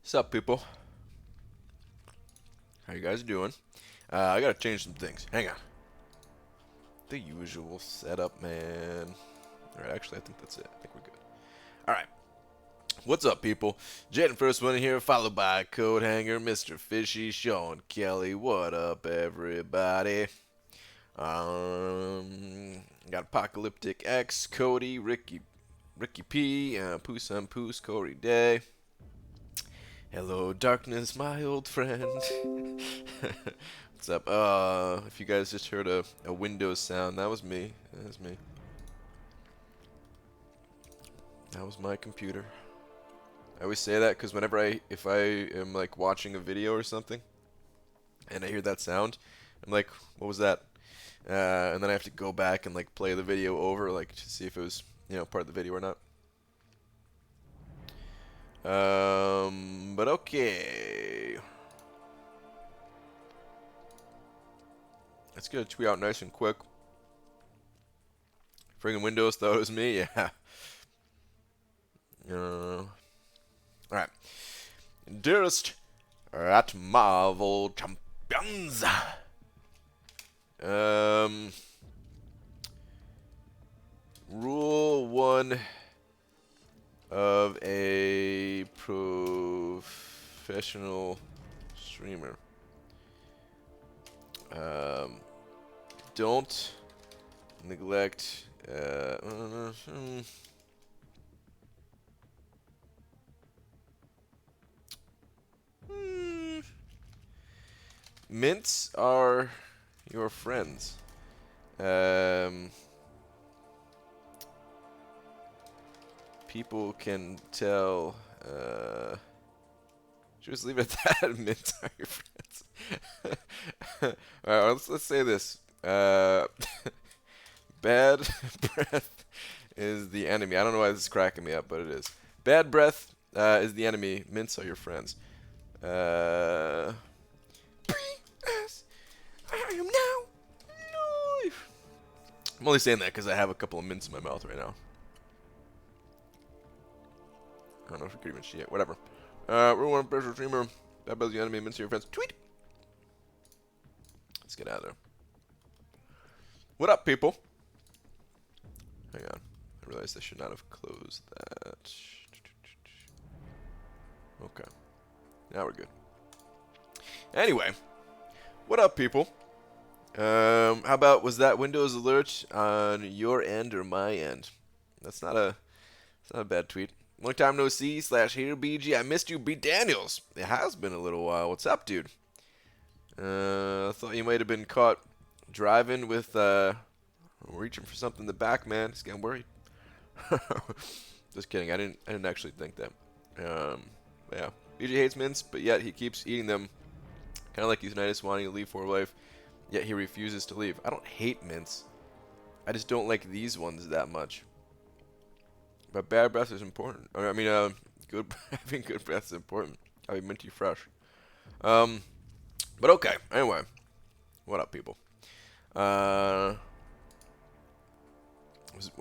What's up, people? How you guys doing? I gotta change some things. Hang on. The usual setup, man. Alright, actually, I think that's it. I think we're good. Alright. What's up, people? Jaden First One here, followed by Code Hanger, Mr. Fishy, Sean Kelly. What up, everybody? Got Apocalyptic X, Cody, Ricky P, Poos on Poos, Corey Day. Hello, darkness, my old friend. What's up? If you guys just heard a Windows sound, that was me. That was me. That was my computer. I always say that because whenever if I am like watching a video or something, and I hear that sound, I'm like, what was that? And then I have to go back and like play the video over, like to see if it was, part of the video or not. But okay. Let's get a tweet out nice and quick. Friggin' Windows thought it was me? Yeah. Alright. Dearest at Marvel Champions. Rule 1 of a professional streamer. Don't neglect mints are your friends. People can tell. Just leave it at that. Mints are your friends. Alright, let's say this. Bad breath is the enemy. I don't know why this is cracking me up, but it is. Bad breath is the enemy. Mints are your friends. I am now live. I'm only saying that because I have a couple of mints in my mouth right now. I don't know if we could even see it. Whatever. Rule 1 pressure streamer. Bad breath is the enemy. Mints are your friends. Tweet. Let's get out of there. What up, people? Hang on. I realized I should not have closed that. Okay. Now we're good. Anyway. What up, people? How about, was that Windows alert on your end or my end? It's not a bad tweet. Long time no see, /hater BG. I missed you, B Daniels. It has been a little while. What's up, dude? I thought you might have been caught driving with, reaching for something in the back, man. Just getting worried. Just kidding. I didn't actually think that. Yeah. BG hates mints, but yet he keeps eating them. Kind of like he's nice, wanting to leave for life, yet he refuses to leave. I don't hate mints. I just don't like these ones that much. But bad breath is important. I mean, having good breath is important. Having minty fresh. But okay. Anyway, what up, people? Well,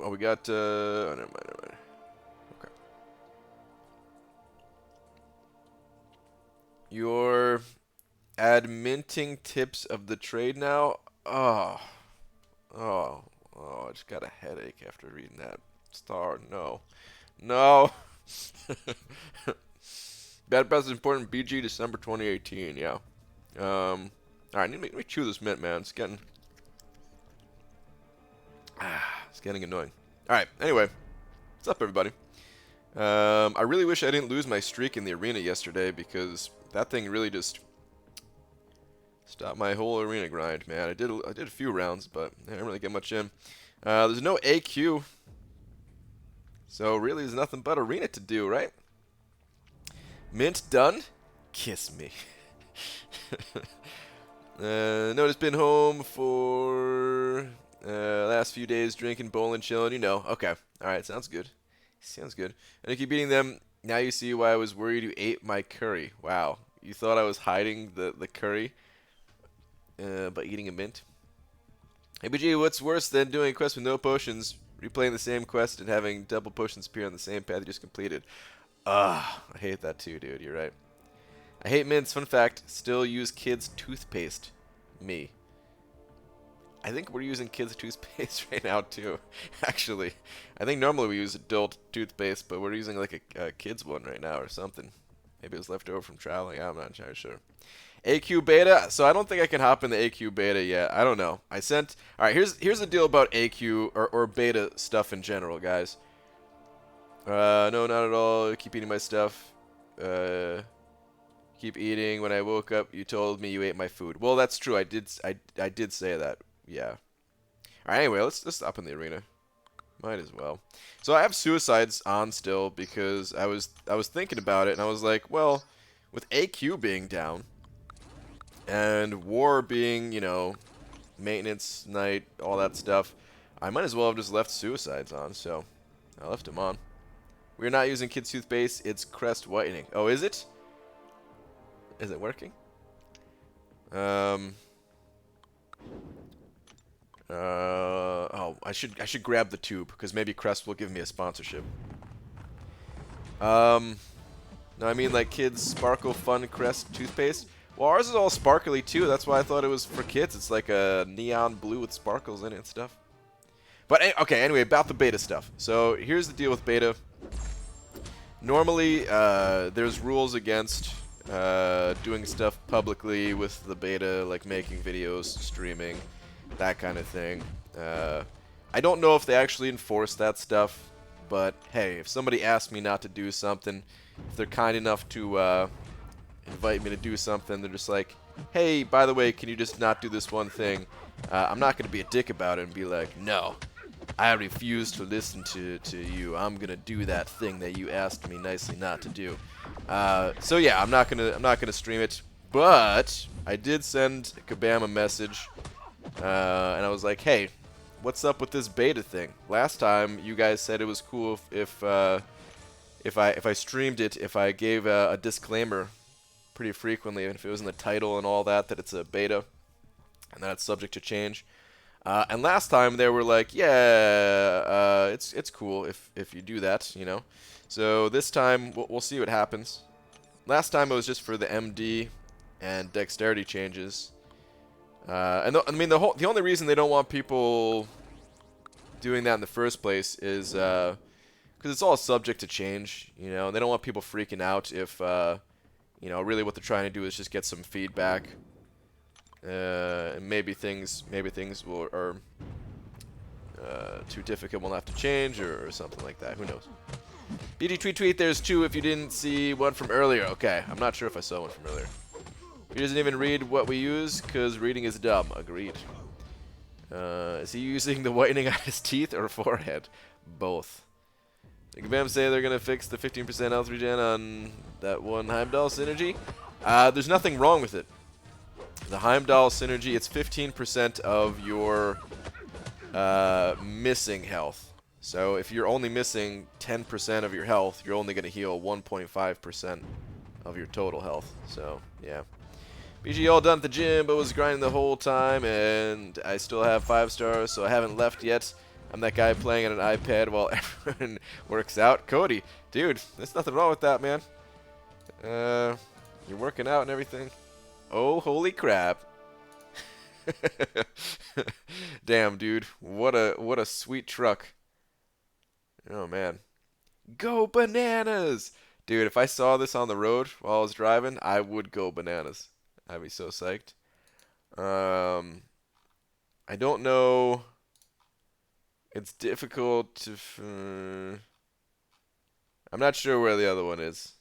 we got. Oh, never mind. Okay. Your adminting tips of the trade now. I just got a headache after reading that. Star, no. Bad breath is important. BG December 2018. Yeah. All right. Let me chew this mint, man. It's getting annoying. All right. Anyway, what's up, everybody? I really wish I didn't lose my streak in the arena yesterday because that thing really just stopped my whole arena grind, man. I did a few rounds, but I didn't really get much in. There's no AQ. So really, there's nothing but arena to do, right? Mint done? Kiss me. Notice been home for last few days, drinking, bowling, chilling. Okay. All right, sounds good. Sounds good. And you keep beating them. Now you see why I was worried you ate my curry. Wow. You thought I was hiding the curry by eating a mint? Hey, BG, what's worse than doing a quest with no potions? Replaying the same quest and having double potions appear on the same path you just completed. I hate that too, dude. You're right. I hate mints. Fun fact, still use kids' toothpaste. Me. I think we're using kids' toothpaste right now, too, actually. I think normally we use adult toothpaste, but we're using like a kid's one right now or something. Maybe it was left over from traveling. I'm not entirely sure. AQ beta. So I don't think I can hop in the AQ beta yet. I don't know. I sent. All right. Here's the deal about AQ or beta stuff in general, guys. No, not at all. Keep eating my stuff. Keep eating. When I woke up, you told me you ate my food. Well, that's true. I did say that. Yeah. All right. Anyway, let's stop in the arena. Might as well. So I have suicides on still because I was thinking about it and I was like, well, with AQ being down and war being, you know, maintenance night, all that stuff, I might as well have just left suicides on. So I left them on. We're not using kids' toothpaste. It's Crest whitening. Oh, is it? Is it working? Oh, I should grab the tube because maybe Crest will give me a sponsorship. No, I mean like kids Sparkle Fun Crest toothpaste. Well, ours is all sparkly too. That's why I thought it was for kids. It's like a neon blue with sparkles in it and stuff. But okay, anyway, about the beta stuff. So here's the deal with beta. Normally, there's rules against doing stuff publicly with the beta, like making videos, streaming, that kind of thing. I don't know if they actually enforce that stuff, but hey, if somebody asks me not to do something, if they're kind enough to invite me to do something, they're just like, hey, by the way, can you just not do this one thing? I'm not going to be a dick about it and be like, no, I refuse to listen to you. I'm going to do that thing that you asked me nicely not to do. So yeah, I'm not gonna stream it, but I did send Kabam a message, and I was like, hey, what's up with this beta thing? Last time you guys said it was cool if I streamed it, if I gave a disclaimer pretty frequently, and if it was in the title and all that it's a beta and that it's subject to change. And last time they were like, yeah, it's cool if you do that, you know. So this time we'll see what happens. Last time it was just for the MD and dexterity changes. And I mean the only reason they don't want people doing that in the first place is because it's all subject to change, you know. They don't want people freaking out if you know, really what they're trying to do is just get some feedback. And maybe things are too difficult, we'll have to change or something like that. Who knows? BG tweet, there's two if you didn't see one from earlier. Okay, I'm not sure if I saw one from earlier. He doesn't even read what we use because reading is dumb. Agreed. Is he using the whitening on his teeth or forehead? Both. Did Kabam say they're going to fix the 15% health regen on that one Heimdall synergy? There's nothing wrong with it. The Heimdall synergy, it's 15% of your missing health. So if you're only missing 10% of your health, you're only going to heal 1.5% of your total health. So, yeah. BG all done at the gym, but was grinding the whole time, and I still have 5 stars, so I haven't left yet. I'm that guy playing on an iPad while everyone works out. Cody, dude, there's nothing wrong with that, man. You're working out and everything. Oh, holy crap. Damn, dude. What a sweet truck. Oh, man. Go bananas! Dude, if I saw this on the road while I was driving, I would go bananas. I'd be so psyched. I don't know. It's difficult to... I'm not sure where the other one is.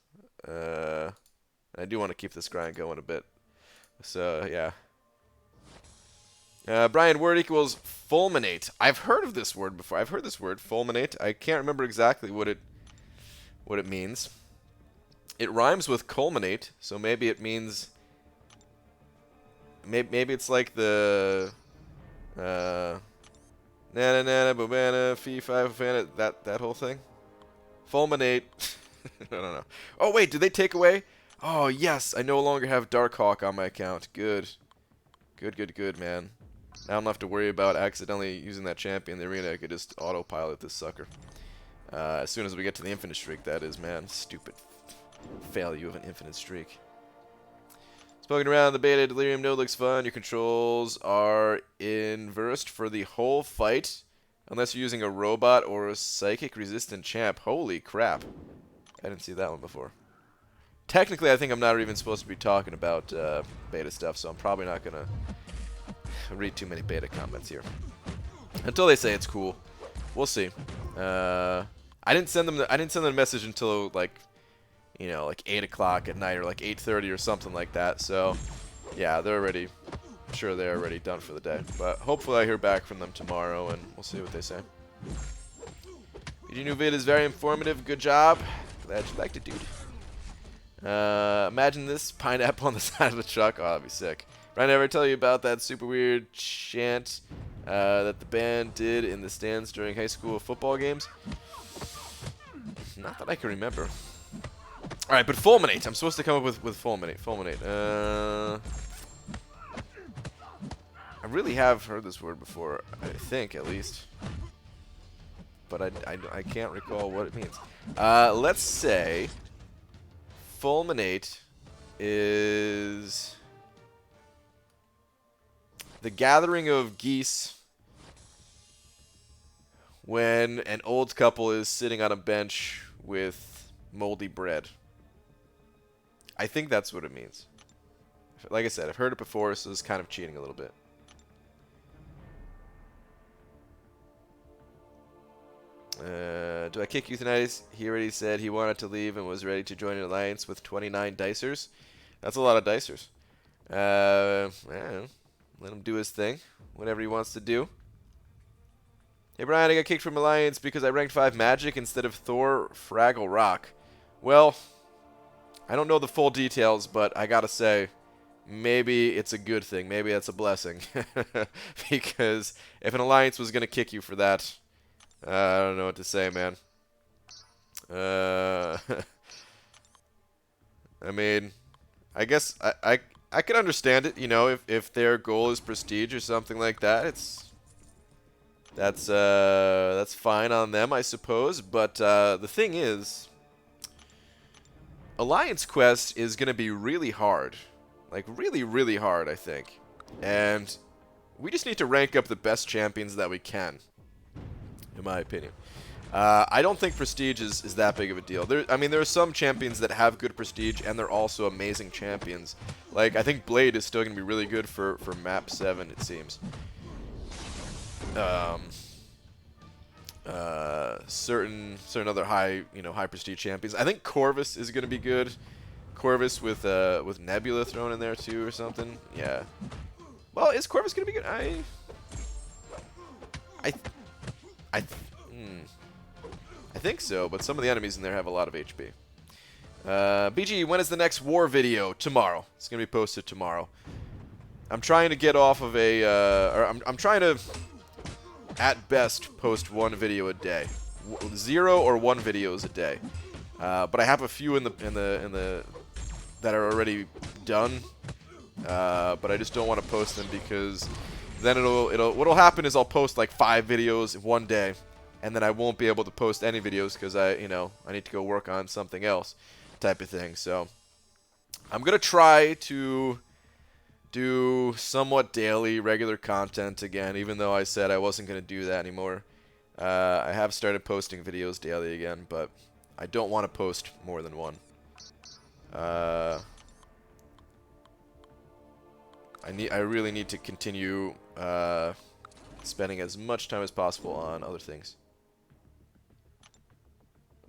I do want to keep this grind going a bit. So, yeah. Brian, word equals fulminate. I've heard of this word before. I've heard this word, fulminate. I can't remember exactly what it means. It rhymes with culminate, so maybe it means... Maybe it's like the... Nana nana bobana fee fi fana, that whole thing. Fulminate. I don't know. Oh wait, did they take away? Oh yes, I no longer have Darkhawk on my account. Good. Good, man. Now I don't have to worry about accidentally using that champion in the arena. I could just autopilot this sucker. As soon as we get to the infinite streak, that is, man. Stupid failure of an infinite streak. Spoken around the beta Delirium node looks fun. Your controls are inversed for the whole fight, unless you're using a robot or a psychic resistant champ. Holy crap. I didn't see that one before. Technically, I think I'm not even supposed to be talking about beta stuff, so I'm probably not going to read too many beta comments here. Until they say it's cool. We'll see. I didn't send them a message until like 8 o'clock at night or like 8:30 or something like that. So yeah, they're already done for the day. But hopefully I hear back from them tomorrow and we'll see what they say. Your new vid is very informative. Good job. Glad you liked it, dude. Imagine this pineapple on the side of the truck. Oh, that'd be sick. Ryan, ever tell you about that super weird chant that the band did in the stands during high school football games? Not that I can remember. Alright, but fulminate. I'm supposed to come up with fulminate. Fulminate. I really have heard this word before, I think, at least. But I can't recall what it means. Let's say fulminate is the gathering of geese when an old couple is sitting on a bench with moldy bread. I think that's what it means. Like I said, I've heard it before, so it's kind of cheating a little bit. Do I kick Euthanitis? He already said he wanted to leave and was ready to join an alliance with 29 dicers. That's a lot of dicers. I don't know. Let him do his thing. Whatever he wants to do. Hey Brian, I got kicked from Alliance because I ranked 5 Magic instead of Thor Fraggle Rock. Well, I don't know the full details, but I gotta say, maybe it's a good thing. Maybe that's a blessing. Because if an Alliance was gonna kick you for that, I don't know what to say, man. I mean, I guess I could understand it, you know, if their goal is prestige or something like that. That's fine on them, I suppose. But the thing is, Alliance Quest is going to be really hard. Like, really, really hard, I think. And we just need to rank up the best champions that we can, in my opinion. I don't think prestige is that big of a deal. I mean, there are some champions that have good prestige, and they're also amazing champions. Like, I think Blade is still going to be really good for map 7, it seems. Certain other high prestige champions. I think Corvus is going to be good. Corvus with Nebula thrown in there too or something. Yeah. Well, is Corvus going to be good? I think so, but some of the enemies in there have a lot of HP. BG, when is the next war video? Tomorrow. It's going to be posted tomorrow. I'm trying to get off of I'm trying to, at best, post 1 video a day. 0 or 1 videos a day. But I have a few in the that are already done. But I just don't want to post them because then what'll happen is I'll post like 5 videos in one day, and then I won't be able to post any videos because I need to go work on something else, type of thing. So I'm gonna try to do somewhat daily, regular content again, even though I said I wasn't gonna do that anymore. I have started posting videos daily again, but I don't want to post more than 1. I really need to continue spending as much time as possible on other things.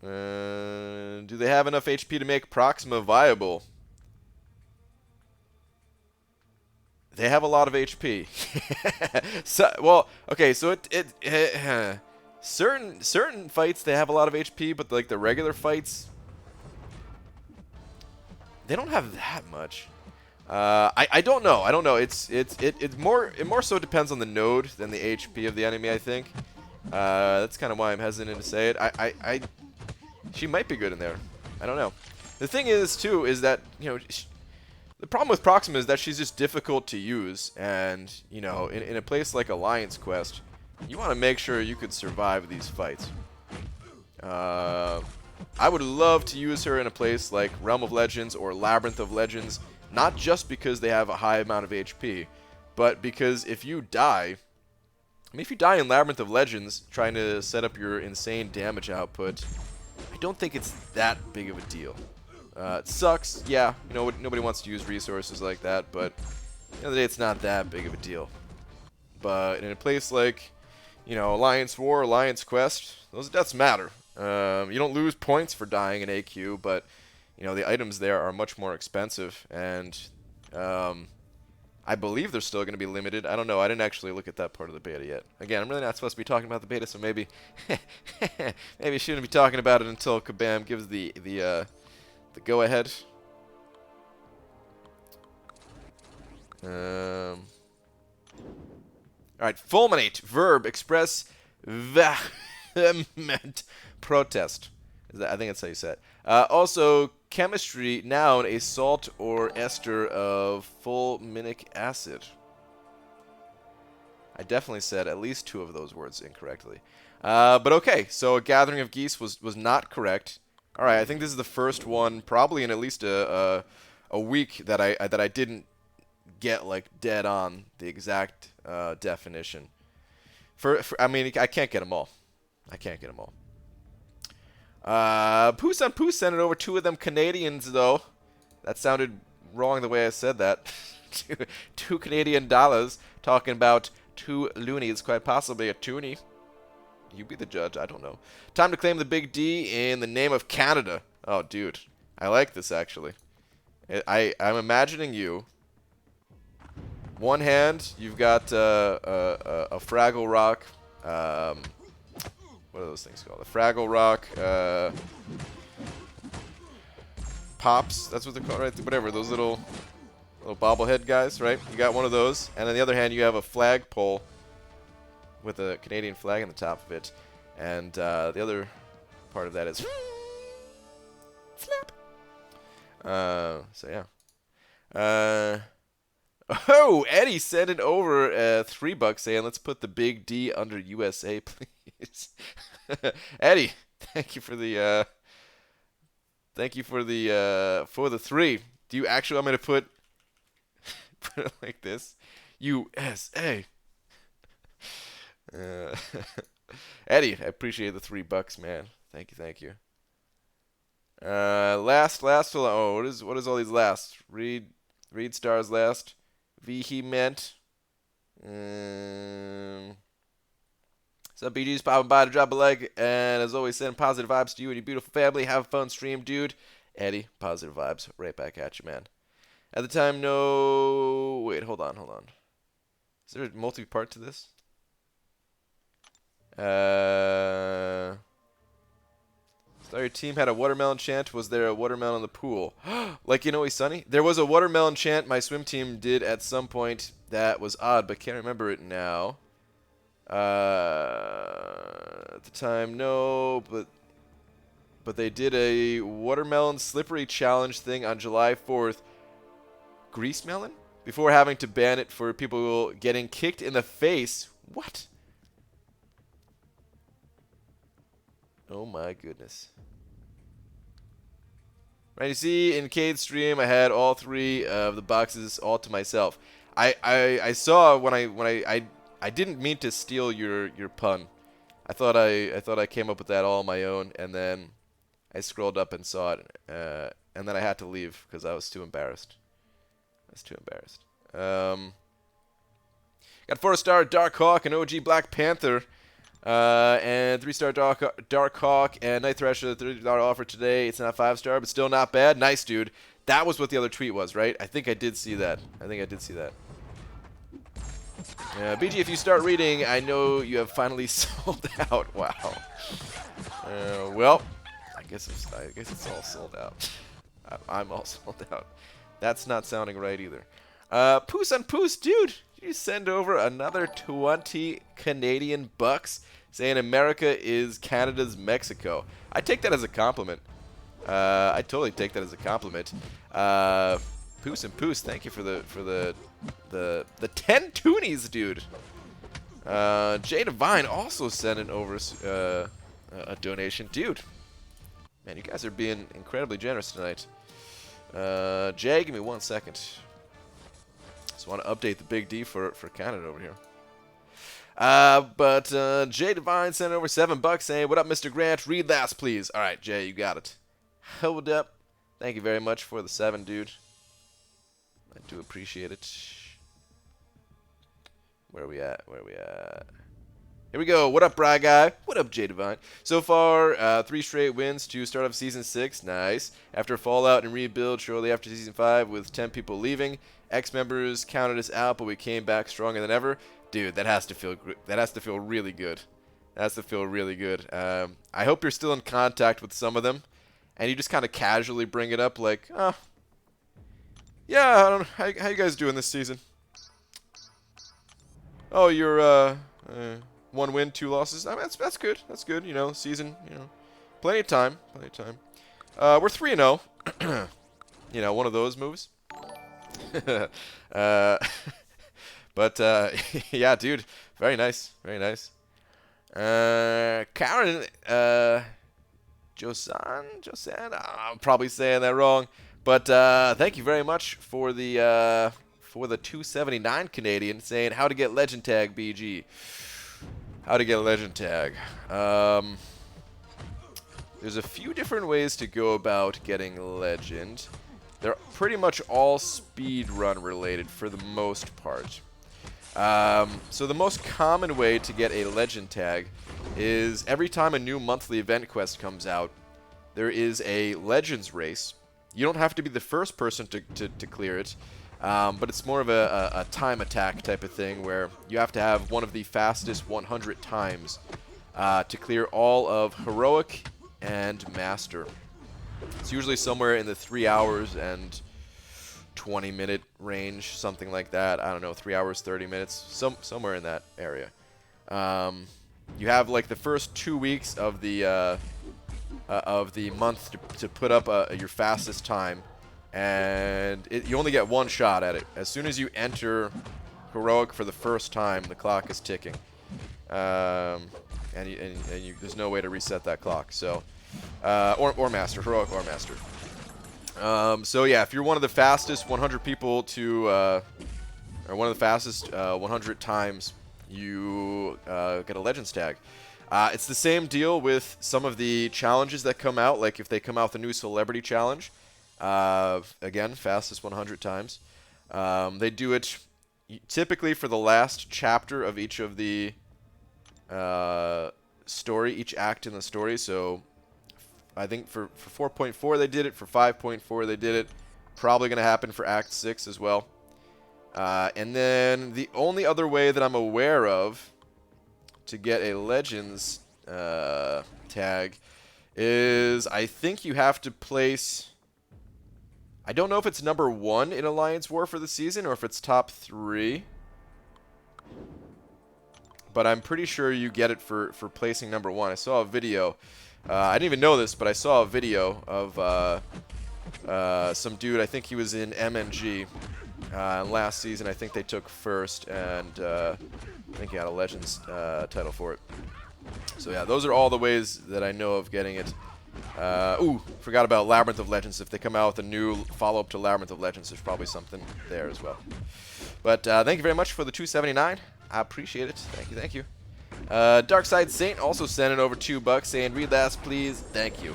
Do they have enough HP to make Proxima viable? They have a lot of HP. Well, okay, so certain fights they have a lot of HP, but like the regular fights, they don't have that much. I don't know. I don't know. It more so depends on the node than the HP of the enemy, I think. That's kind of why I'm hesitant to say it. She might be good in there. I don't know. The thing is too is that the problem with Proxima is that she's just difficult to use, and in a place like Alliance Quest, you want to make sure you could survive these fights. I would love to use her in a place like Realm of Legends or Labyrinth of Legends. Not just because they have a high amount of HP, but because if you die... I mean, if you die in Labyrinth of Legends trying to set up your insane damage output, I don't think it's that big of a deal. It sucks, yeah, you know, nobody wants to use resources like that, but at the end of the day, it's not that big of a deal. But in a place like, you know, Alliance War, Alliance Quest, those deaths matter. You don't lose points for dying in AQ, but, you know, the items there are much more expensive, and I believe they're still going to be limited. I don't know. I didn't actually look at that part of the beta yet. Again, I'm really not supposed to be talking about the beta, so maybe maybe I shouldn't be talking about it until Kabam gives the go-ahead. All right, fulminate, verb, express vehement protest. I think that's how you say it. Also, chemistry, noun, a salt or ester of fulminic acid. I definitely said at least 2 of those words incorrectly. But okay, so a gathering of geese was not correct. All right, I think this is the first one, probably in at least a week that I didn't get like dead on the exact definition. I mean, I can't get them all. I can't get them all. Poos on Poos sent it over. 2 of them Canadians, though. That sounded wrong the way I said that. 2 Canadian dollars. Talking about 2 loonies, quite possibly a toonie. You be the judge, I don't know. Time to claim the big D in the name of Canada. Oh, dude. I like this, actually. I'm imagining you. One hand, you've got a Fraggle Rock. What are those things called? The Fraggle Rock Pops. That's what they're called, right? Whatever. Those little bobblehead guys, right? You got one of those. And on the other hand, you have a flagpole with a Canadian flag on the top of it. And the other part of that is flap. So, yeah. Oh, Eddie sent it over $3 saying, let's put the big D under USA, please. Eddie, thank you for the 3. Do you actually want me to put it like this? USA. Eddie, I appreciate the $3, man. Thank you. Last. Oh, what is all these last? Read stars last. Vehement. So BG's popping by to drop a leg, and as always, send positive vibes to you and your beautiful family. Have a fun stream, dude. Eddie, positive vibes right back at you, man. At the time, no. Wait, hold on. Is there a multi-part to this? So your team had a watermelon chant. Was there a watermelon in the pool? Like, you know, Always Sunny? There was a watermelon chant my swim team did at some point that was odd, but can't remember it now. At the time, no, but they did a watermelon slippery challenge thing on July 4th. Grease melon? Before having to ban it for people getting kicked in the face. What? Oh my goodness. Right, you see, in Cade's stream, I had all 3 of the boxes all to myself. I saw when I didn't mean to steal your pun. I thought I came up with that all on my own, and then I scrolled up and saw it, and then I had to leave because I was too embarrassed. Got 4-star Dark Hawk and OG Black Panther. And 3-star Dark Hawk and Night Thrasher, the $30 offer today. It's not 5-star, but still not bad. Nice, dude. That was what the other tweet was, right? I think I did see that. BG, if you start reading, I know you have finally sold out. Wow. Well, I guess it's all sold out. I'm all sold out. That's not sounding right either. Poos on Poos, dude. You send over another 20 Canadian bucks saying America is Canada's Mexico. I take that as a compliment. I totally take that as a compliment. Poos and Poos, thank you for the 10 toonies, dude. Jay Divine also sent in over a donation. Dude, man, you guys are being incredibly generous tonight. Jay, give me 1 second. Just want to update the big D for Canada over here. But Jay Divine sent over $7 saying, "What up, Mr. Grant? Read last, please." All right, Jay, you got it. Hold up. Thank you very much for the 7, dude. I do appreciate it. Where are we at? Where are we at? Here we go. What up, Bry Guy? What up, Jay Divine? So far, 3 straight wins to start off Season 6. Nice. After Fallout and rebuild shortly after Season 5 with 10 people leaving, ex-members counted us out, but we came back stronger than ever. Dude, that has to feel really good. That has to feel really good. I hope you're still in contact with some of them, and you just kind of casually bring it up like, oh, yeah, I don't know, how you guys doing this season? Oh, you're 1 win, 2 losses. I mean, that's good. That's good. You know, season. You know, plenty of time. Plenty of time. We're 3-0. You know, one of those moves. But yeah, dude, very nice. Very nice. Karen, Josan. I'm probably saying that wrong. But thank you very much for the 279 Canadian saying how to get legend tag, BG. How to get a legend tag. There's a few different ways to go about getting legend. They're pretty much all speedrun related for the most part. So the most common way to get a legend tag is every time a new monthly event quest comes out, there is a legends race. You don't have to be the first person to clear it, but it's more of a time attack type of thing where you have to have one of the fastest 100 times to clear all of Heroic and Master. It's usually somewhere in the 3 hours and 20-minute range, something like that. I don't know, 3 hours, 30 minutes, somewhere in that area. You have like the first 2 weeks of the month to put up your fastest time, and you only get 1 shot at it. As soon as you enter Heroic for the first time, the clock is ticking, and there's no way to reset that clock. So, or Master, Heroic or Master. So yeah, if you're one of the fastest 100 people to, or one of the fastest 100 times, you get a Legends tag. It's the same deal with some of the challenges that come out, like if they come out with a new Celebrity Challenge, again, fastest 100 times. They do it typically for the last chapter of each of the story, each act in the story, so I think for 4.4 they did it, for 5.4 they did it. Probably going to happen for Act 6 as well. And then the only other way that I'm aware of to get a Legends tag is I think you have to place... I don't know if it's number 1 in Alliance War for the season or if it's top 3. But I'm pretty sure you get it for placing number 1. I saw a video... I didn't even know this, but I saw a video of some dude, I think he was in MMG. Last season, I think they took first, and I think he had a Legends title for it. So yeah, those are all the ways that I know of getting it. Ooh, forgot about Labyrinth of Legends. If they come out with a new follow-up to Labyrinth of Legends, there's probably something there as well. But thank you very much for the 279. I appreciate it. Thank you, thank you. Darkside Saint also sent in over $2 saying, "Read last, please." Thank you.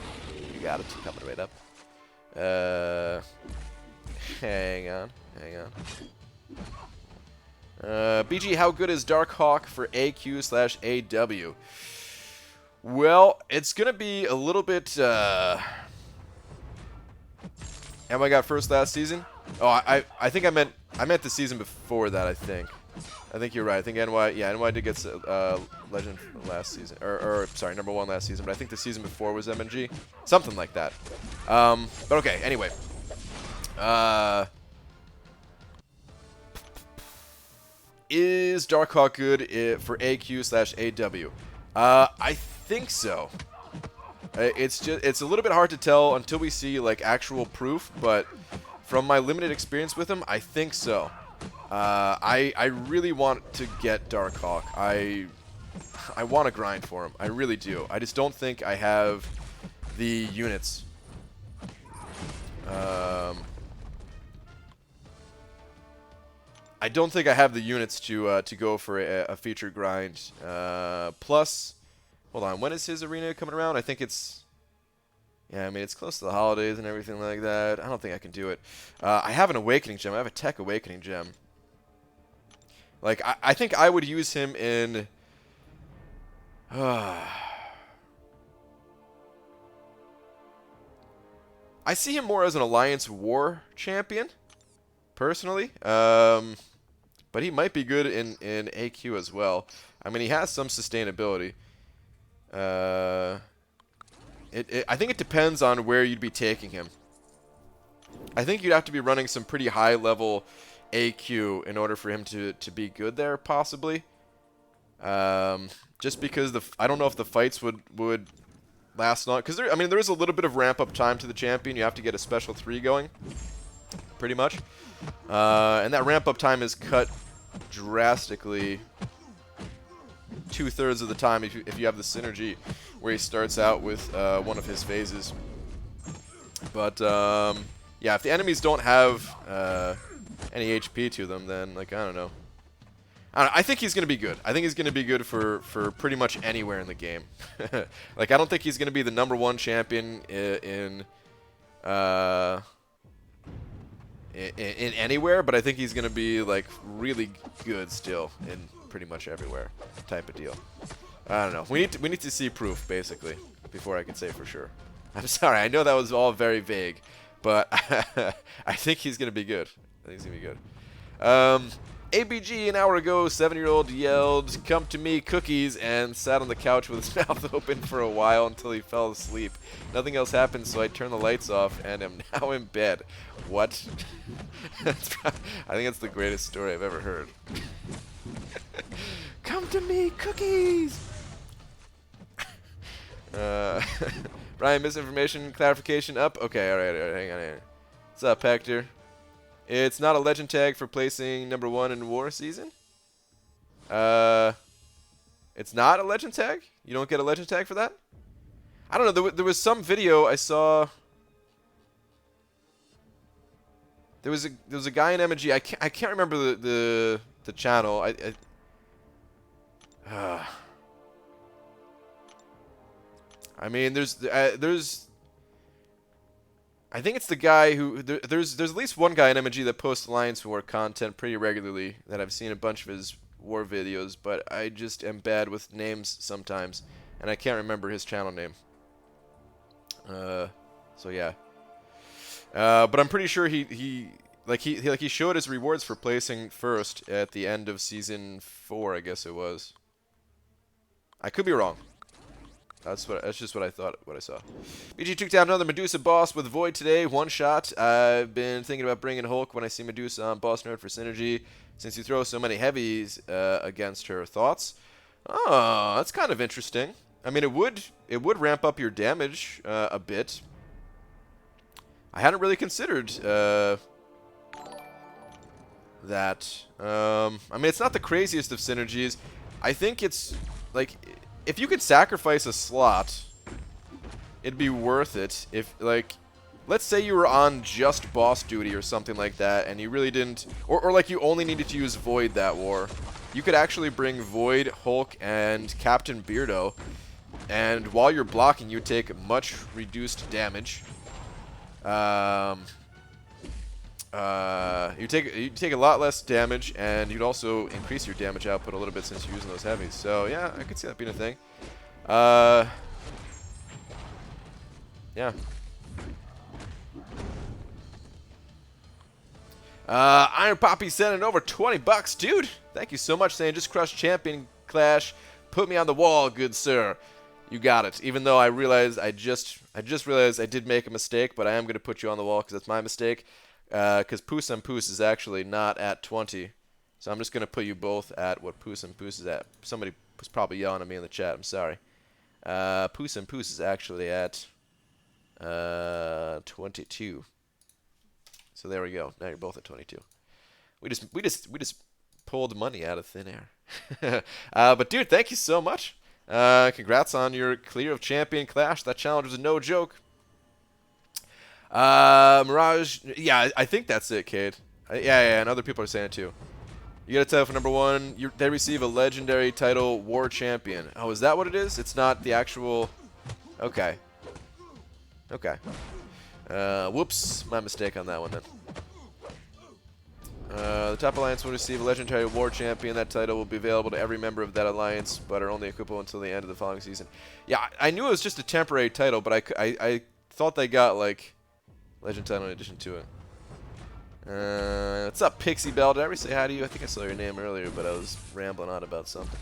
You got it. Coming right up. Hang on. BG, how good is Darkhawk for AQ/AW? Well, it's gonna be a little bit. Am I got first last season? Oh, I think I meant the season before that. I think you're right. I think NY did get Legend last season, or sorry, number 1 last season. But I think the season before was MNG, something like that. But okay. Anyway, is Darkhawk good for AQ/AW? I think so. It's a little bit hard to tell until we see like actual proof, but from my limited experience with him, I think so. I really want to get Darkhawk. I want to grind for him. I really do. I just don't think I have the units. I don't think I have the units to go for a feature grind. Plus, hold on, when is his arena coming around? I think it's, yeah, I mean, it's close to the holidays and everything like that. I don't think I can do it. I have an Awakening Gem. I have a Tech Awakening Gem. Like, I think I would use him in... I see him more as an Alliance War champion, personally. But he might be good in AQ as well. I mean, he has some sustainability. I think it depends on where you'd be taking him. I think you'd have to be running some pretty high-level AQ in order for him to be good there, possibly. Just because I don't know if the fights would last long. Because I mean, there is a little bit of ramp-up time to the champion. You have to get a special 3 going, pretty much. And that ramp-up time is cut drastically 2/3 of the time if you have the synergy where he starts out with one of his phases. But yeah, if the enemies don't have any HP to them, then like I don't know. I think he's gonna be good. I think he's gonna be good for pretty much anywhere in the game. Like I don't think he's gonna be the #1 champion in anywhere, but I think he's gonna be like really good still in pretty much everywhere, type of deal. I don't know. We need to see proof basically before I can say for sure. I'm sorry. I know that was all very vague, but I think he's gonna be good. I think he's gonna be good. ABG an hour ago, 7-year-old yelled, "Come to me, cookies," and sat on the couch with his mouth open for a while until he fell asleep. Nothing else happened, so I turned the lights off and am now in bed. What? I think that's the greatest story I've ever heard. Come to me, cookies! Brian, misinformation, clarification up? Okay, alright, hang on. What's up, Hector? It's not a legend tag for placing #1 in War Season? It's not a legend tag? You don't get a legend tag for that? I don't know, there was some video I saw... There was a guy in MG, I can't remember the channel. I mean, there's I think it's the guy who there's at least one guy in MG that posts Alliance War content pretty regularly that I've seen a bunch of his war videos, but I just am bad with names sometimes, and I can't remember his channel name. So yeah. But I'm pretty sure he showed his rewards for placing first at the end of Season 4, I guess it was. I could be wrong. That's just what I thought, what I saw. BG took down another Medusa boss with Void today, one shot. I've been thinking about bringing Hulk when I see Medusa on Boss Nerd for synergy, since you throw so many heavies against her. Thoughts? Oh, that's kind of interesting. I mean, it would ramp up your damage a bit. I hadn't really considered that. I mean, it's not the craziest of synergies. I think it's like, if you could sacrifice a slot, it'd be worth it. If, like, let's say you were on just boss duty or something like that, and you really didn't, or like you only needed to use Void that war, you could actually bring Void, Hulk, and Captain Beardo, and while you're blocking, you take much reduced damage. You take a lot less damage, and you'd also increase your damage output a little bit since you're using those heavies. So yeah, I could see that being a thing. Yeah. Iron Poppy sending over 20 bucks, dude. Thank you so much, saying just crushed Champion Clash. Put me on the wall, good sir. You got it. Even though I realized I just realized I did make a mistake, but I am gonna put you on the wall because that's my mistake. Because Poos and Poos is actually not at 20. So I'm just going to put you both at what Poos and Poos is at. Somebody was probably yelling at me in the chat. I'm sorry. Poos and Poos is actually at 22. So there we go. Now you're both at 22. We just pulled money out of thin air. But dude, thank you so much. Congrats on your clear of Champion Clash. That challenge was no joke. Mirage. Yeah, I think that's it, Cade. Yeah, and other people are saying it too. You get a title for number 1. They receive a legendary title, War Champion. Oh, is that what it is? It's not the actual... Okay. Okay. Whoops. My mistake on that one, then. The top alliance will receive a legendary War Champion. That title will be available to every member of that alliance, but are only equipable until the end of the following season. Yeah, I knew it was just a temporary title, but I thought they got, like, legend title in addition to it. What's up, Pixie Bell? Did I ever say hi to you? I think I saw your name earlier, but I was rambling on about something.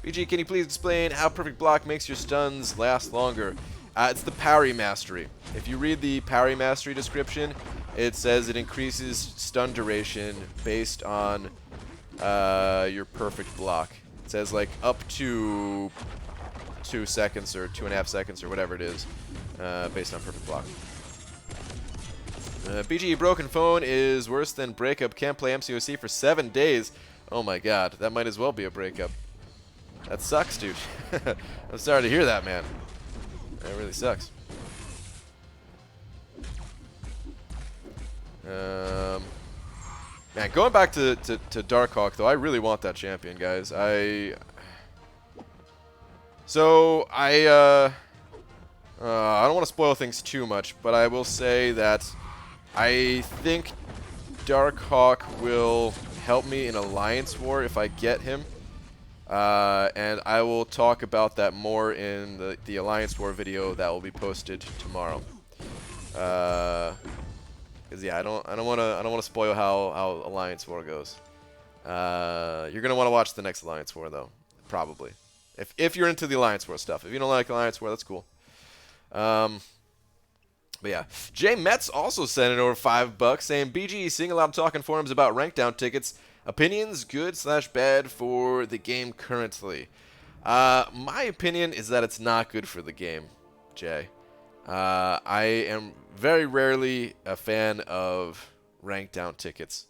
BG, can you please explain how Perfect Block makes your stuns last longer? It's the parry mastery. If you read the parry mastery description, it says it increases stun duration based on your perfect block. It says like up to 2 seconds or 2.5 seconds or whatever it is, based on perfect block. BG, broken phone is worse than breakup. Can't play MCOC for 7 days. Oh my god, that might as well be a breakup. That sucks, dude. I'm sorry to hear that, man. That really sucks. Man, going back to Darkhawk, though, I really want that champion, guys. I don't want to spoil things too much, but I will say that I think Darkhawk will help me in Alliance War if I get him. And I will talk about that more in the Alliance War video that will be posted tomorrow. Cause yeah, I don't want to spoil how Alliance War goes. You're gonna want to watch the next Alliance War though, probably. If you're into the Alliance War stuff. If you don't like Alliance War, that's cool. But yeah, Jay Metz also sent in over $5 saying, BG, seeing a lot of talk in forums about rank down tickets. Opinions, good/bad for the game currently? My opinion is that it's not good for the game, Jay. I am very rarely a fan of rank down tickets.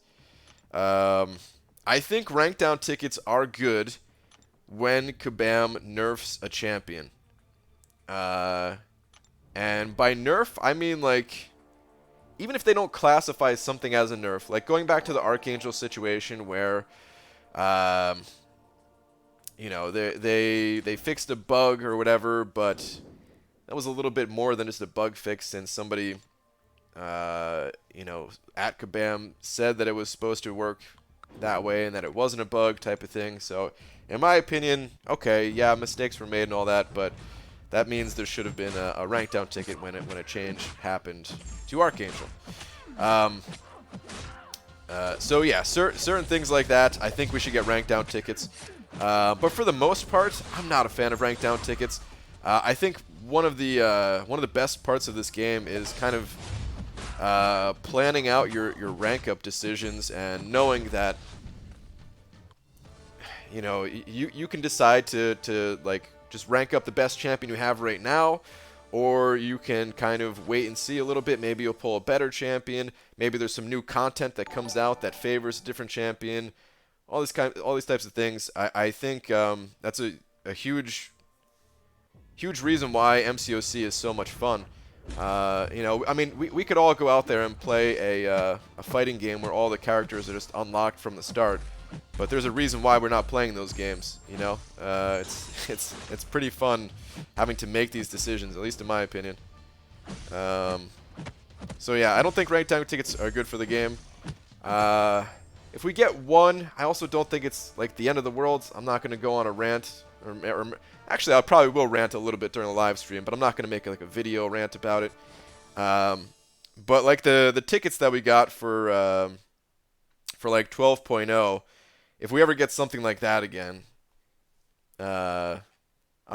I think rank down tickets are good when Kabam nerfs a champion. And by nerf, I mean like, even if they don't classify something as a nerf, like going back to the Archangel situation where, you know, they fixed a bug or whatever, but that was a little bit more than just a bug fix, and somebody, you know, at Kabam said that it was supposed to work that way and that it wasn't a bug type of thing. So, in my opinion, okay, yeah, mistakes were made and all that, but that means there should have been a rank down ticket when a change happened to Archangel. So yeah, certain things like that, I think we should get rank down tickets. But for the most part, I'm not a fan of rank down tickets. I think one of the best parts of this game is kind of planning out your rank up decisions and knowing that, you know, you can decide to like just rank up the best champion you have right now, or you can kind of wait and see a little bit. Maybe you'll pull a better champion. Maybe there's some new content that comes out that favors a different champion. All these types of things. I think that's a huge reason why MCOC is so much fun. You know, I mean, we could all go out there and play a fighting game where all the characters are just unlocked from the start. But there's a reason why we're not playing those games, you know? It's pretty fun having to make these decisions, at least in my opinion. So yeah, I don't think ranked down tickets are good for the game. If we get one, I also don't think it's like the end of the world. I'm not going to go on a rant. Or actually, I probably will rant a little bit during the live stream, but I'm not going to make like a video rant about it. But like the tickets that we got for like 12.0, if we ever get something like that again, I'd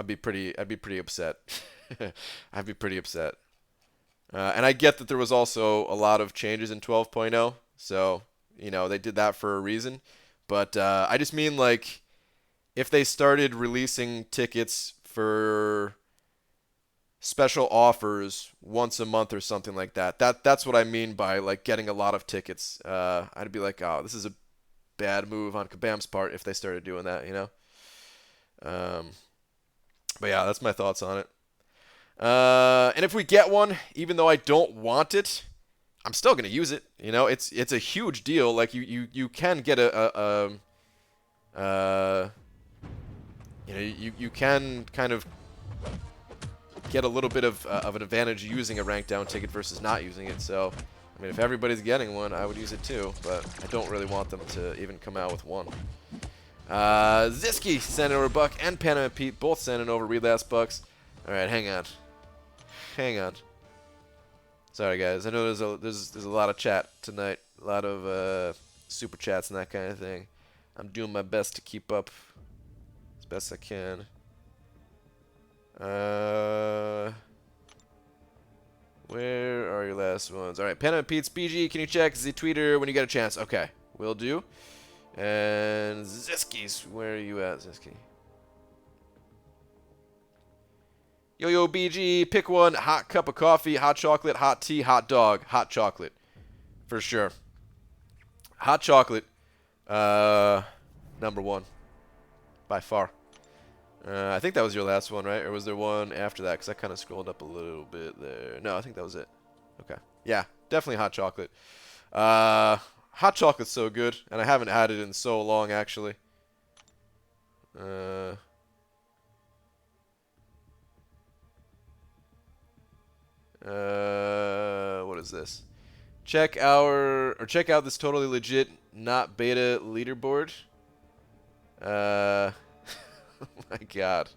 be pretty upset. I'd be pretty upset. And I get that there was also a lot of changes in 12.0, so you know they did that for a reason. But I just mean like if they started releasing tickets for special offers once a month or something like that. That's what I mean by like getting a lot of tickets. I'd be like, oh, this is a bad move on Kabam's part if they started doing that, you know. But yeah, that's my thoughts on it. And if we get one, even though I don't want it, I'm still gonna use it. You know, it's a huge deal. Like you can get you can kind of get a little bit of an advantage using a rank down ticket versus not using it. So, I mean, if everybody's getting one, I would use it too. But I don't really want them to even come out with one. Ziski sending over a buck, and Panama Pete both sending over relapse bucks. All right, hang on. Sorry guys, I know there's a lot of chat tonight, a lot of super chats and that kind of thing. I'm doing my best to keep up as best I can. Where are your last ones? All right, Panama Pete's BG. Can you check the Twitter when you get a chance? Okay, will do. And Ziski's, where are you at, Ziski? Yo, BG, pick one. Hot cup of coffee, hot chocolate, hot tea, hot dog. Hot chocolate. For sure. Hot chocolate. Number one. By far. I think that was your last one, right? Or was there one after that? Because I kind of scrolled up a little bit there. No, I think that was it. Okay. Yeah, definitely hot chocolate. Hot chocolate's so good. And I haven't had it in so long, actually. What is this? Check out this totally legit, not beta leaderboard. Oh my god.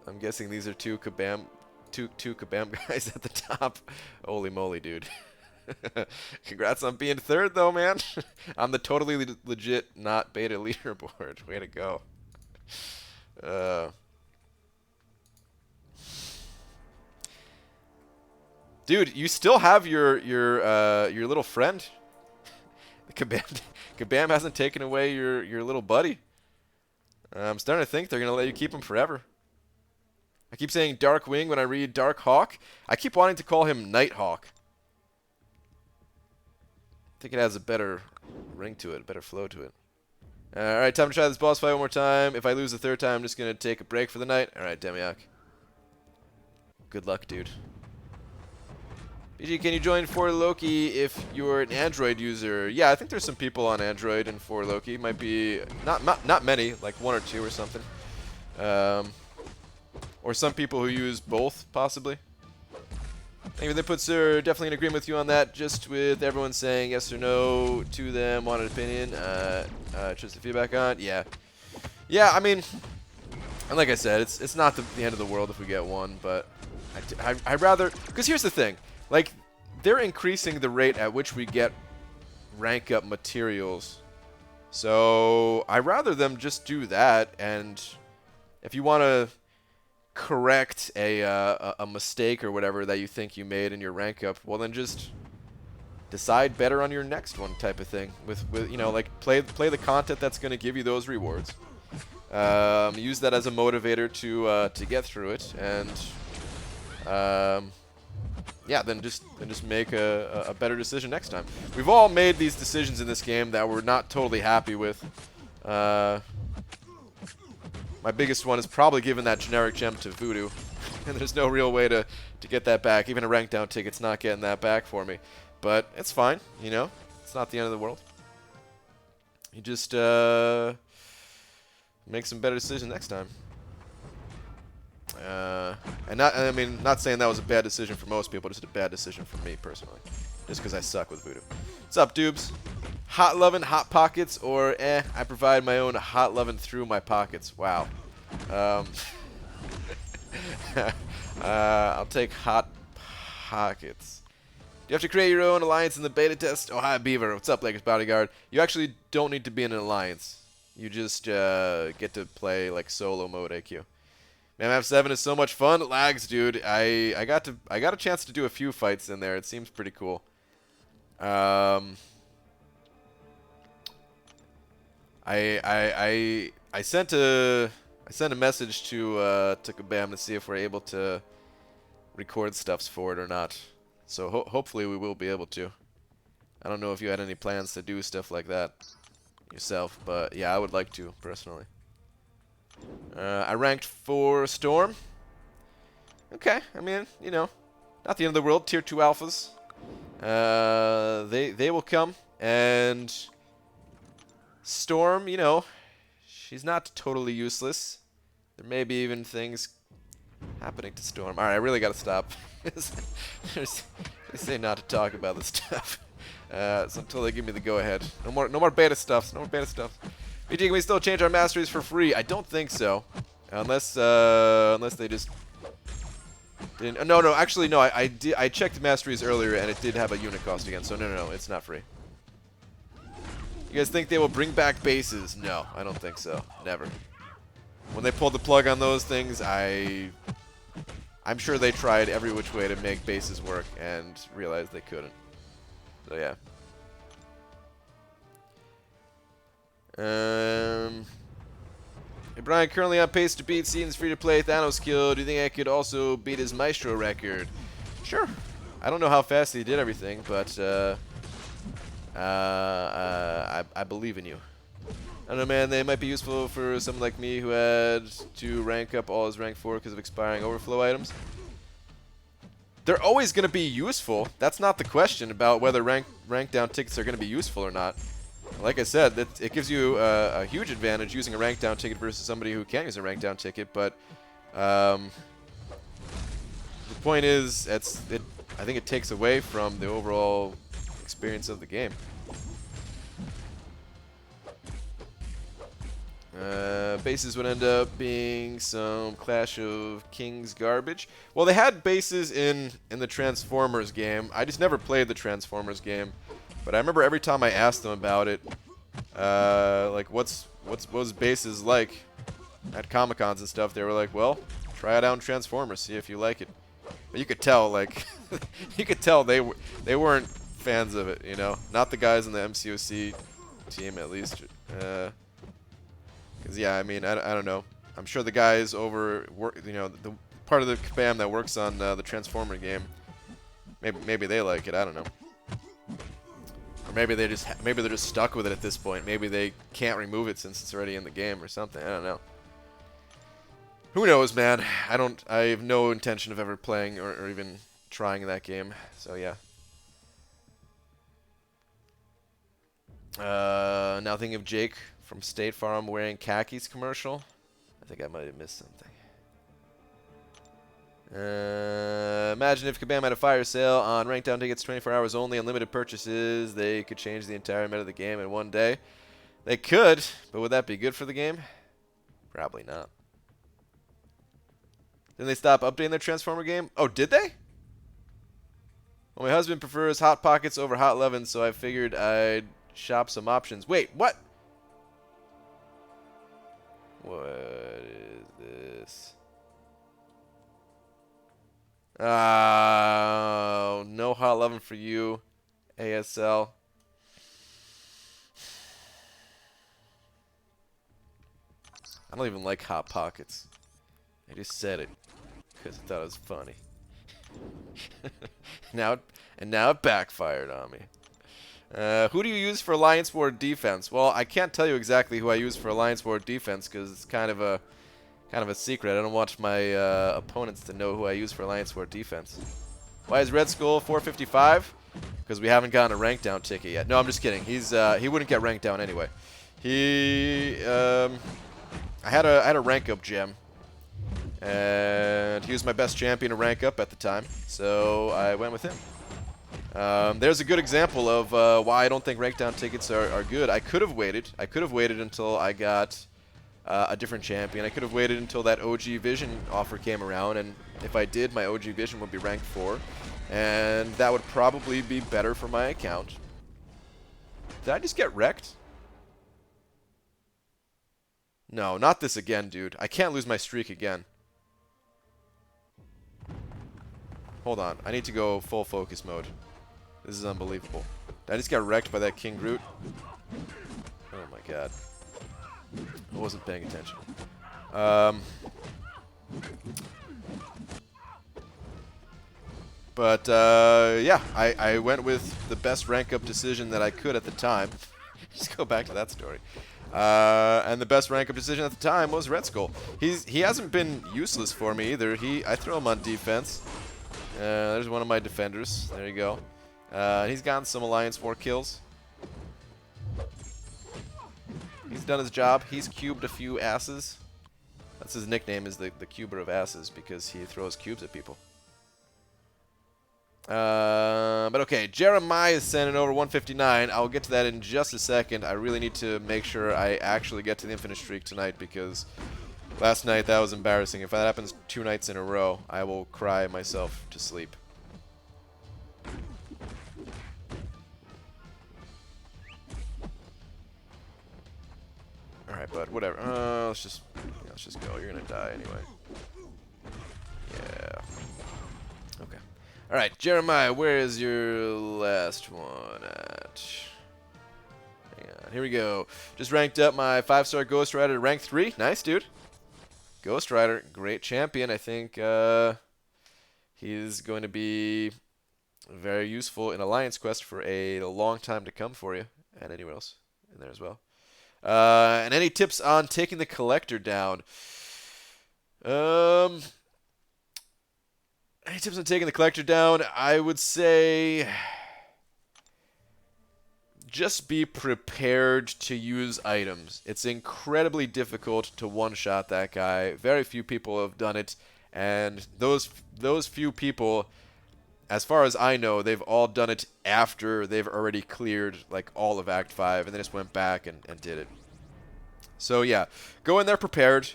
I'm guessing these are two Kabam guys at the top. Holy moly, dude. Congrats on being third, though, man. On the totally legit, not beta leaderboard. Way to go. Dude, you still have your little friend. Kabam hasn't taken away your little buddy. I'm starting to think they're gonna let you keep him forever. I keep saying Dark Wing when I read Dark Hawk. I keep wanting to call him Nighthawk. I think it has a better ring to it, a better flow to it. Alright, time to try this boss fight one more time. If I lose the third time, I'm just gonna take a break for the night. Alright, Demiak. Good luck, dude. BG, can you join For Loki if you're an Android user? Yeah, I think there's some people on Android and For Loki. Might be not many, like one or two or something. Or some people who use both, possibly. Maybe they put Sir definitely in agreement with you on that. Just with everyone saying yes or no to them, want an opinion. Just the feedback on. Yeah. I mean, and like I said, it's not the end of the world if we get one, but I'd rather, because here's the thing. Like, they're increasing the rate at which we get rank up materials. So, I'd rather them just do that, and if you want to correct a mistake or whatever that you think you made in your rank up, well then just decide better on your next one type of thing. With you know, like, play the content that's going to give you those rewards. Use that as a motivator to get through it, and yeah, then just make a better decision next time. We've all made these decisions in this game that we're not totally happy with. My biggest one is probably giving that generic gem to Voodoo, and there's no real way to get that back. Even a rank down ticket's not getting that back for me, but it's fine. You know, it's not the end of the world. You just make some better decisions next time. And not saying that was a bad decision for most people, just a bad decision for me personally, just because I suck with Voodoo. What's up, dubes? Hot lovin', hot pockets, or I provide my own hot lovin' through my pockets. Wow. I'll take hot pockets. Do you have to create your own alliance in the beta test? Oh, hi, Beaver. What's up, Lakers Bodyguard? You actually don't need to be in an alliance. You just get to play like solo mode AQ. MF7 is so much fun. It lags, dude. I got a chance to do a few fights in there. It seems pretty cool. I sent a message to Kabam to see if we're able to record stuffs for it or not. So hopefully we will be able to. I don't know if you had any plans to do stuff like that yourself, but yeah, I would like to personally. I ranked 4 Storm. Okay, I mean, you know, not the end of the world. Tier 2 alphas. They will come, and Storm, you know, she's not totally useless. There may be even things happening to Storm. All right, I really got to stop. They say not to talk about this stuff. So until they give me the go-ahead. No more beta stuff. No more beta stuff. BG, can we still change our masteries for free? I don't think so, unless they just didn't. No. Actually, no. I checked masteries earlier, and it did have a unit cost again. So no. It's not free. You guys think they will bring back bases? No, I don't think so. Never. When they pulled the plug on those things, I'm sure they tried every which way to make bases work and realized they couldn't. So yeah. Hey Brian, currently on pace to beat Seaton's free-to-play Thanos kill. Do you think I could also beat his Maestro record? Sure. I don't know how fast he did everything, but I believe in you. I don't know, man. They might be useful for someone like me who had to rank up all his rank 4 because of expiring overflow items. They're always going to be useful. That's not the question about whether rank down tickets are going to be useful or not. Like I said, it gives you a huge advantage using a rank down ticket versus somebody who can't use a rank down ticket. But the point is, I think it takes away from the overall experience of the game. Bases would end up being some Clash of Kings garbage. Well, they had bases in the Transformers game. I just never played the Transformers game, but I remember every time I asked them about it, like what's bases like at Comic-Cons and stuff, they were like, well, try it out in Transformers, see if you like it. But you could tell, like, you could tell they weren't fans of it, you know, not the guys in the MCOC team at least. Because, yeah, I mean, I don't know. I'm sure the guys over, you know, the part of the KBAM that works on the Transformer game, maybe they like it. I don't know. Or maybe they're just stuck with it at this point. Maybe they can't remove it since it's already in the game or something. I don't know. Who knows, man? I have no intention of ever playing or even trying that game. So, yeah. Now thinking of Jake from State Farm wearing khakis commercial. I think I might have missed something. Imagine if KBAM had a fire sale on ranked down tickets, 24 hours only, unlimited purchases. They could change the entire meta of the game in one day. They could, but would that be good for the game? Probably not. Didn't they stop updating their Transformer game? Oh, did they? Well, my husband prefers Hot Pockets over Hot 11, so I figured I'd shop some options. Wait, what? What is this? Oh, no Hot 11 for you, ASL. I don't even like Hot Pockets. I just said it because I thought it was funny. now it backfired on me. Who do you use for Alliance War defense? Well, I can't tell you exactly who I use for Alliance War defense because it's kind of a secret. I don't want my opponents to know who I use for Alliance War defense. Why is Red Skull 455? Because we haven't gotten a rank down ticket yet. No, I'm just kidding. He wouldn't get ranked down anyway. I had a rank up gem, and he was my best champion to rank up at the time, so I went with him. There's a good example of why I don't think rank down tickets are good. I could have waited. I could have waited until I got a different champion. I could have waited until that OG Vision offer came around, and if I did, my OG Vision would be ranked 4, and that would probably be better for my account. Did I just get wrecked? No, not this again, dude. I can't lose my streak again. Hold on. I need to go full focus mode. This is unbelievable. Did I just get wrecked by that King Groot? Oh my god. I wasn't paying attention. But, yeah. I went with the best rank up decision that I could at the time. Just go back to that story. And the best rank-up decision at the time was Red Skull. He hasn't been useless for me either. I throw him on defense. There's one of my defenders. There you go. He's gotten some Alliance War kills. He's done his job. He's cubed a few asses. That's his nickname, is the cuber of asses, because he throws cubes at people. But okay, Jeremiah is sending over 159. I'll get to that in just a second. I really need to make sure I actually get to the infinite streak tonight, because last night that was embarrassing. If that happens 2 nights in a row, I will cry myself to sleep. Alright, bud, whatever. Let's just go. You're gonna die anyway. Yeah. Okay. Alright, Jeremiah, where is your last one at? Hang on, here we go. Just ranked up my 5-star Ghost Rider to rank 3. Nice, dude. Ghost Rider, great champion. I think he's going to be very useful in Alliance Quest for a long time to come for you, and anywhere else in there as well. And any tips on taking the Collector down? Any tips on taking the Collector down? I would say just be prepared to use items. It's incredibly difficult to one-shot that guy. Very few people have done it, and those few people, as far as I know, they've all done it after they've already cleared like all of Act 5, and then just went back and did it. So yeah, go in there prepared.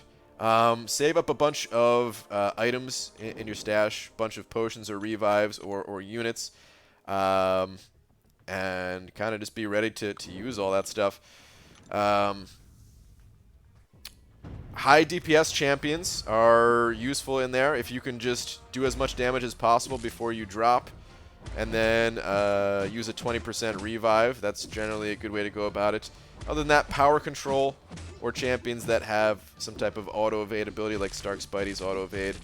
Save up a bunch of items in your stash, bunch of potions or revives or units, and kind of just be ready to use all that stuff. High DPS champions are useful in there if you can just do as much damage as possible before you drop, and then use a 20% revive. That's generally a good way to go about it. Other than that, power control or champions that have some type of auto-evade ability, like Stark Spidey's auto-evade,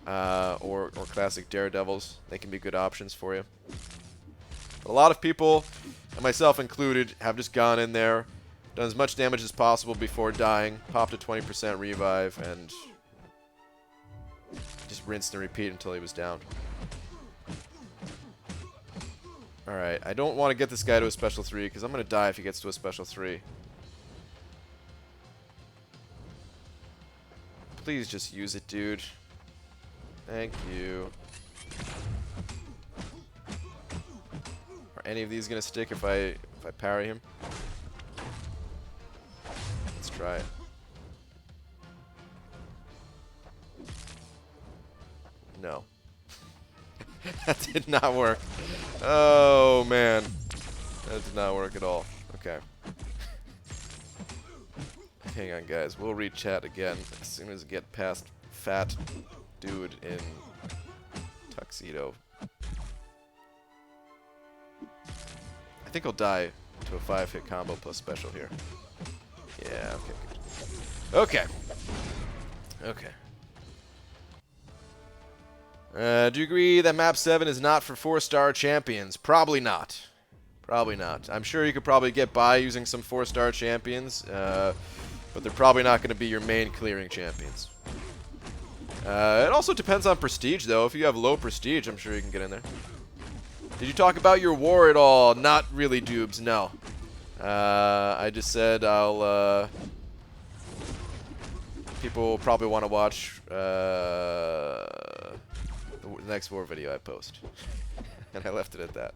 or classic Daredevils, they can be good options for you. But a lot of people, and myself included, have just gone in there, done as much damage as possible before dying, popped a 20% revive, and just rinsed and repeat until he was down. Alright, I don't want to get this guy to a special 3, because I'm going to die if he gets to a special 3. Please just use it, dude. Thank you. Are any of these going to stick if I parry him? Let's try it. No. That did not work. Oh, man. That did not work at all. Okay. Hang on, guys. We'll read chat again as soon as we get past fat dude in tuxedo. I think I'll die to a 5-hit combo plus special here. Yeah, okay, good. Okay. Okay. Do you agree that map 7 is not for 4-star champions? Probably not. Probably not. I'm sure you could probably get by using some 4-star champions, but they're probably not going to be your main clearing champions. It also depends on prestige, though. If you have low prestige, I'm sure you can get in there. Did you talk about your war at all? Not really, Dubes, no. I just said I'll... people probably want to watch the next war video I post. And I left it at that.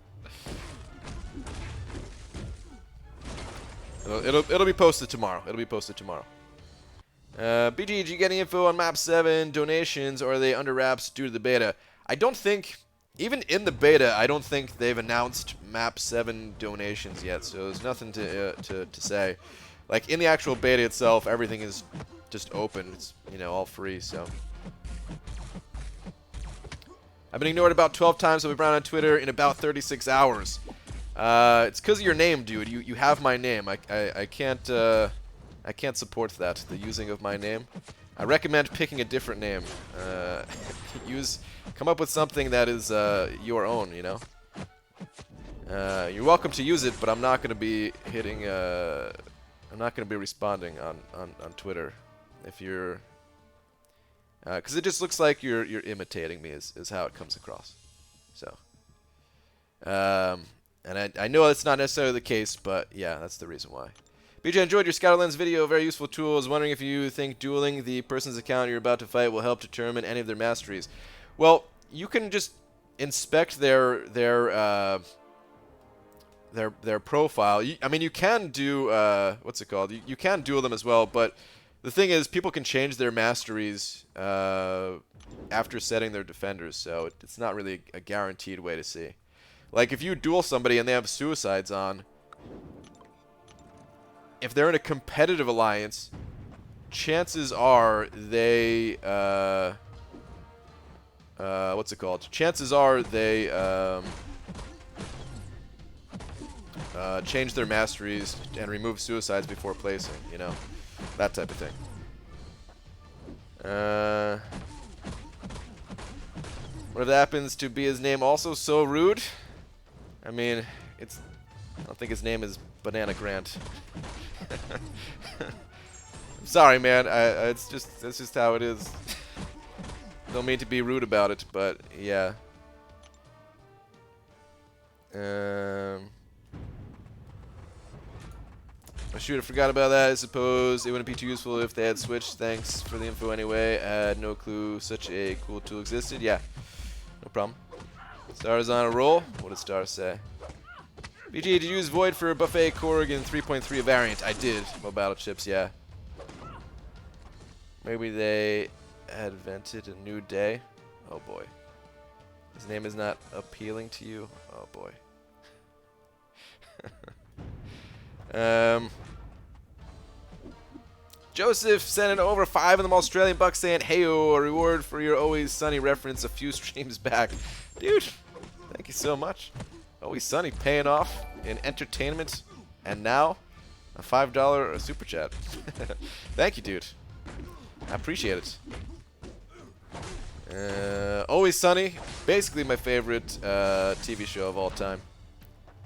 It'll be posted tomorrow. It'll be posted tomorrow. BG, did you get any info on map 7 donations, or are they under wraps due to the beta? I don't think, even in the beta, I don't think they've announced map 7 donations yet, so there's nothing to say. Like, in the actual beta itself, everything is just open. It's, you know, all free, so. I've been ignored about 12 times by Brown on Twitter in about 36 hours. It's because of your name, dude. You have my name. I can't support that, the using of my name. I recommend picking a different name. Come up with something that is your own, you know. You're welcome to use it, but I'm not going to be hitting I'm not going to be responding on Twitter if you're... Because it just looks like you're imitating me is how it comes across. So... and I know that's not necessarily the case, but yeah, that's the reason why. BJ, enjoyed your Scatterlands video. Very useful tool. I was wondering if you think dueling the person's account you're about to fight will help determine any of their masteries. Well, you can just inspect their profile. I mean, you can do what's it called? You can duel them as well, but the thing is, people can change their masteries after setting their defenders, so it's not really a guaranteed way to see. Like, if you duel somebody and they have suicides on, if they're in a competitive alliance, chances are they, what's it called? Chances are they, change their masteries and remove suicides before placing, you know? That type of thing. What happens to be his name also so rude? I mean, I don't think his name is Banana Grant. I'm sorry, man. That's just how it is. Don't mean to be rude about it, but yeah. Oh shoot, I forgot about that. I suppose it wouldn't be too useful if they had switched. Thanks for the info anyway. I had no clue such a cool tool existed. Yeah, no problem. Stars on a roll. What did Star say? BG, did you use Void for Buffet Corrigan 3.3 variant? I did. Well, battle chips, yeah. Maybe they had invented a new day. Oh boy. His name is not appealing to you. Oh boy. Joseph sending over 5 of them Australian bucks saying, "Heyo, a reward for your Always Sunny reference a few streams back." Dude, thank you so much. Always Sunny paying off in entertainment, and now a $5 super chat. Thank you, dude. I appreciate it. Always Sunny, basically my favorite TV show of all time,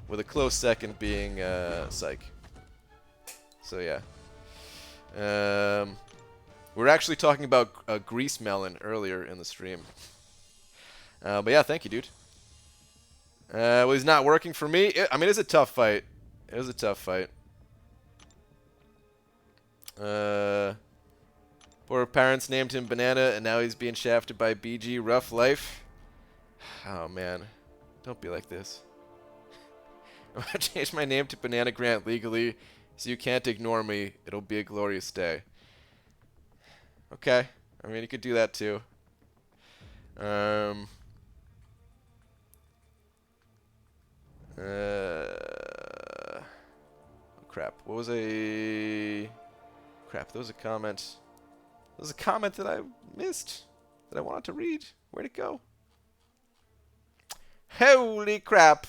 with a close second being Psych. So yeah. We were actually talking about Grease Melon earlier in the stream. But yeah, thank you, dude. Well, he's not working for me. I mean, it's a tough fight. It was a tough fight. Poor parents named him Banana, and now he's being shafted by BG. Rough life. Oh, man. Don't be like this. I'm going to change my name to Banana Grant legally, so you can't ignore me. It'll be a glorious day. Okay. I mean, you could do that, too. Crap. What was a... Crap, there was a comment. There was a comment that I missed that I wanted to read. Where'd it go? Holy crap.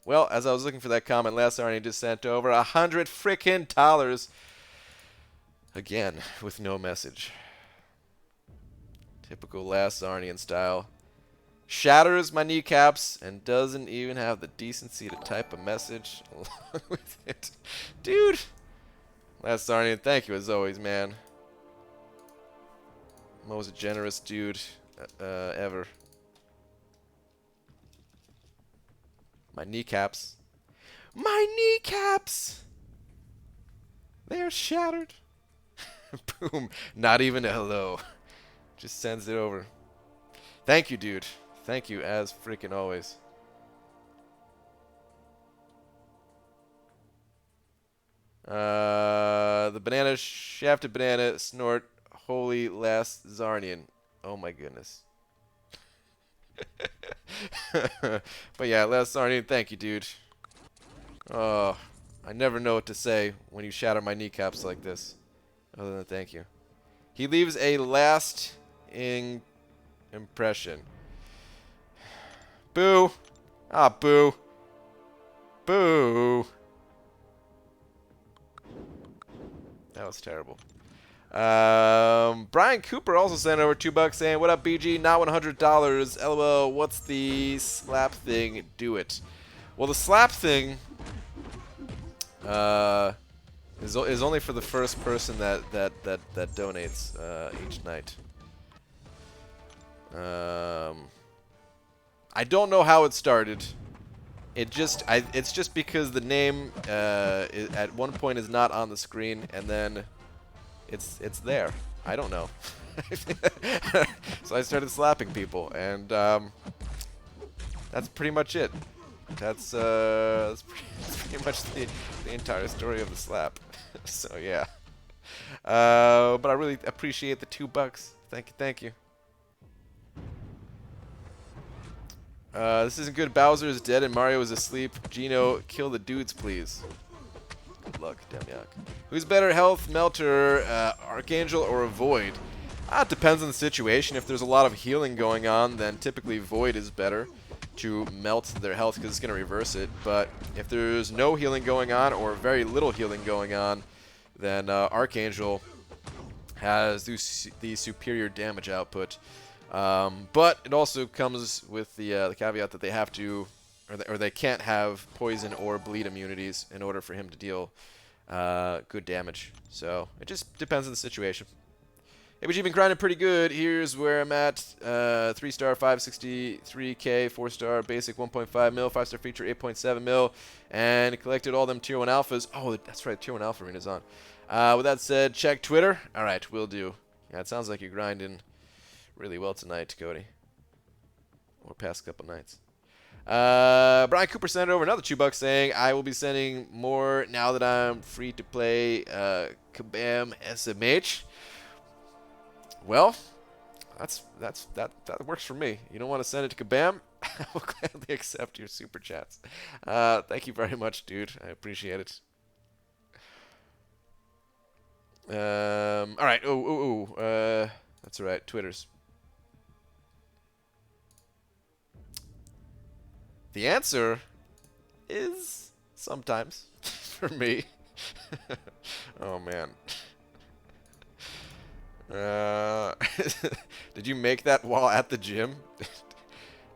Well, as I was looking for that comment, last Arnie just sent over $100 frickin' again, with no message. Typical last Arnian style. Shatters my kneecaps and doesn't even have the decency to type a message along with it. Dude! Last Arnian, thank you as always, man. Most generous dude ever. My kneecaps. My kneecaps! They're shattered. Boom. Not even a hello. Just sends it over. Thank you, dude. Thank you as freaking always. The banana shafted banana snort. Holy last Zarnian. Oh my goodness. But yeah, last Zarnian, thank you, dude. Oh, I never know what to say when you shatter my kneecaps like this. Other than thank you. He leaves a lasting impression. Boo. Ah, boo. Boo. That was terrible. Brian Cooper also sent over $2 saying, "What up, BG? Not $100. LOL. What's the slap thing? Do it." Well, the slap thing is only for the first person that donates each night. I don't know how it started. It's just because the name at one point is not on the screen, and then it's there. I don't know. So I started slapping people, and that's pretty much it. That's pretty much the entire story of the slap. So yeah. But I really appreciate the $2. Thank you. This isn't good. Bowser is dead and Mario is asleep. Gino, kill the dudes, please. Good luck, Demyak. Who's better, Health, Melter, Archangel, or Void? It depends on the situation. If there's a lot of healing going on, then typically Void is better to melt their health because it's going to reverse it. But if there's no healing going on or very little healing going on, then Archangel has the superior damage output. But it also comes with the caveat that they have to, or they can't have poison or bleed immunities in order for him to deal good damage. So it just depends on the situation. Hey, but you've been grinding pretty good. Here's where I'm at. 3-star, 563k, 4-star, basic 1.5 mil, 5-star feature 8.7 mil, and collected all them tier 1 alphas. Oh, that's right, tier 1 alpha arena's on. With that said, check Twitter. All right, will do. Yeah, it sounds like you're grinding really well tonight, Cody. Or past couple nights. Brian Cooper sent over another $2 saying, I will be sending more now that I'm free to play Kabam SMH. Well, that works for me. You don't want to send it to Kabam? I will gladly accept your super chats. Thank you very much, dude. I appreciate it. All right. That's all right. Twitters. The answer is sometimes for me. Oh man. Did you make that while at the gym?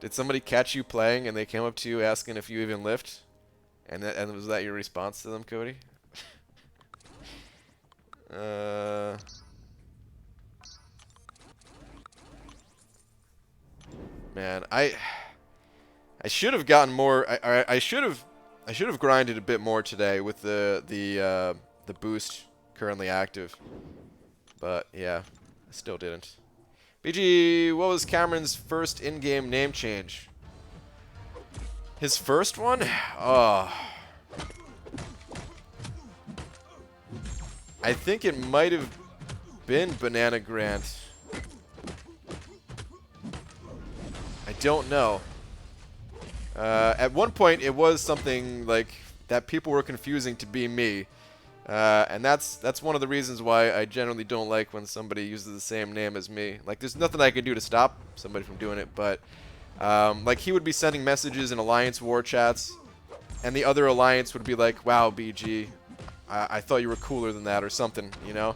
Did somebody catch you playing and they came up to you asking if you even lift? And was that your response to them, Cody? Man, I should have gotten more. I should have grinded a bit more today with the boost currently active. But yeah, I still didn't. BG, what was Cameron's first in-game name change? His first one? Oh. I think it might have been Banana Grant. I don't know. At one point, it was something like that people were confusing to be me. And that's one of the reasons why I generally don't like when somebody uses the same name as me. Like, there's nothing I can do to stop somebody from doing it, but like, he would be sending messages in Alliance war chats, and the other Alliance would be like, wow, BG, I thought you were cooler than that, or something, you know?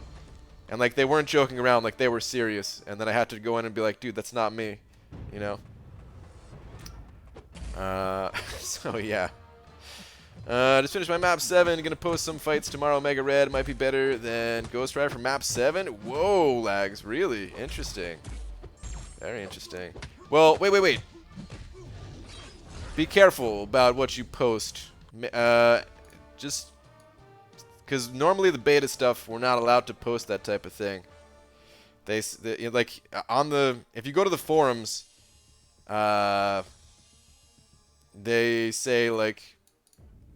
And, like, they weren't joking around, like, they were serious, and then I had to go in and be like, dude, that's not me, you know? So, yeah. Just finished my map 7. Gonna post some fights tomorrow. Mega Red might be better than Ghost Rider for map 7. Whoa, lags. Really? Interesting. Very interesting. Well, wait. Be careful about what you post. Just because normally the beta stuff, we're not allowed to post that type of thing. Like, on the... If you go to the forums, they say, like...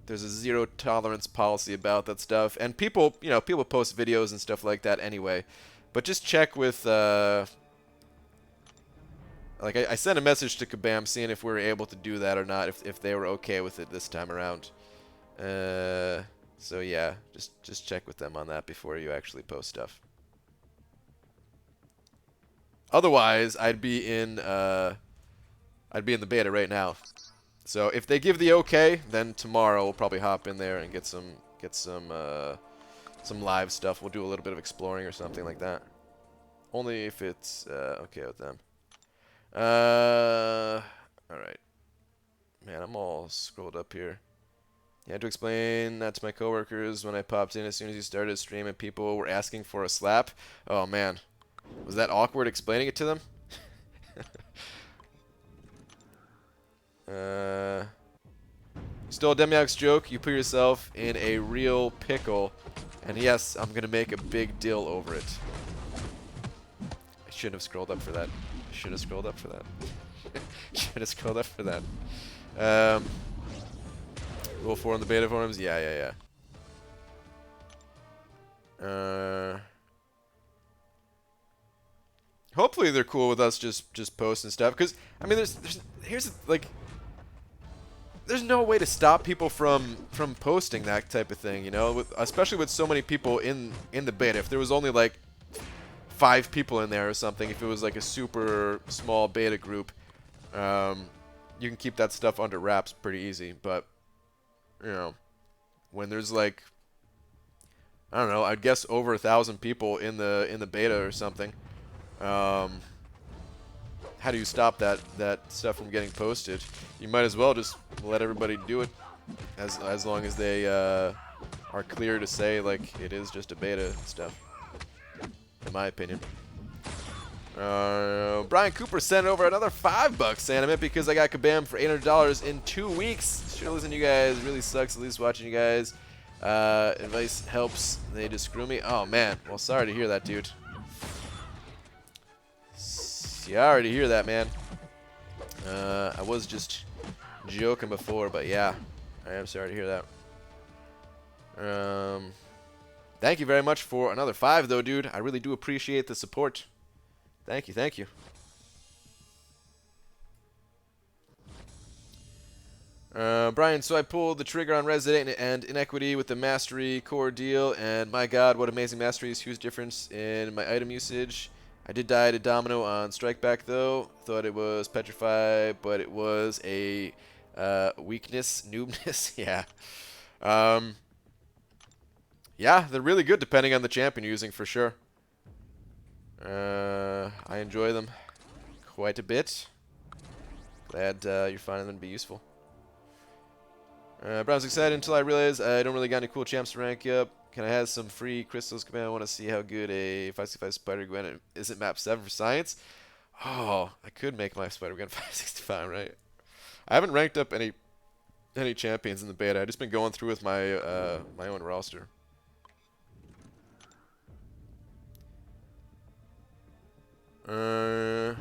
There's a zero tolerance policy about that stuff, and people post videos and stuff like that anyway. But just check with, like, I sent a message to Kabam seeing if we were able to do that or not, if they were okay with it this time around. So yeah, just check with them on that before you actually post stuff. Otherwise, I'd be in the beta right now. So if they give the okay, then tomorrow we'll probably hop in there and get some live stuff. We'll do a little bit of exploring or something like that. Only if it's okay with them. All right. Man, I'm all scrolled up here. You had to explain that to my coworkers when I popped in as soon as you started streaming. People were asking for a slap. Oh man, was that awkward explaining it to them? Stole Demiak's joke. You put yourself in a real pickle, and yes, I'm gonna make a big deal over it. I shouldn't have scrolled up for that. I should have scrolled up for that. Should have scrolled up for that. Rule 4 on the beta forums? Yeah. Hopefully they're cool with us just posting stuff, because I mean, there's no way to stop people from posting that type of thing, you know, especially with so many people in the beta. If there was only like 5 people in there or something, if it was like a super small beta group, you can keep that stuff under wraps pretty easy. But you know, when there's like, I don't know, I'd guess over 1,000 people in the beta or something, how do you stop that stuff from getting posted? You might as well just let everybody do it, as long as they are clear to say like it is just a beta stuff, in my opinion. Brian Cooper sent over another $5 anime because I got Kabam for $800 in 2 weeks. Sure, listen to you guys really sucks. At least watching you guys. Advice helps. They just screw me. Oh man. Well, sorry to hear that, dude. Sorry to hear that, man. I was just joking before, but yeah, I am sorry to hear that. Thank you very much for another 5, though, dude. I really do appreciate the support. Thank you, thank you. Brian, so I pulled the trigger on Resident and Inequity with the Mastery core deal, and my god, what amazing masteries. Huge difference in my item usage. I did die to Domino on Strike Back, though. Thought it was Petrify, but it was a weakness, noobness. Yeah. Yeah, they're really good depending on the champion you're using, for sure. I enjoy them quite a bit. Glad you're finding them to be useful. But I was excited until I realized I don't really got any cool champs to rank up. Can I have some free crystals? Come on, I want to see how good a 565 Spider-Gwen is. It map 7 for science? Oh, I could make my Spider-Gwen 565, right? I haven't ranked up any champions in the beta. I've just been going through with my my own roster. Your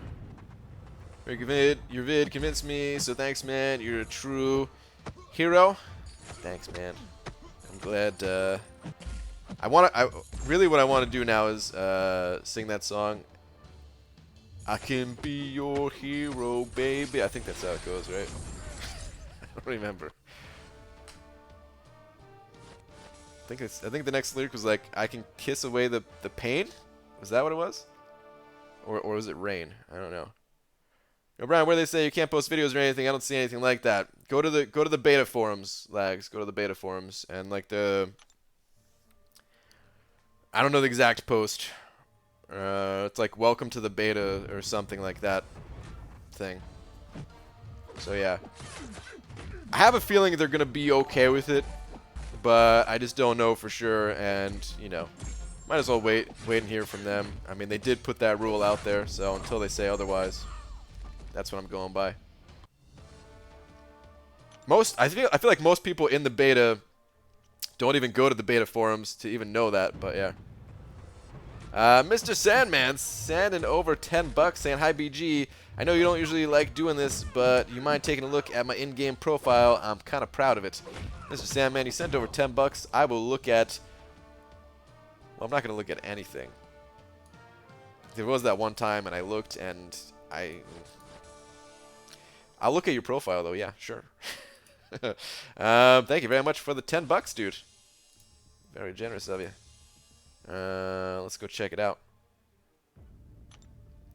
vid convinced me, so thanks, man. You're a true hero. Thanks, man. I'm glad. Really what I want to do now is sing that song. I can be your hero, baby. I think that's how it goes, right? I don't remember. I think the next lyric was like, I can kiss away the pain. Was that what it was? Or was it rain? I don't know. Yo, Brian, where they say you can't post videos or anything, I don't see anything like that. Go to the beta forums, lags. Go to the beta forums and like I don't know the exact post. It's like welcome to the beta or something like that thing. So yeah. I have a feeling they're gonna be okay with it, but I just don't know for sure, and you know, might as well wait and hear from them. I mean, they did put that rule out there, so until they say otherwise, that's what I'm going by. I feel like most people in the beta don't even go to the beta forums to even know that, but yeah. Mr. Sandman sending over $10 saying, hi BG, I know you don't usually like doing this, but you mind taking a look at my in-game profile? I'm kind of proud of it. Mr. Sandman, you sent over $10. I will look at... Well, I'm not going to look at anything. There was that one time and I looked and I'll look at your profile though, yeah, sure. Thank you very much for the $10, dude. Very generous of you. Let's go check it out.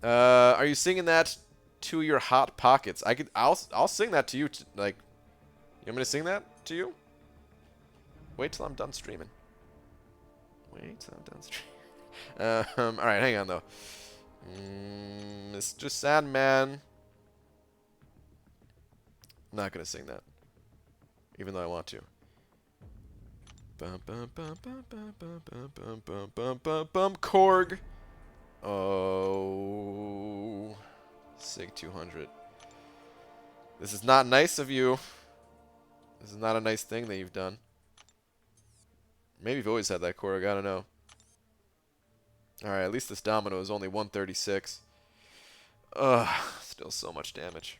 Are you singing that to your hot pockets? I'll sing that to you. Like, you want me to sing that to you? Wait till I'm done streaming. Wait till I'm done streaming. All right, hang on though. Mr. Sandman. I'm not gonna sing that, even though I want to. Korg. Oh. Sig 200. This is not nice of you. This is not a nice thing that you've done. Maybe you've always had that Korg. I don't know. Alright, at least this domino is only 136. Ugh. Still so much damage.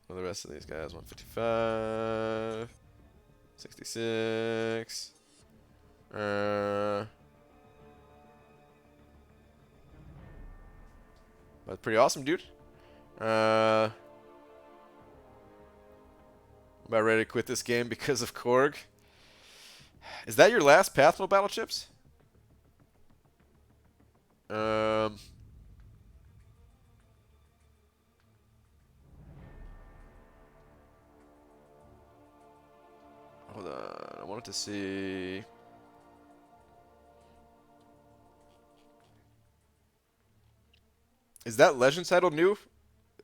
Well, the rest of these guys, 155, 66. That's pretty awesome, dude. I'm about ready to quit this game because of Korg. Is that your last Pathful battle chips? Hold on, I wanted to see. Is that Legends title new?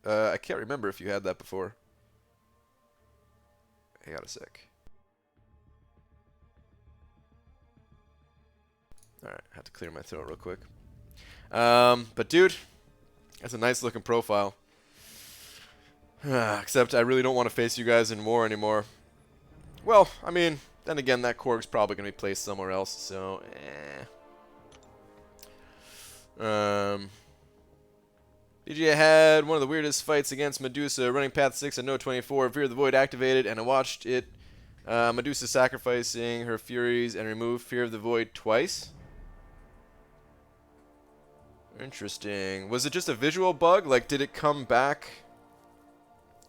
I can't remember if you had that before. Hang on a sec. Alright, I have to clear my throat real quick. But dude, that's a nice looking profile. Except I really don't want to face you guys in war anymore. Well, I mean, then again, that Korg's probably going to be placed somewhere else, so, BG had one of the weirdest fights against Medusa, running path 6 and no 24, Fear of the Void activated, and I watched it, Medusa sacrificing her Furies and remove Fear of the Void twice. Interesting. Was it just a visual bug? Like, did it come back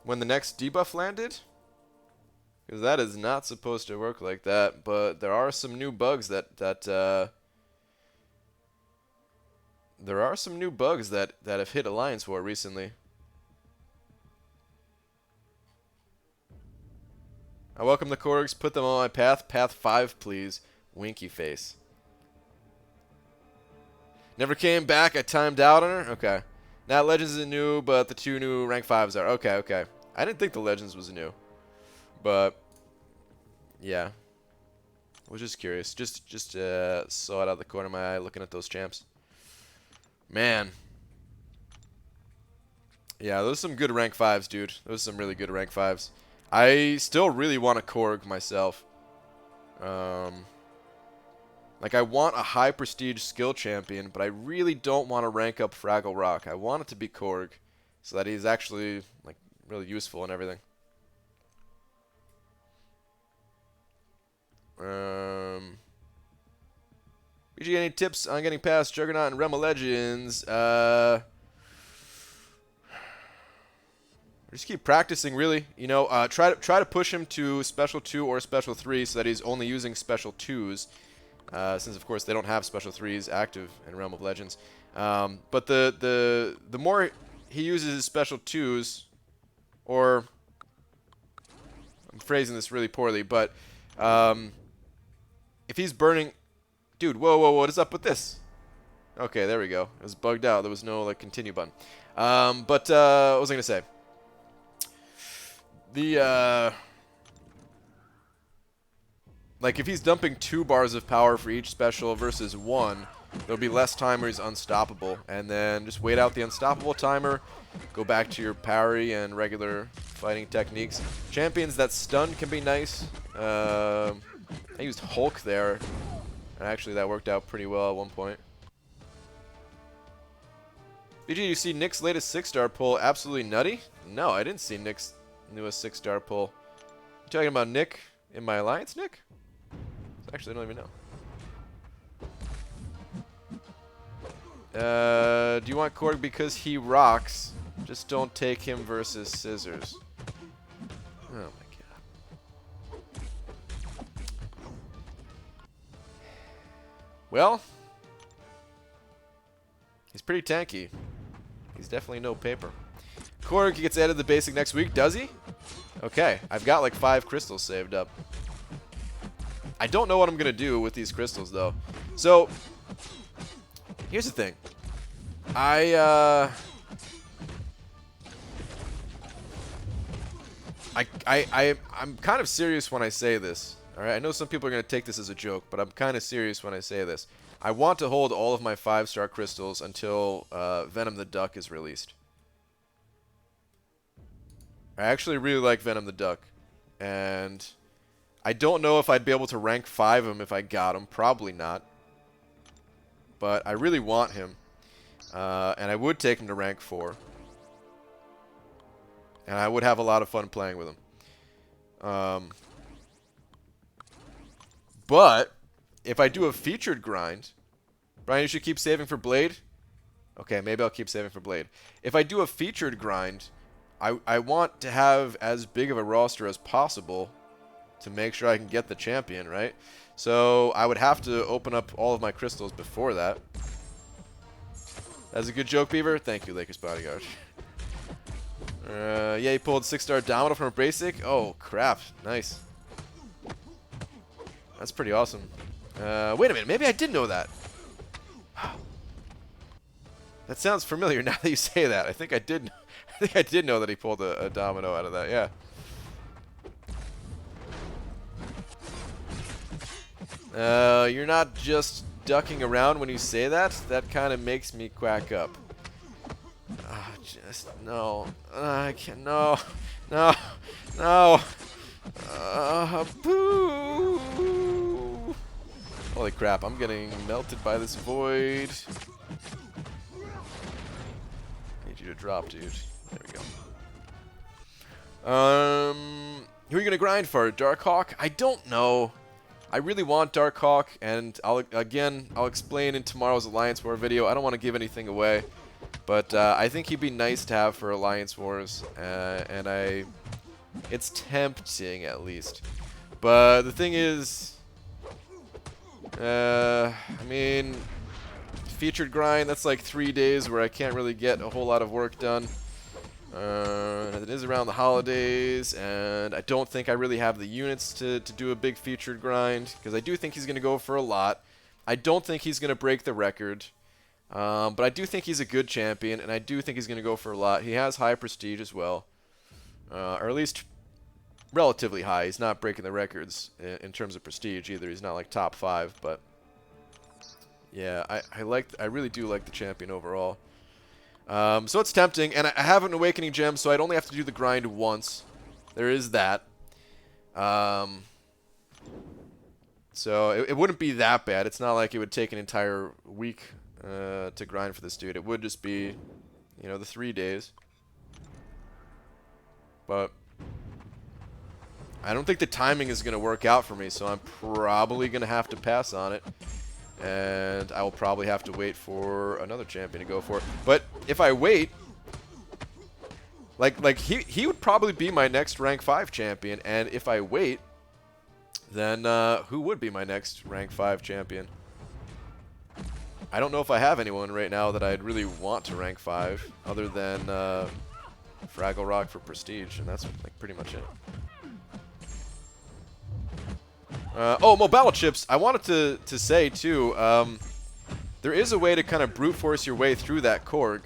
when the next debuff landed? Because that is not supposed to work like that, but there are some new bugs that have hit Alliance War recently. I welcome the Korgs. Put them on my path. Path 5, please. Winky face. Never came back. I timed out on her. Okay. Now Legends isn't new, but the 2 new rank 5s are. Okay, okay. I didn't think the Legends was new. But, yeah. I was just curious. Just saw it out of the corner of my eye looking at those champs. Man. Yeah, those are some good rank 5s, dude. Those are some really good rank 5s. I still really want a Korg myself. Like, I want a high prestige skill champion, but I really don't want to rank up Fraggle Rock. I want it to be Korg, so that he's actually, like, really useful and everything. BG, any tips on getting past Juggernaut and Realm of Legends? Just keep practicing, really. You know, try to push him to Special 2 or Special 3 so that he's only using Special 2s. Since, of course, they don't have Special 3s active in Realm of Legends. But the more he uses his Special 2s, or... I'm phrasing this really poorly, but... if he's burning... Dude, whoa, whoa, what is up with this? Okay, there we go. It was bugged out. There was no, like, continue button. What was I going to say? Like, if he's dumping 2 bars of power for each special versus 1, there'll be less time where he's unstoppable. And then just wait out the unstoppable timer, go back to your parry and regular fighting techniques. Champions that stun can be nice. I used Hulk there. And actually, that worked out pretty well at one point. BG, you see Nick's latest 6-star pull absolutely nutty? No, I didn't see Nick's newest 6-star pull. You talking about Nick in my alliance, Nick? Actually, I don't even know. Do you want Korg because he rocks? Just don't take him versus Scissors. Oh my god. Well, he's pretty tanky. He's definitely no paper. Korg gets added to the basic next week, does he? Okay, I've got like 5 crystals saved up. I don't know what I'm going to do with these crystals, though. So, here's the thing. I I'm kind of serious when I say this. All right, I know some people are going to take this as a joke, but I'm kind of serious when I say this. I want to hold all of my 5-star crystals until Venom the Duck is released. I actually really like Venom the Duck, and I don't know if I'd be able to rank 5 him if I got him. Probably not. But I really want him, and I would take him to rank 4. And I would have a lot of fun playing with him. But if I do a featured grind, Brian, you should keep saving for Blade. Okay, maybe I'll keep saving for Blade. If I do a featured grind, I want to have as big of a roster as possible to make sure I can get the champion, right? So I would have to open up all of my crystals before that. That's a good joke, Beaver. Thank you, Lakers Bodyguard. Yeah, he pulled 6-star Domino from a basic. Oh, crap. Nice. That's pretty awesome. Wait a minute. Maybe I did know that. That sounds familiar now that you say that. I think I did. I think I did know that he pulled a Domino out of that. Yeah. You're not just ducking around when you say that. That kind of makes me quack up. Just no. I can't. No. No. No. Boo. Holy crap! I'm getting melted by this void. Need you to drop, dude. There we go. Who are you gonna grind for? Darkhawk? I don't know. I really want Darkhawk, and I'll explain in tomorrow's Alliance War video. I don't want to give anything away, but I think he'd be nice to have for Alliance Wars, and it's tempting at least. But the thing is, I mean, featured grind, that's like 3 days where I can't really get a whole lot of work done. It is around the holidays, and I don't think I really have the units to do a big featured grind, because I do think he's going to go for a lot. I don't think he's going to break the record, but I do think he's a good champion, and I do think he's going to go for a lot. He has high prestige as well, or at least relatively high. He's not breaking the records in terms of prestige either. He's not like top 5, but yeah, I really do like the champion overall. So it's tempting, and I have an Awakening Gem, so I'd only have to do the grind once. There is that. So it wouldn't be that bad. It's not like it would take an entire week to grind for this dude. It would just be, you know, the 3 days. But I don't think the timing is going to work out for me, so I'm probably going to have to pass on it. And I will probably have to wait for another champion to go for it. But if I wait, like he would probably be my next rank 5 champion. And if I wait, then who would be my next rank 5 champion? I don't know if I have anyone right now that I'd really want to rank 5 other than Fraggle Rock for prestige, and that's like pretty much it. Oh, Mobile Chips, I wanted to say, too, there is a way to kind of brute force your way through that Korg.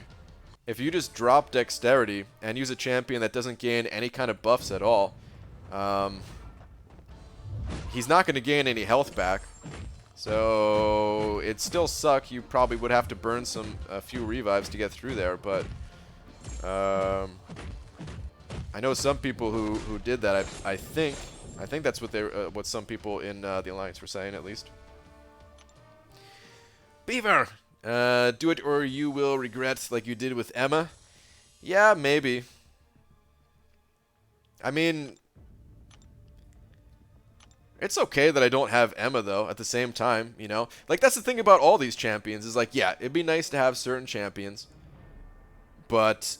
If you just drop Dexterity and use a champion that doesn't gain any kind of buffs at all, he's not going to gain any health back. So it'd still suck. You probably would have to burn a few revives to get through there, but I know some people who did that. I think that's what some people in the Alliance were saying, at least. Beaver! Do it or you will regret, like you did with Emma. Yeah, maybe. I mean, it's okay that I don't have Emma, though, at the same time, you know? Like, that's the thing about all these champions, is like, yeah, it'd be nice to have certain champions, but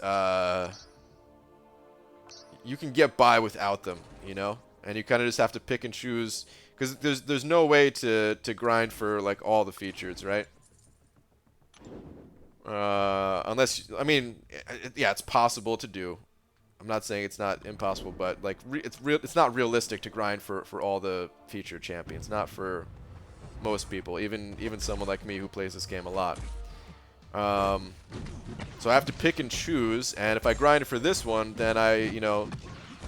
you can get by without them, you know? And you kind of just have to pick and choose, because there's no way to grind for like all the features, right? Unless, I mean, yeah, it's possible to do. I'm not saying it's not impossible, but like it's not realistic to grind for all the featured champions. Not for most people, even someone like me who plays this game a lot. So I have to pick and choose, and if I grind for this one, then I, you know,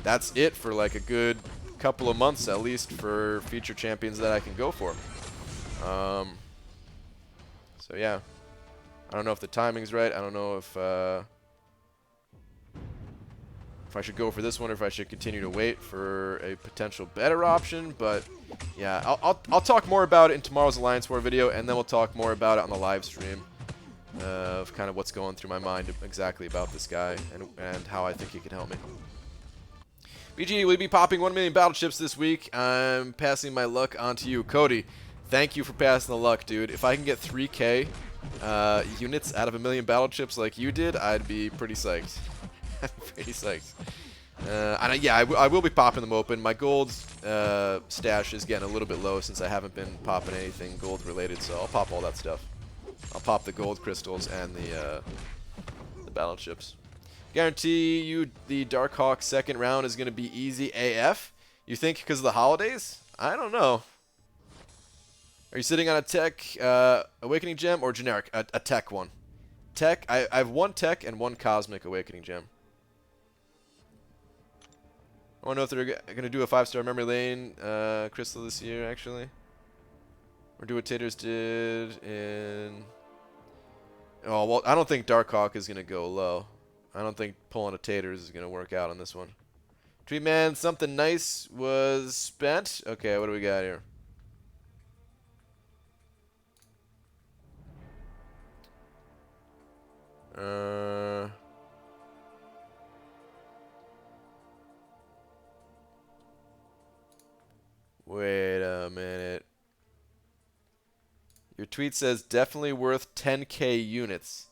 that's it for like a good couple of months at least for feature champions that I can go for. So yeah, I don't know if the timing's right. I don't know if I should go for this one or if I should continue to wait for a potential better option. But yeah, I'll talk more about it in tomorrow's Alliance War video, and then we'll talk more about it on the live stream of kind of what's going through my mind exactly about this guy and how I think he can help me. BG, will you be popping 1 million battleships this week? I'm passing my luck on to you. Cody, thank you for passing the luck, dude. If I can get 3K units out of 1 million battleships like you did, I'd be pretty psyched. Pretty psyched. And yeah, I will be popping them open. My gold stash is getting a little bit low since I haven't been popping anything gold related, so I'll pop all that stuff. I'll pop the gold crystals and the battleships. Guarantee you the Darkhawk second round is going to be easy AF. You think because of the holidays? I don't know. Are you sitting on a tech awakening gem or generic? A tech one. Tech. I have 1 tech and 1 cosmic awakening gem. I want to know if they're going to do a 5-star memory lane crystal this year, actually. Or do what Taters did in... Oh, well, I don't think Darkhawk is going to go low. I don't think pulling a Taters is going to work out on this one. Tree Man, something nice was spent. Okay, what do we got here? Wait a minute. Your tweet says definitely worth 10k units.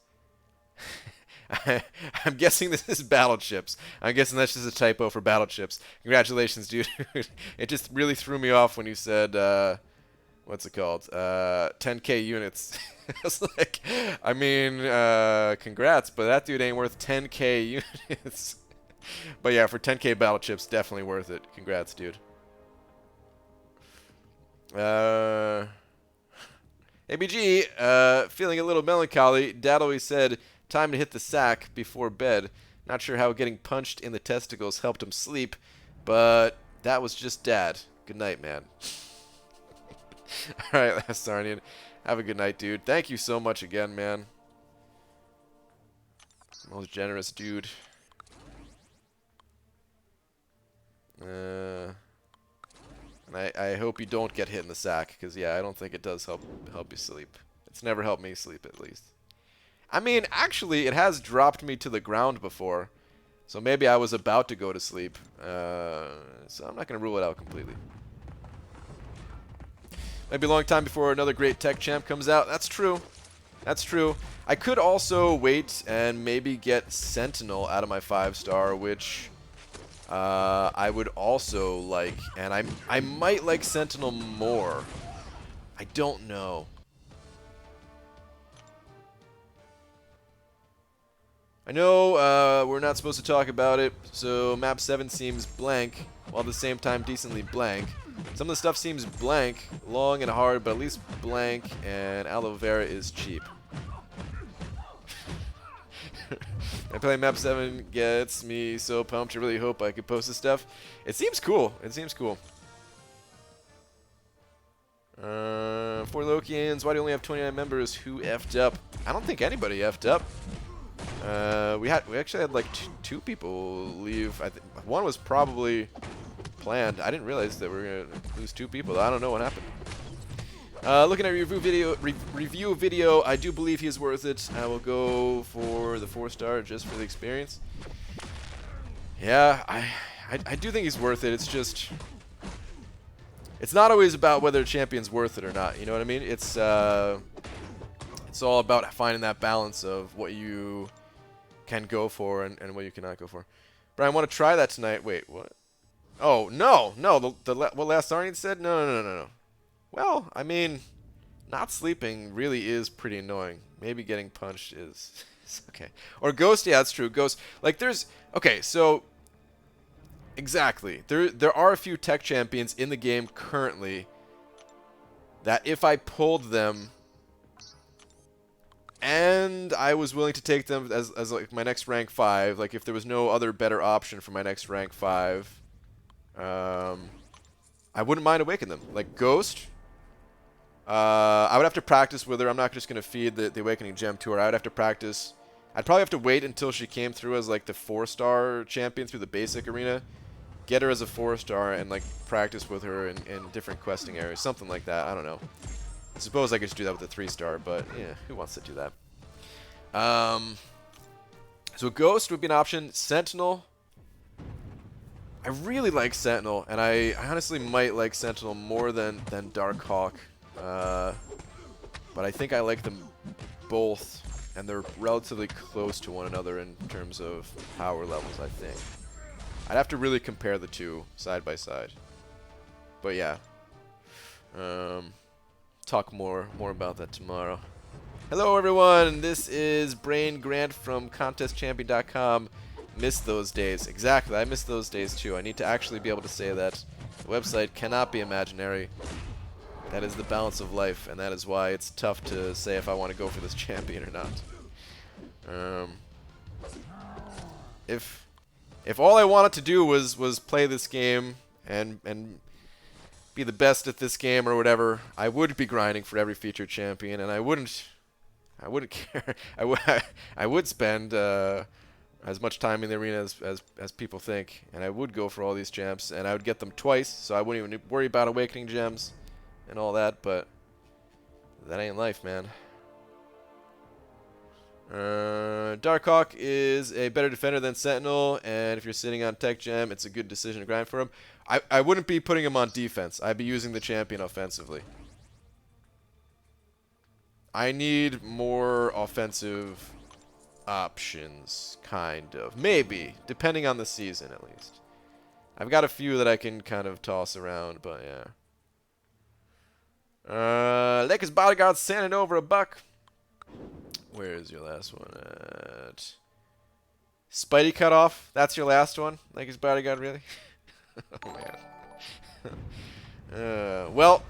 I'm guessing this is battleships. I'm guessing that's just a typo for battleships. Congratulations, dude. It just really threw me off when you said, what's it called? 10k units. I was like, I mean, congrats, but that dude ain't worth 10k units. But yeah, for 10k battleships, definitely worth it. Congrats, dude. ABG, feeling a little melancholy. Dad always said, time to hit the sack before bed. Not sure how getting punched in the testicles helped him sleep, but that was just Dad. Good night, man. Alright, Last Sarnian. Have a good night, dude. Thank you so much again, man. Most generous dude. And I hope you don't get hit in the sack, because, yeah, I don't think it does help you sleep. It's never helped me sleep, at least. I mean, actually, it has dropped me to the ground before, so maybe I was about to go to sleep. So I'm not going to rule it out completely. Maybe a long time before another great tech champ comes out. That's true. That's true. I could also wait and maybe get Sentinel out of my 5-star, which... I would also like, and I might like Sentinel more. I don't know. I know we're not supposed to talk about it, so map 7 seems blank, while at the same time decently blank. Some of the stuff seems blank, long and hard, but at least blank, and aloe vera is cheap. I play map 7 gets me so pumped. I really hope I could post this stuff. It seems cool. It seems cool. For Lokians, why do you only have 29 members? Who effed up? I don't think anybody effed up. We actually had like two people leave. I think one was probably planned. I didn't realize that we were gonna lose 2 people. I don't know what happened. Looking at review video, I do believe he's worth it. I will go for the 4-star just for the experience. Yeah, I do think he's worth it. It's just, it's not always about whether a champion's worth it or not. You know what I mean? It's all about finding that balance of what you can go for and what you cannot go for. Brian, I want to try that tonight. Wait, what? Oh no. What Last Sarnian said? No. Well, I mean, not sleeping really is pretty annoying. Maybe getting punched is okay. Or Ghost, yeah, that's true. Ghost, like there's, okay, so exactly. There are a few tech champions in the game currently that if I pulled them and and I was willing to take them as like my next rank 5. Like if there was no other better option for my next rank 5, I wouldn't mind awakening them. Like Ghost, I would have to practice with her. I'm not just gonna feed the awakening gem to her. I would have to practice. I'd probably have to wait until she came through as like the 4-star champion through the basic arena, get her as a 4-star, and like practice with her in different questing areas, something like that. I don't know. I suppose I could just do that with a 3-star, but yeah, who wants to do that? So Ghost would be an option. Sentinel. I really like Sentinel, and I honestly might like Sentinel more than Darkhawk. But I think I like them both, and they're relatively close to one another in terms of power levels, I think. I'd have to really compare the two side by side. But yeah. Talk more about that tomorrow. Hello everyone, this is Brain Grant from ContestChampion.com. Missed those days. Exactly, I missed those days too. I need to actually be able to say that. The website cannot be imaginary. That is the balance of life, and that is why it's tough to say if I want to go for this champion or not. If all I wanted to do was play this game and be the best at this game or whatever, I would be grinding for every featured champion, and I wouldn't care. I would spend as much time in the arena as people think, and I would go for all these champs, and I would get them twice, so I wouldn't even worry about awakening gems and all that, but that ain't life, man. Darkhawk is a better defender than Sentinel, and if you're sitting on Tech Gem, it's a good decision to grind for him. I wouldn't be putting him on defense. I'd be using the champion offensively. I need more offensive options, kind of. Maybe, depending on the season at least. I've got a few that I can kind of toss around, but yeah. Lakers Bodyguard sending over a buck. Where is your last one at? Spidey Cutoff. That's your last one? Lakers Bodyguard, really? Oh, man. Well,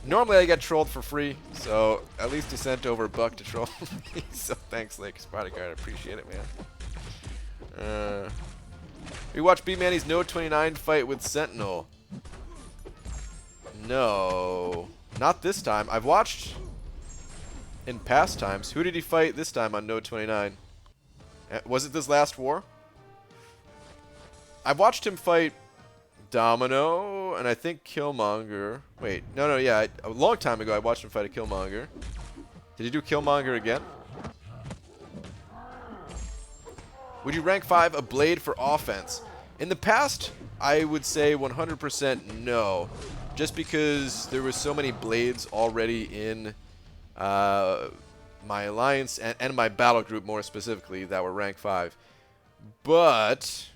normally I get trolled for free, so at least he sent over a buck to troll me. So thanks, Lakers Bodyguard. I appreciate it, man. We watched B-Manny's No 29 fight with Sentinel. No. Not this time. I've watched in past times. Who did he fight this time on No 29? Was it this last war? I've watched him fight Domino and I think Killmonger. Wait, no, yeah. A long time ago I watched him fight a Killmonger. Did he do Killmonger again? Would you rank 5 a blade for offense? In the past, I would say 100% no. Just because there were so many blades already in my alliance and my battle group more specifically that were rank 5. But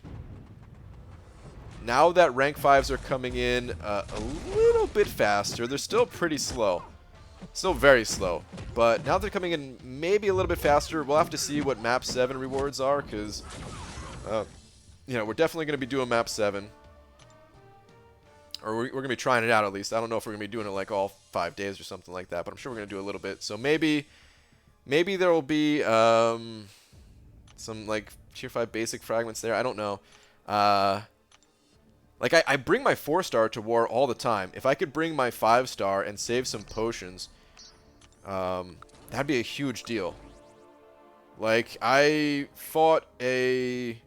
now that rank 5s are coming in a little bit faster, they're still pretty slow. Still very slow. But now they're coming in maybe a little bit faster. We'll have to see what map 7 rewards are because, you know, we're definitely going to be doing map 7. Or we're going to be trying it out at least. I don't know if we're going to be doing it like all 5 days or something like that, but I'm sure we're going to do a little bit. So maybe there will be some like tier 5 basic fragments there. I don't know. Like I bring my 4-star to war all the time. If I could bring my 5-star and save some potions, that'd be a huge deal. Like I fought a...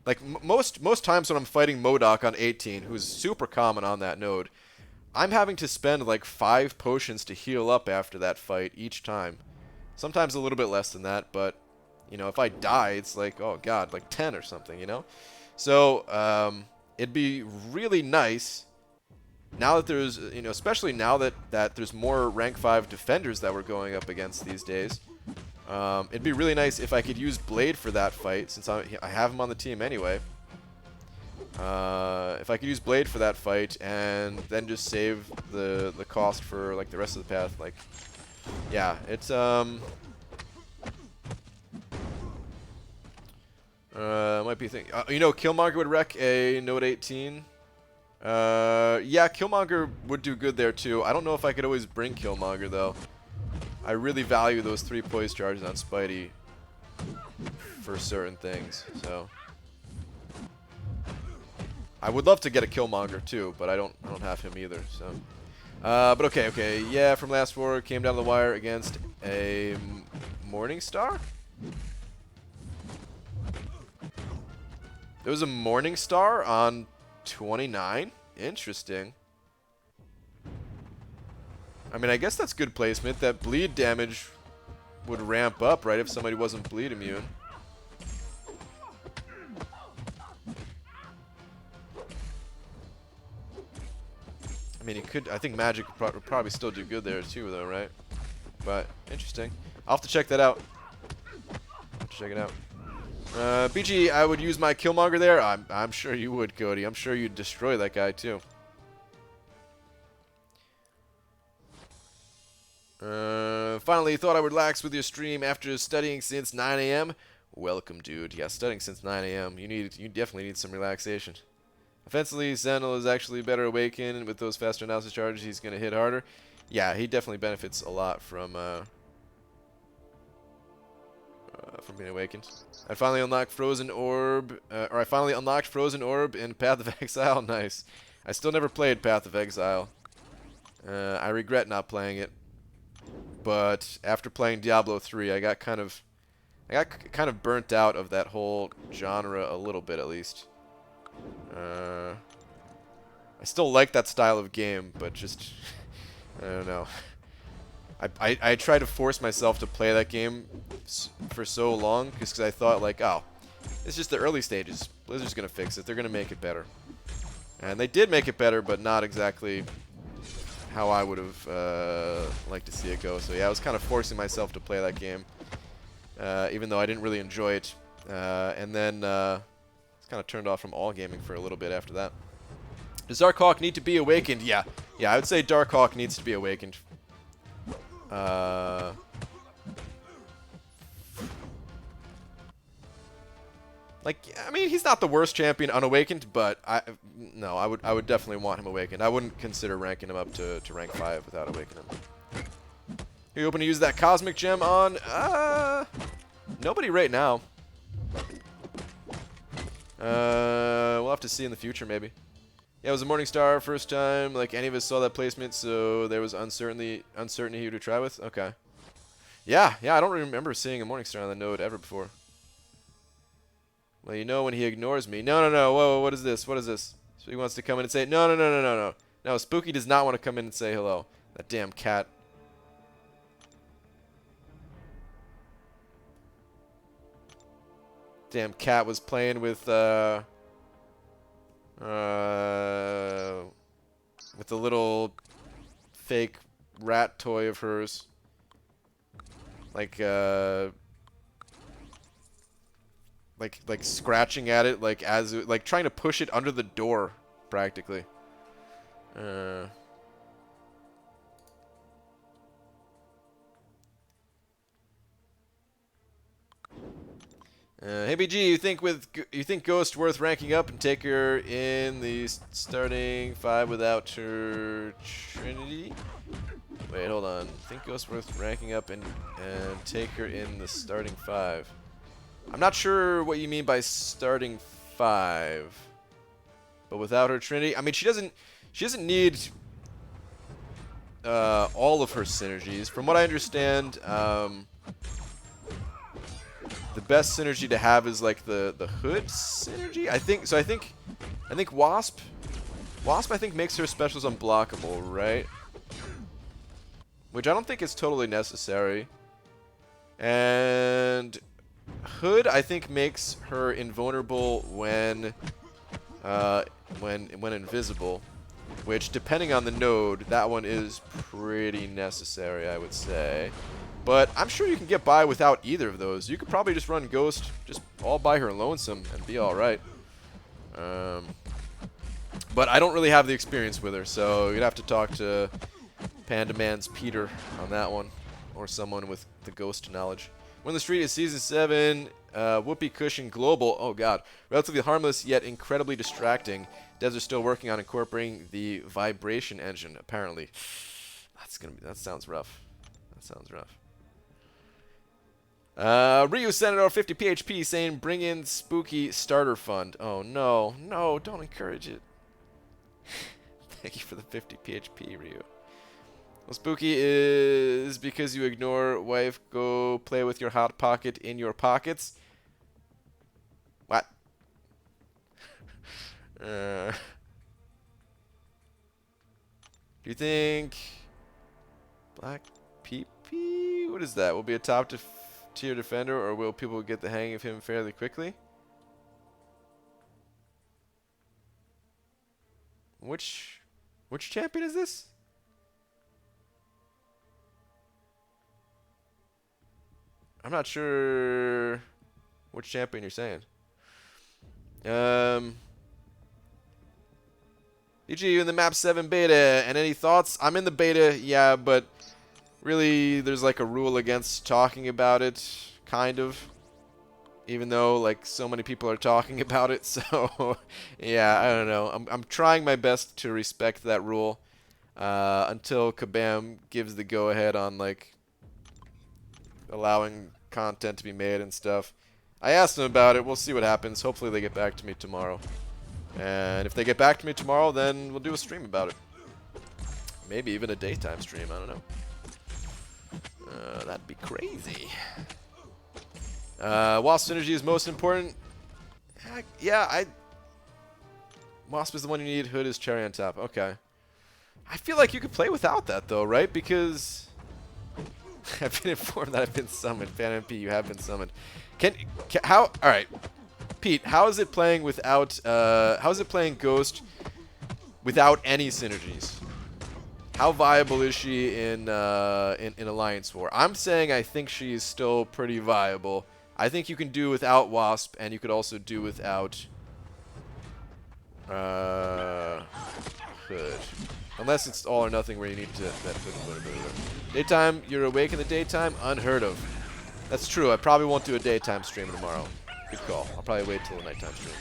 Like, most times when I'm fighting MODOK on 18, who's super common on that node, I'm having to spend like 5 potions to heal up after that fight each time. Sometimes a little bit less than that, but, you know, if I die, it's like, oh god, like 10 or something, you know? So, it'd be really nice, now that there's, you know, especially now that there's more rank 5 defenders that we're going up against these days. It'd be really nice if I could use Blade for that fight, since I have him on the team anyway. If I could use Blade for that fight and then just save the cost for like the rest of the path, like, yeah, it's might be a thing. You know, Killmonger would wreck a Note 18. Yeah, Killmonger would do good there too. I don't know if I could always bring Killmonger though. I really value those 3 poise charges on Spidey for certain things. So I would love to get a Killmonger too, but I don't have him either. So, but okay, yeah. From last war, came down the wire against a Morningstar. There was a Morningstar on 29. Interesting. I mean, I guess that's good placement. That bleed damage would ramp up, right, if somebody wasn't bleed immune. I mean, he could. I think magic would probably still do good there too, though, right? But interesting. I'll have to check that out. Check it out. BG, I would use my Killmonger there. I'm sure you would, Cody. I'm sure you'd destroy that guy too. Finally, thought I would relax with your stream after studying since 9 a.m. Welcome, dude. Yeah, studying since 9 a.m. You definitely need some relaxation. Offensively, Sentinel is actually better awakened with those faster analysis charges. He's going to hit harder. Yeah, he definitely benefits a lot from being awakened. I finally unlocked Frozen Orb, or I finally unlocked Frozen Orb in Path of Exile. Nice. I still never played Path of Exile. I regret not playing it. But after playing Diablo 3, I got kind of burnt out of that whole genre a little bit, at least. I still like that style of game, but just I don't know. I tried to force myself to play that game for so long just because I thought, like, oh, it's just the early stages. Blizzard's gonna fix it. They're gonna make it better, and they did make it better, but not exactly how I would have liked to see it go. So yeah, I was kind of forcing myself to play that game, even though I didn't really enjoy it. And then I was kind of turned off from all gaming for a little bit after that. Does Darkhawk need to be awakened? Yeah, I would say Darkhawk needs to be awakened. Like, I mean, he's not the worst champion unawakened, but I would definitely want him awakened. I wouldn't consider ranking him up to rank 5 without awakening him. Are you open to use that Cosmic Gem on? Nobody right now. We'll have to see in the future, maybe. Yeah, it was a Morningstar first time. Like, any of us saw that placement, so there was uncertainty he would try with. Okay. Yeah, I don't remember seeing a Morningstar on the node ever before. Well, you know when he ignores me. No. Whoa, what is this? What is this? So he wants to come in and say, no. No, Spooky does not want to come in and say hello. That damn cat. Damn cat was playing with the little fake rat toy of hers. Like scratching at it, like trying to push it under the door, practically. Hey BG, you think Ghost worth ranking up and take her in the starting 5 without her Trinity? Wait, hold on. Think Ghost worth ranking up and take her in the starting 5. I'm not sure what you mean by starting 5, but without her Trinity, I mean she doesn't need all of her synergies. From what I understand, the best synergy to have is like the Hood synergy. I think Wasp I think makes her specials unblockable, right? Which I don't think is totally necessary. And Hood, I think, makes her invulnerable when invisible, which, depending on the node, that one is pretty necessary, I would say. But I'm sure you can get by without either of those. You could probably just run Ghost just all by her lonesome and be all right. But I don't really have the experience with her, so you'd have to talk to Panda Man's Peter on that one, or someone with the Ghost knowledge. When the Street is Season 7, Whoopee Cushion Global. Oh, God. Relatively harmless, yet incredibly distracting. Devs are still working on incorporating the vibration engine, apparently. That sounds rough. That sounds rough. Ryu sent out 50 PHP saying bring in Spooky Starter Fund. Oh no, no, don't encourage it. Thank you for the 50 PHP, Ryu. Well, Spooky is because you ignore wife. Go play with your hot pocket in your pockets. What? Do you think Black PP? What is that? Will be a top tier defender, or will people get the hang of him fairly quickly? Which champion is this? I'm not sure which champion you're saying. DG, you in the map 7 beta, and any thoughts? I'm in the beta, yeah, but really there's like a rule against talking about it, kind of. Even though like so many people are talking about it, so yeah, I don't know. I'm trying my best to respect that rule until Kabam gives the go-ahead on like allowing content to be made and stuff. I asked them about it. We'll see what happens. Hopefully they get back to me tomorrow. And if they get back to me tomorrow, then we'll do a stream about it. Maybe even a daytime stream. I don't know. That'd be crazy. Wasp synergy is most important. Heck, yeah, Wasp is the one you need. Hood is cherry on top. Okay. I feel like you could play without that, though, right? Because I've been informed that I've been summoned. Fan MP, you have been summoned. How? All right, Pete. How is it playing without? How is it playing Ghost without any synergies? How viable is she in Alliance War? I'm saying I think she is still pretty viable. I think you can do without Wasp, and you could also do without Hood. Unless it's all or nothing where you need to that Hood. Daytime, you're awake in the daytime? Unheard of. That's true. I probably won't do a daytime stream tomorrow. Good call. I'll probably wait till the nighttime stream.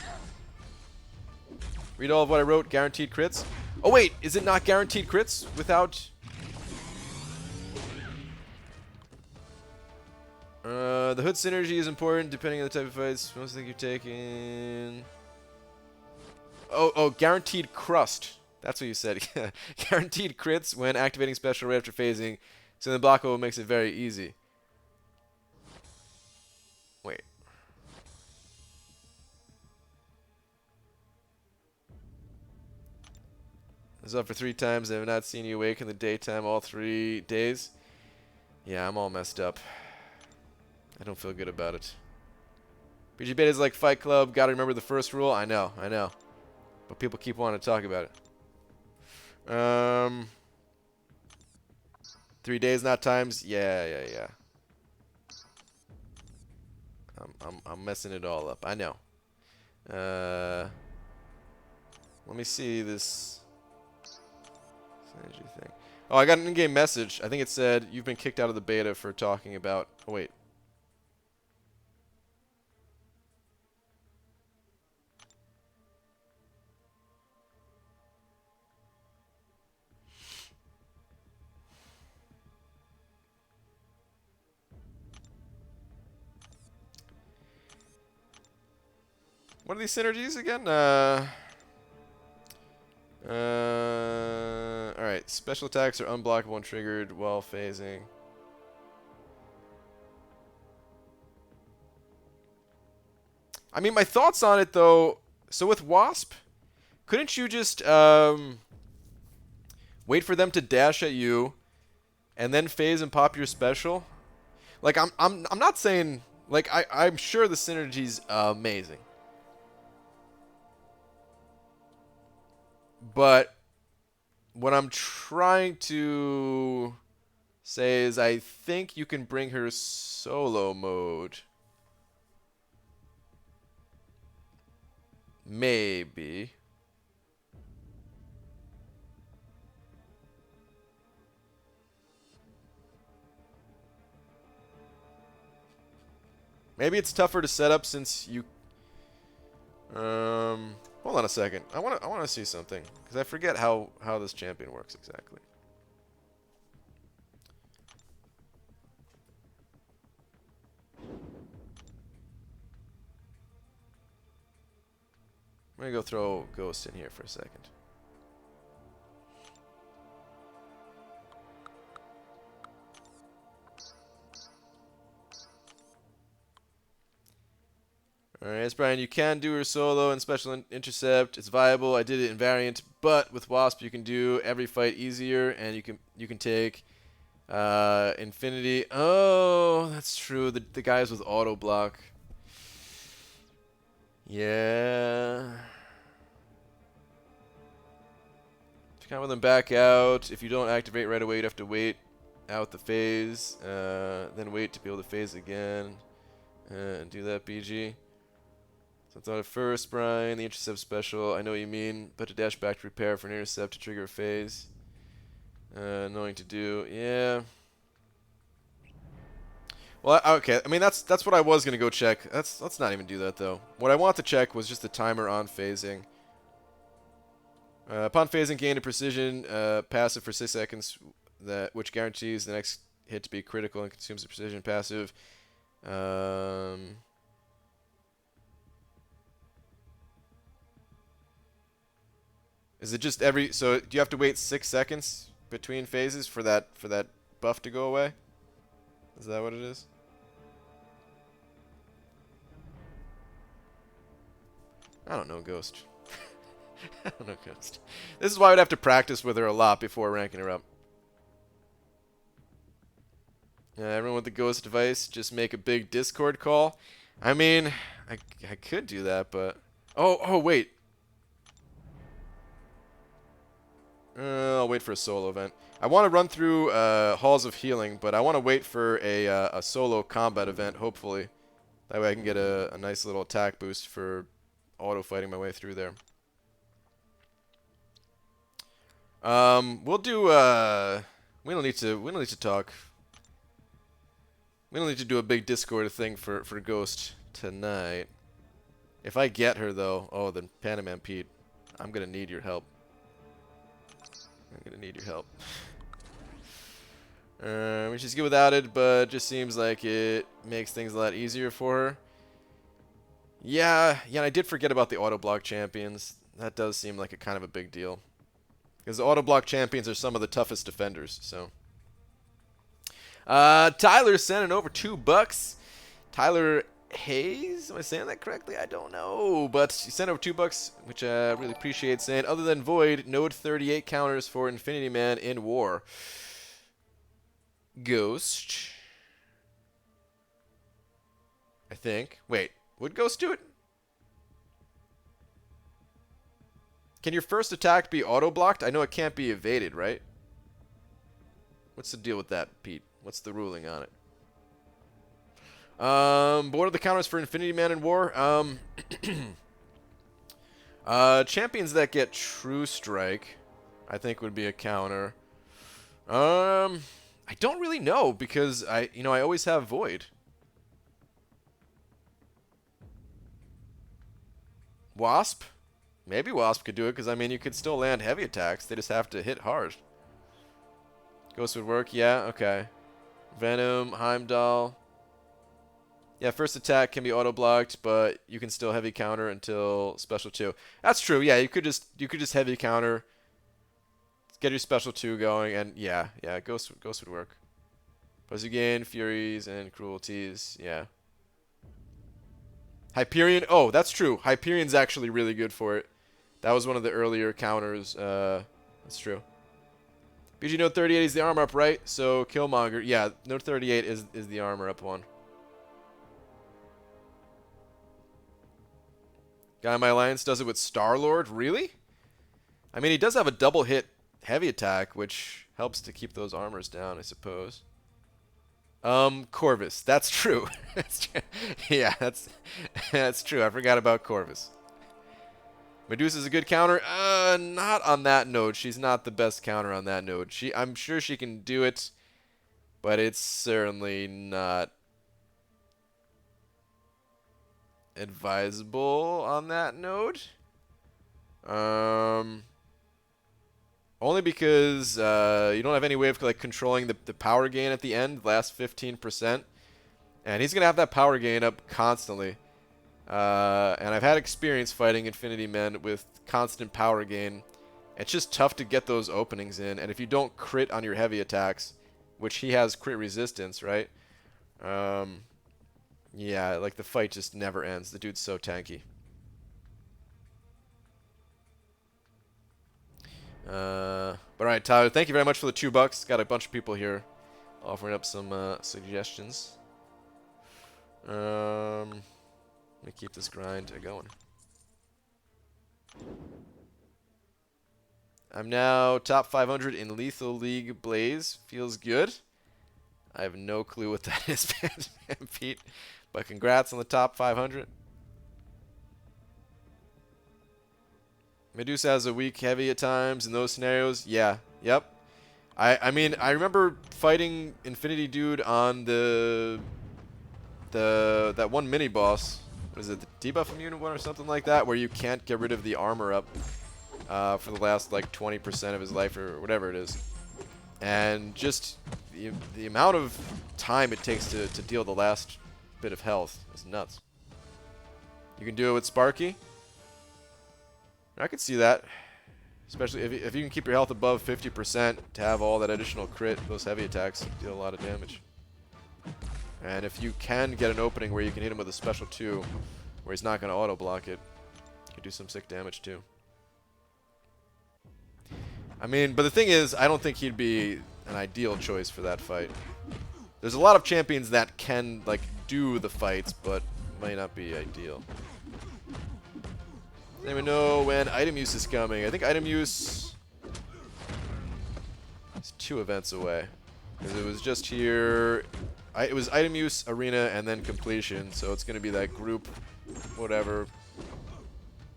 Read all of what I wrote. Guaranteed crits. Oh wait, is it not guaranteed crits without? The Hood synergy is important depending on the type of fights. Most think you're taking. Oh, guaranteed crust. That's what you said. Guaranteed crits when activating special right after phasing. So the block will makes it very easy. Wait. I was up for 3 times. I have not seen you awake in the daytime all 3 days. Yeah, I'm all messed up. I don't feel good about it. BG Beta is like Fight Club. Gotta remember the first rule. I know. But people keep wanting to talk about it. 3 days, not times. Yeah. I'm messing it all up. I know. Let me see this synergy thing. Oh, I got an in-game message. I think it said you've been kicked out of the beta for talking about. Oh wait. What are these synergies again? Alright, special attacks are unblockable and triggered while phasing. I mean, my thoughts on it, though, so with Wasp, couldn't you just wait for them to dash at you and then phase and pop your special? Like, I'm not saying, like, I'm sure the synergy's amazing. But what I'm trying to say is I think you can bring her solo mode. Maybe. Maybe it's tougher to set up since you hold on a second. I want to see something because I forget how this champion works exactly. I'm gonna go throw Ghost in here for a second. Alright, as Brian, you can do her solo and special intercept. It's viable. I did it in variant, but with Wasp you can do every fight easier, and you can take Infinity. Oh, that's true. The guys with auto block. Yeah. To count them back out. If you don't activate right away, you'd have to wait out the phase, then wait to be able to phase again, and do that BG. So I thought at first, Brian, the intercept special, I know what you mean, but to dash back to repair for an intercept to trigger a phase. Knowing to do, yeah. Well, okay, I mean, that's what I was going to go check. Let's not even do that, though. What I want to check was just the timer on phasing. Upon phasing, gain a precision passive for 6 seconds, which guarantees the next hit to be critical and consumes the precision passive. Is it just every... So do you have to wait 6 seconds between phases for that buff to go away? Is that what it is? I don't know, Ghost. I don't know, Ghost. This is why I would have to practice with her a lot before ranking her up. Everyone with the Ghost device, just make a big Discord call. I mean, I could do that, but... Oh, wait. I'll wait for a solo event. I want to run through Halls of Healing, but I want to wait for a solo combat event, hopefully. That way I can get a nice little attack boost for auto-fighting my way through there. We'll do, we don't need to talk. We don't need to do a big Discord thing for Ghost tonight. If I get her, though, oh, then Panaman Pete, I'm going to need your help. I'm going to need your help. Which is good without it, but just seems like it makes things a lot easier for her. Yeah, I did forget about the auto block champions. That does seem like a kind of a big deal. Because the auto block champions are some of the toughest defenders, so. Tyler sending over $2. Tyler Hayes, am I saying that correctly? I don't know, but he sent over $2, which I really appreciate. Saying, other than Void, node 38 counters for Infinity Man in War. Ghost, I think. Wait, would Ghost do it? Can your first attack be auto-blocked? I know it can't be evaded, right? What's the deal with that, Pete? What's the ruling on it? What are the counters for Infinity Man in War? Champions that get True Strike, I think would be a counter. I don't really know because I always have Void. Wasp? Maybe Wasp could do it because, I mean, you could still land heavy attacks. They just have to hit hard. Ghost would work. Yeah, okay. Venom, Heimdall. Yeah, first attack can be auto-blocked, but you can still heavy counter until special 2. That's true. Yeah, you could just heavy counter, get your special 2 going, and yeah, Ghost would work. Plus you gain Furies and Cruelties. Yeah. Hyperion. Oh, that's true. Hyperion's actually really good for it. That was one of the earlier counters. That's true. BG Node 38 is the armor up, right? So Killmonger. Yeah, Node 38 is the armor up one. Guy in my alliance does it with Star-Lord. Really? I mean, he does have a double hit heavy attack, which helps to keep those armors down, I suppose. Corvus. That's true. Yeah, that's true. I forgot about Corvus. Medusa's a good counter. Not on that node. She's not the best counter on that node. I'm sure she can do it, but it's certainly not advisable on that node. Only because you don't have any way of like controlling the power gain at the end, last 15%. And he's going to have that power gain up constantly. And I've had experience fighting Infinity Men with constant power gain. It's just tough to get those openings in, and if you don't crit on your heavy attacks, which he has crit resistance, right? Yeah, like the fight just never ends. The dude's so tanky. But alright, Tyler, thank you very much for the $2. Got a bunch of people here offering up some suggestions. Let me keep this grind going. I'm now top 500 in Lethal League Blaze. Feels good. I have no clue what that is, man, Pete. But congrats on the top 500. Medusa has a weak heavy at times in those scenarios. Yeah, yep. I mean, I remember fighting Infinity Dude on that one mini boss. What is it, the debuff immune one or something like that, where you can't get rid of the armor up for the last like 20% of his life or whatever it is. And just the amount of time it takes to deal the last bit of health is nuts. You can do it with Sparky. I could see that. Especially if you can keep your health above 50% to have all that additional crit, those heavy attacks deal a lot of damage. And if you can get an opening where you can hit him with a special 2, where he's not going to auto-block it, you can do some sick damage too. I mean, but the thing is, I don't think he'd be an ideal choice for that fight. There's a lot of champions that can, like, do the fights, but might not be ideal. Does anyone know when item use is coming? I think item use is 2 events away. Because it was just here. It was item use, arena, and then completion. So it's going to be that group, whatever,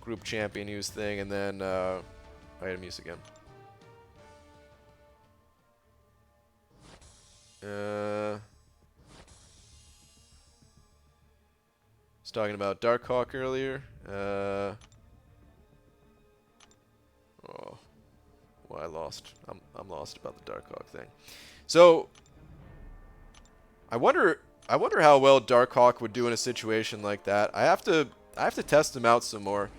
group champion use thing, and then item use again. Was talking about Darkhawk earlier. Oh, well, I lost. I'm lost about the Darkhawk thing. So I wonder how well Darkhawk would do in a situation like that. I have to test him out some more.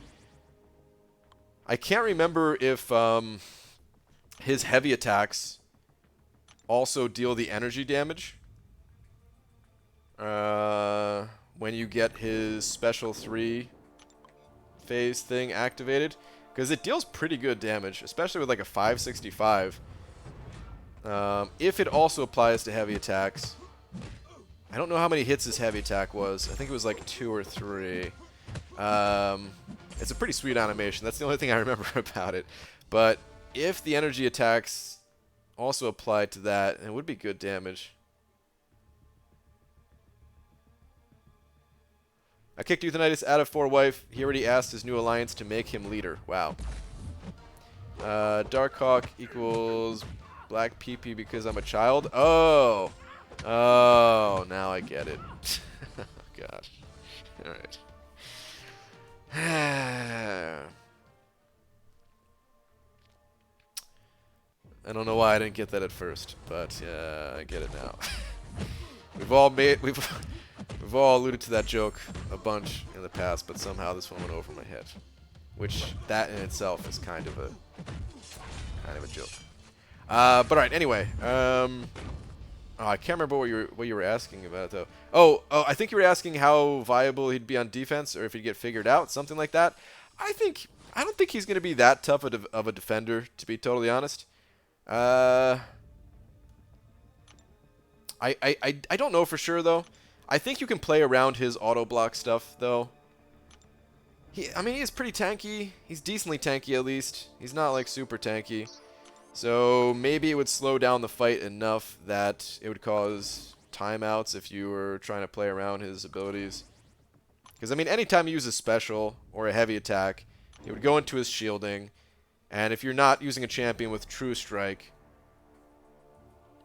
I can't remember if his heavy attacks also deal the energy damage when you get his special 3 phase thing activated, because it deals pretty good damage, especially with like a 565. If it also applies to heavy attacks, I don't know how many hits his heavy attack was. I think it was like 2 or 3. It's a pretty sweet animation. That's the only thing I remember about it. But if the energy attacks also applied to that, it would be good damage. I kicked Euthanitis out of 4-wife. He already asked his new alliance to make him leader. Wow. Darkhawk equals black PP because I'm a child. Oh. Oh, now I get it. Oh, gosh. Alright. I don't know why I didn't get that at first, but I get it now. We've all alluded to that joke a bunch in the past, but somehow this one went over my head, which that in itself is kind of a joke. But alright, anyway, oh, I can't remember what you were asking about though. Oh, I think you were asking how viable he'd be on defense, or if he'd get figured out, something like that. I don't think he's going to be that tough of a defender, to be totally honest. I don't know for sure though. I think you can play around his auto block stuff though. I mean, he is pretty tanky. He's decently tanky at least. He's not like super tanky. So maybe it would slow down the fight enough that it would cause timeouts if you were trying to play around his abilities. Because I mean, anytime you use a special or a heavy attack, it would go into his shielding. And if you're not using a champion with True Strike,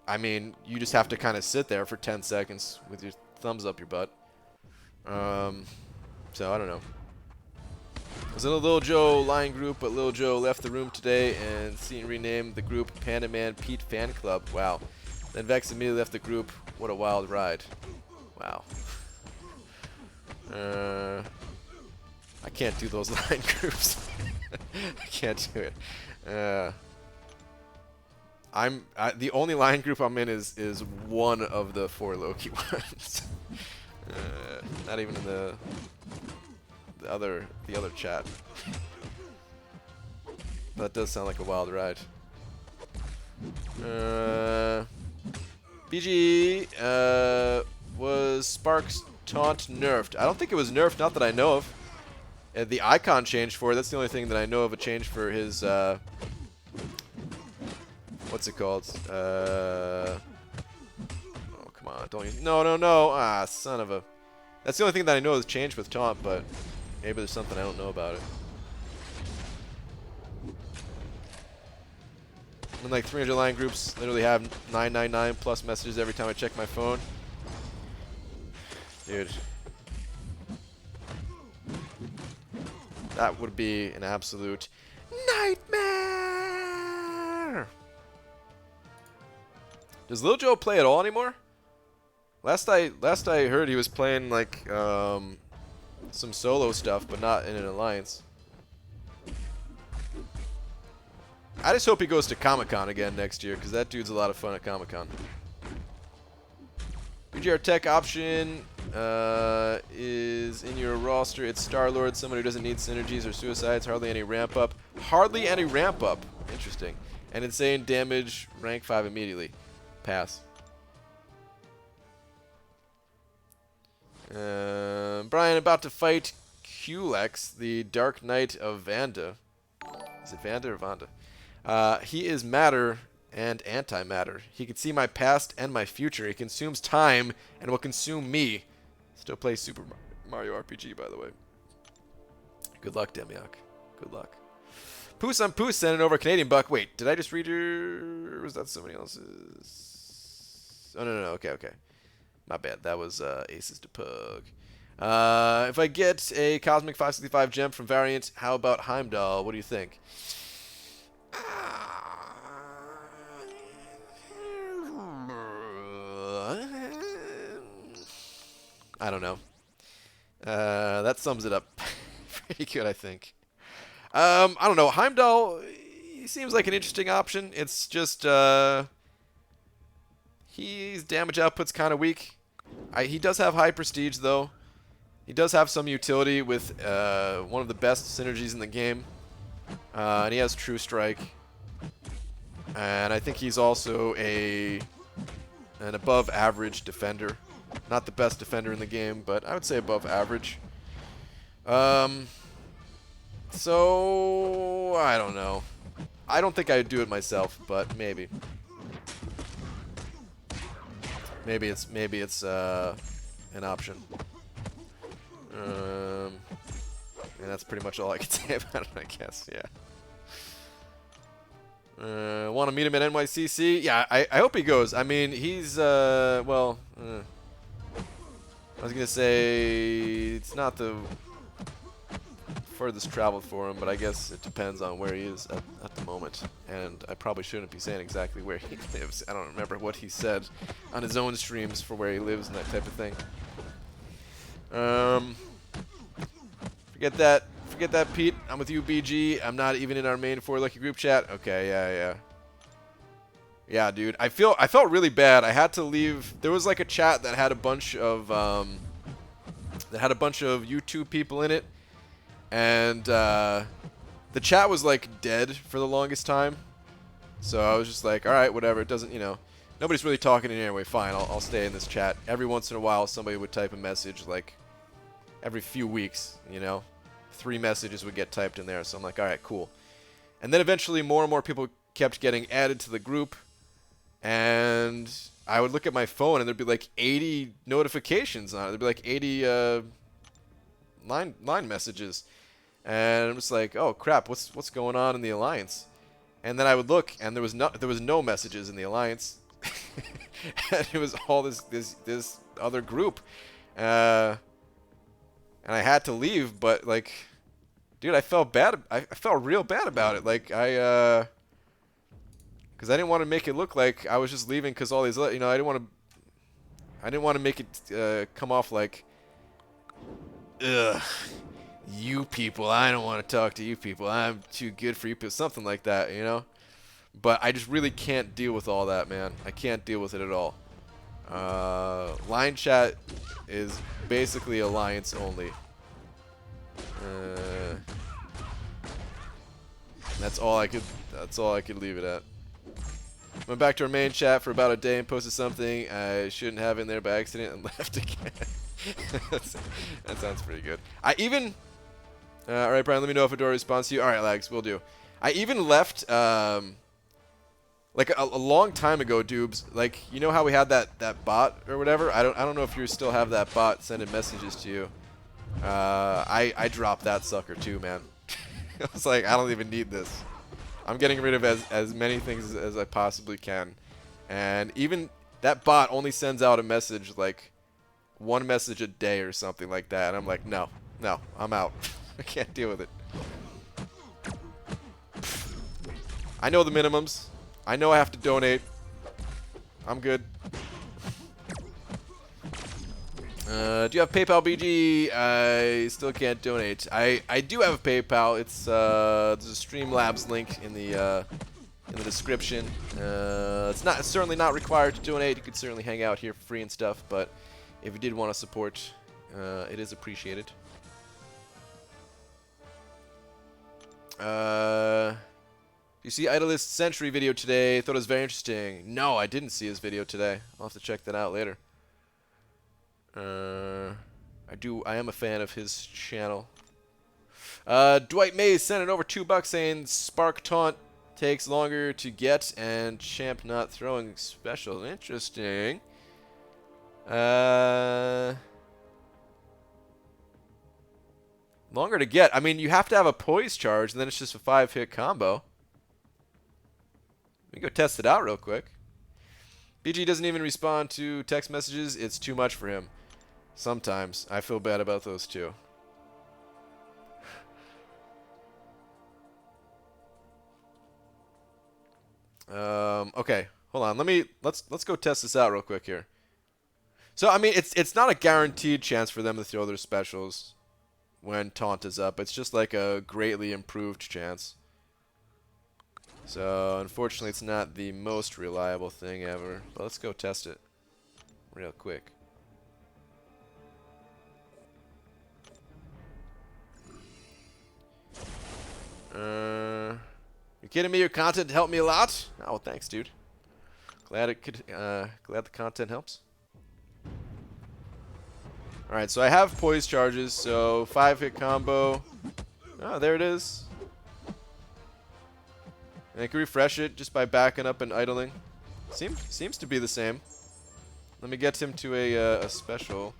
I mean, you just have to kind of sit there for 10 seconds with your thumbs up your butt. So, I don't know. I was in a Lil Joe line group, but Lil Joe left the room today and seen renamed the group Panda Man Pete Fan Club. Wow. Then Vex immediately left the group. What a wild ride. Wow. I can't do those line groups. I can't do it. The only line group I'm in is one of the 4 Loki ones. Not even in the other chat. That does sound like a wild ride. BG, was Sparks taunt nerfed? I don't think it was nerfed, not that I know of. The icon changed for it. That's the only thing that I know of a change for his, what's it called? Oh, come on. Don't use... No, no, no. Ah, son of a... That's the only thing that I know is changed with taunt, but maybe there's something I don't know about it. And like 300 line groups literally have 999 plus messages every time I check my phone. Dude. That would be an absolute nightmare! Does Lil Joe play at all anymore? Last I heard he was playing like some solo stuff, but not in an alliance. I just hope he goes to Comic-Con again next year, because that dude's a lot of fun at Comic-Con. BGR Tech option is in your roster. It's Star-Lord, someone who doesn't need synergies or suicides, hardly any ramp-up. Hardly any ramp-up. Interesting. And insane damage, rank 5 immediately. Pass. Brian about to fight Culex, the Dark Knight of Vanda. Is it Vanda or Vanda? He is matter and antimatter. He can see my past and my future. He consumes time and will consume me. Still play Super Mario RPG, by the way. Good luck, Demiok. Good luck. Poos on Poos sending over a Canadian buck. Wait, did I just read your... Or was that somebody else's? Oh, no. Okay. My bad. That was Aces to Pug. If I get a Cosmic 565 gem from Variant, how about Heimdall? What do you think? I don't know. That sums it up pretty good, I think. I don't know. Heimdall, he seems like an interesting option. It's just his damage output's kind of weak. He does have high prestige, though. He does have some utility with one of the best synergies in the game. And he has True Strike. And I think he's also an above average defender. Not the best defender in the game, but I would say above average. So I don't know. I don't think I'd do it myself, but maybe. Maybe it's an option. And that's pretty much all I can say about it, I guess. Yeah. Want to meet him at NYCC? Yeah, I hope he goes. I mean, he's well. I was gonna say it's not the furthest traveled for him, but I guess it depends on where he is at the moment. And I probably shouldn't be saying exactly where he lives. I don't remember what he said on his own streams for where he lives and that type of thing. Forget that, Pete. I'm with you, BG. I'm not even in our main 4 Lucky group chat. Okay, yeah. Yeah, dude. I felt really bad. I had to leave. There was like a chat that had a bunch of YouTube people in it, and the chat was like dead for the longest time. So I was just like, all right, whatever. It doesn't, nobody's really talking anyway. Fine, I'll stay in this chat. Every once in a while, somebody would type a message, like every few weeks, 3 messages would get typed in there. So I'm like, all right, cool. And then eventually, more and more people kept getting added to the group. And I would look at my phone, and there'd be like 80 notifications on it. There'd be like 80 line messages, and I'm just like, oh crap, what's going on in the alliance? And then I would look, and there was no messages in the alliance, and it was all this other group, and I had to leave. But like, dude, I felt bad. I felt real bad about it. Like because I didn't want to make it look like I was just leaving because all these, I didn't want to make it come off like, ugh, You people, I don't want to talk to you people. I'm too good for you people. Something like that, you know? But I just really can't deal with all that, man. I can't deal with it at all. Line chat is basically alliance only. That's all I could leave it at. Went back to our main chat for about a day and posted something I shouldn't have in there by accident and left again. That sounds pretty good. I even all right, Brian, let me know if Adora responds to you. All right, Lags, we'll do. I even left like a long time ago, Doobs. Like, you know how we had that bot or whatever? I don't know if you still have that bot sending messages to you. I dropped that sucker too, man. I was like, I don't even need this. I'm getting rid of as many things as I possibly can. And even that bot only sends out a message, like one message a day or something like that. And I'm like, no, I'm out. I can't deal with it. I know the minimums. I know I have to donate. I'm good. Do you have PayPal, BG? I still can't donate. I do have a PayPal. It's there's a Streamlabs link in the description. It's certainly not required to donate. You could certainly hang out here for free and stuff. But if you did want to support, it is appreciated. You see Idolist Century video today? Thought it was very interesting. No, I didn't see his video today. I'll have to check that out later. I am a fan of his channel. Dwight Mays sent it over $2 saying Spark Taunt takes longer to get and Champ not throwing special. Interesting. Longer to get. I mean, you have to have a poise charge, and then it's just a 5-hit combo. We can go test it out real quick. BG doesn't even respond to text messages. It's too much for him. Sometimes. I feel bad about those too. Okay. Hold on. Let's go test this out real quick here. So, I mean, it's not a guaranteed chance for them to throw their specials when Taunt is up. It's just like a greatly improved chance. So, unfortunately, it's not the most reliable thing ever. But let's go test it real quick. You kidding me? Your content helped me a lot? Oh, thanks, dude. Glad the content helps. Alright, so I have poise charges, so 5-hit combo. Oh, there it is. And I can refresh it just by backing up and idling. Seems to be the same. Let me get him to a special.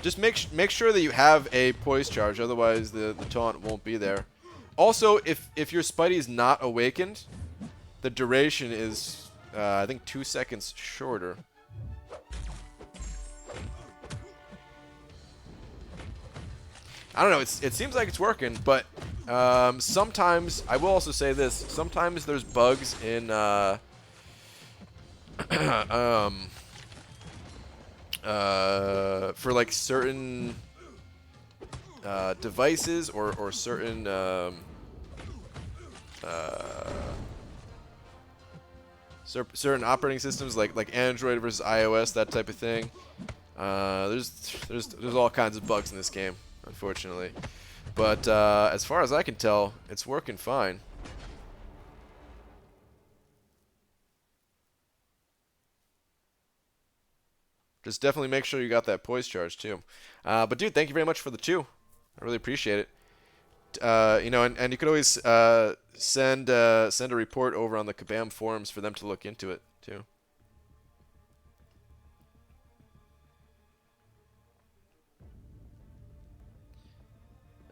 Just make sure that you have a poise charge, otherwise the taunt won't be there. Also, if your Spidey is not awakened, the duration is I think 2 seconds shorter. I don't know. It seems like it's working, but sometimes I will also say this. Sometimes there's bugs in for like certain devices or certain certain operating systems like Android versus iOS, that type of thing. There's all kinds of bugs in this game, unfortunately. But as far as I can tell, it's working fine. Just definitely make sure you got that poise charge too. But dude, thank you very much for the 2. I really appreciate it. You know, and you could always send a report over on the Kabam forums for them to look into it too.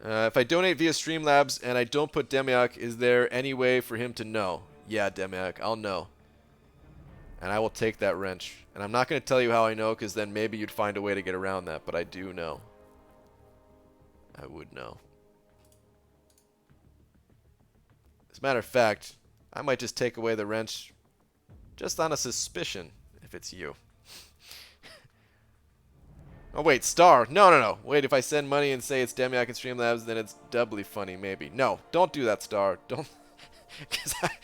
If I donate via Streamlabs and I don't put Demiak, is there any way for him to know? Yeah, Demiak, I'll know. And I will take that wrench. And I'm not going to tell you how I know, because then maybe you'd find a way to get around that. But I do know. I would know. As a matter of fact, I might just take away the wrench just on a suspicion if it's you. Oh, wait, star. No, no, no. Wait, if I send money and say it's Demiak and Streamlabs, then it's doubly funny, maybe. No, don't do that, star. Don't.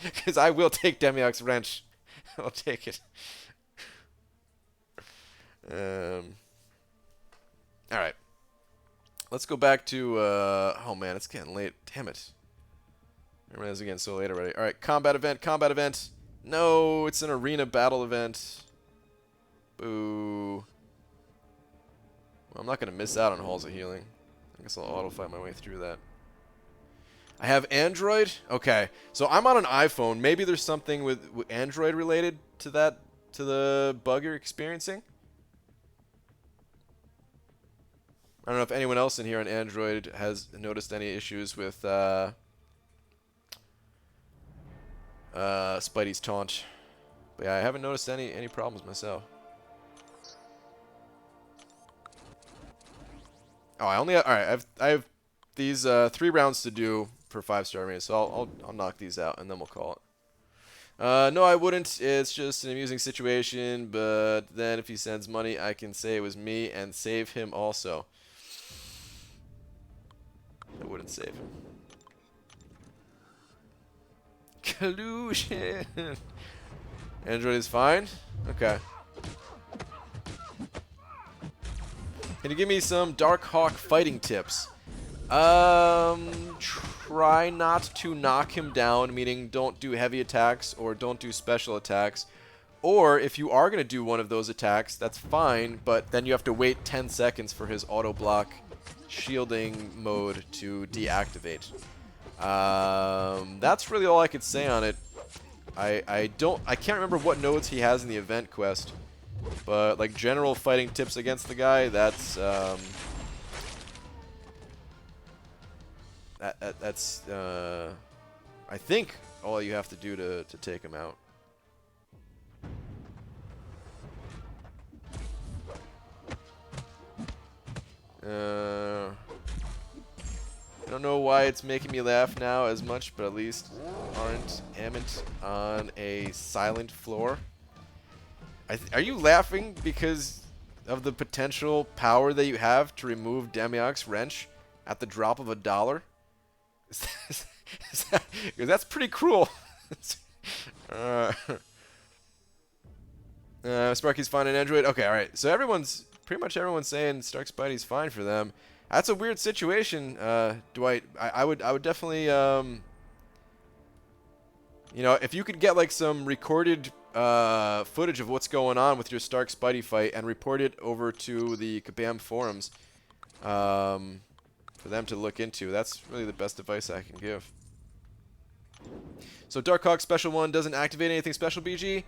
Because I will take Demiak's wrench. I'll take it. Alright. Let's go back to, oh man, it's getting late. Damn it. Remember, it's getting so late already. Alright, combat event, combat event. No, it's an arena battle event. Boo. Well, I'm not going to miss out on Halls of Healing. I guess I'll auto-fight my way through that. I have Android? Okay. So I'm on an iPhone. Maybe there's something with Android related to that, to the bug you're experiencing. I don't know if anyone else in here on Android has noticed any issues with Spidey's taunt. But yeah, I haven't noticed any problems myself. Oh, I only have, all right. I have these 3 rounds to do per 5-star arena, so I'll knock these out and then we'll call it. No, I wouldn't. It's just an amusing situation. But then if he sends money, I can say it was me and save him also. I wouldn't save him. Collusion. Android is fine. Okay. Can you give me some Dark Hawk fighting tips? Try not to knock him down, meaning don't do heavy attacks or don't do special attacks. Or if you are going to do one of those attacks, that's fine, but then you have to wait 10 seconds for his auto block shielding mode to deactivate. That's really all I could say on it. I can't remember what nodes he has in the event quest, but like general fighting tips against the guy, that's I think all you have to do to take him out. I don't know why it's making me laugh now as much, but at least aren't Ament on a silent floor. Are you laughing because of the potential power that you have to remove Demiak's wrench at the drop of $1? That's pretty cruel. Sparky's fine on Android. Okay, all right. So pretty much everyone's saying Stark Spidey's fine for them. That's a weird situation. I would definitely, you know, if you could get like some recorded footage of what's going on with your Stark Spidey fight and report it over to the Kabam forums for them to look into. That's really the best advice I can give. So Darkhawk Special 1 doesn't activate anything special, BG?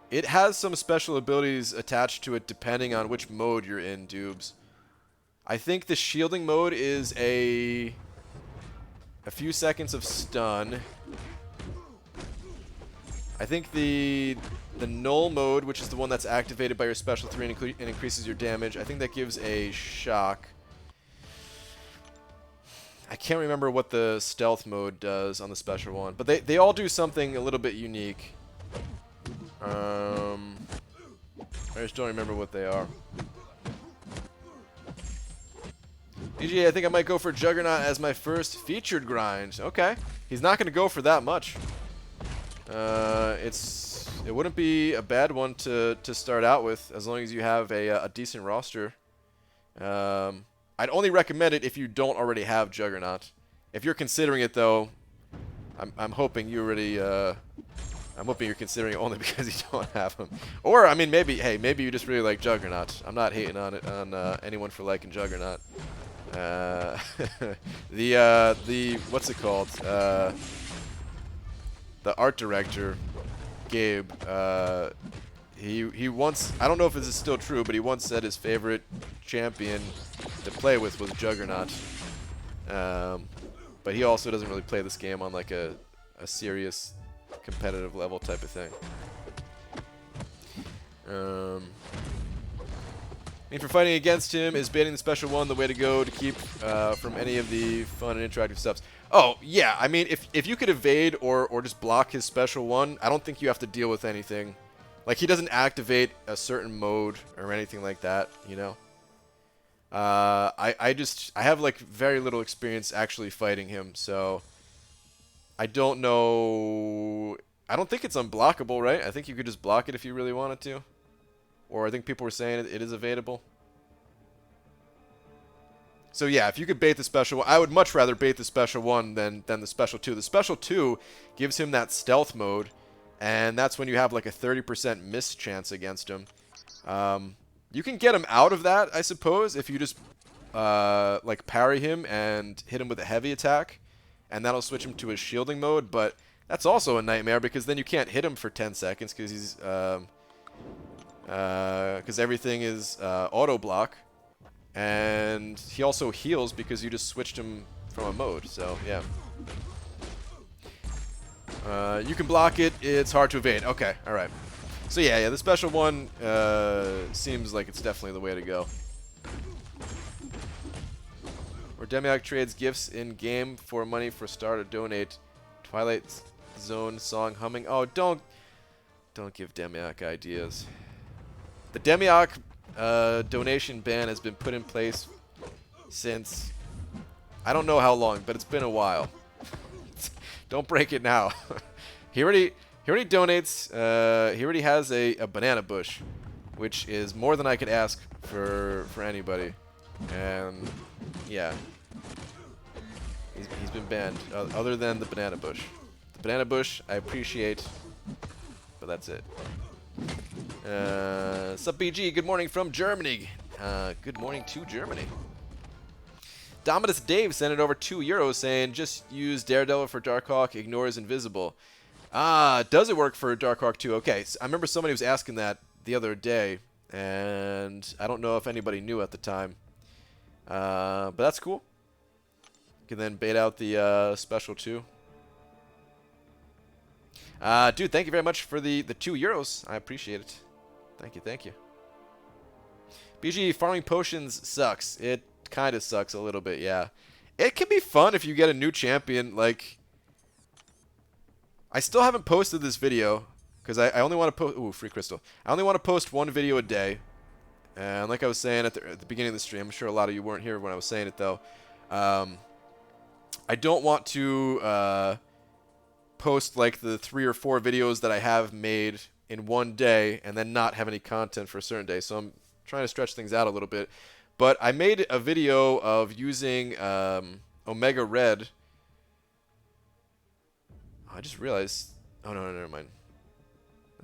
It has some special abilities attached to it depending on which mode you're in, Dubes. I think the shielding mode is a few seconds of stun. I think the null mode, which is the one that's activated by your special 3 and increases your damage, I think that gives a shock. I can't remember what the stealth mode does on the special one, but they all do something a little bit unique. I just don't remember what they are. BG, I think I might go for Juggernaut as my first featured grind. Okay. He's not going to go for that much. It wouldn't be a bad one to start out with, as long as you have a decent roster. I'd only recommend it if you don't already have Juggernaut. If you're considering it, though, I'm hoping you already... I'm hoping you're considering it only because you don't have him. Or, I mean, maybe you just really like Juggernaut. I'm not hating on anyone for liking Juggernaut. What's it called? The art director, Gabe, he once, I don't know if this is still true, but he once said his favorite champion to play with was Juggernaut. But he also doesn't really play this game on like a serious competitive level type of thing. I mean, for fighting against him, is banning the special one the way to go to keep from any of the fun and interactive stuff? Oh, yeah. I mean, if you could evade or just block his special one, I don't think you have to deal with anything Like, he doesn't activate a certain mode or anything like that, you know? I have, like, very little experience actually fighting him, so I don't know. I don't think it's unblockable, right? I think you could just block it if you really wanted to. Or I think people were saying it is evadable. So yeah, if you could bait the special one, I would much rather bait the special one than the special 2. The special 2 gives him that stealth mode, and that's when you have like a 30% miss chance against him. You can get him out of that, I suppose, if you just like parry him and hit him with a heavy attack, and that'll switch him to his shielding mode. But that's also a nightmare because then you can't hit him for 10 seconds because he's because everything is auto block. And he also heals because you just switched him from a mode, so yeah. You can block it, it's hard to evade. Okay, alright. So yeah, the special one seems like it's definitely the way to go. Or Demiok trades gifts in-game for money for star to donate. Twilight Zone song humming. Oh, don't give Demiok ideas. The Demiok donation ban has been put in place since I don't know how long, but it's been a while. Don't break it now. he already donates. He already has a banana bush, which is more than I could ask for anybody. And yeah, he's been banned. Other than the banana bush. The banana bush I appreciate, but that's it. Sup BG, good morning from Germany. Good morning to Germany. Dominus Dave sent it over €2 saying just use Daredevil for Darkhawk, ignores Invisible. Does it work for Darkhawk 2? Okay, so I remember somebody was asking that the other day, and I don't know if anybody knew at the time. But that's cool. You can then bait out the special 2. Dude, thank you very much for the €2. I appreciate it. Thank you. BG, farming potions sucks. It kind of sucks a little bit, yeah. It can be fun if you get a new champion. Like, I still haven't posted this video because I only want to post. Ooh, free crystal. I only want to post one video a day. And like I was saying at the beginning of the stream, I'm sure a lot of you weren't here when I was saying it though. I don't want to post like the 3 or 4 videos that I have made in one day and then not have any content for a certain day. So I'm trying to stretch things out a little bit. But I made a video of using Omega Red. Oh, I just realized. Oh, no, never mind.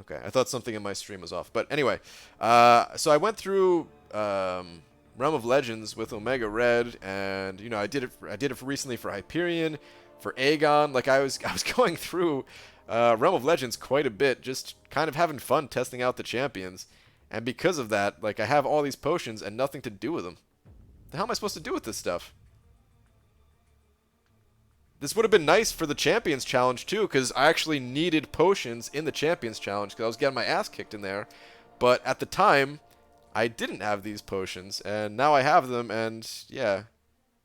Okay, I thought something in my stream was off. But anyway, so I went through Realm of Legends with Omega Red, and you know I did it recently for Hyperion, for Aegon. Like I was going through Realm of Legends quite a bit, just kind of having fun testing out the champions. And because of that, like I have all these potions and nothing to do with them. The hell am I supposed to do with this stuff? This would have been nice for the Champions Challenge too, because I actually needed potions in the Champions Challenge because I was getting my ass kicked in there. But at the time, I didn't have these potions, and now I have them, and yeah,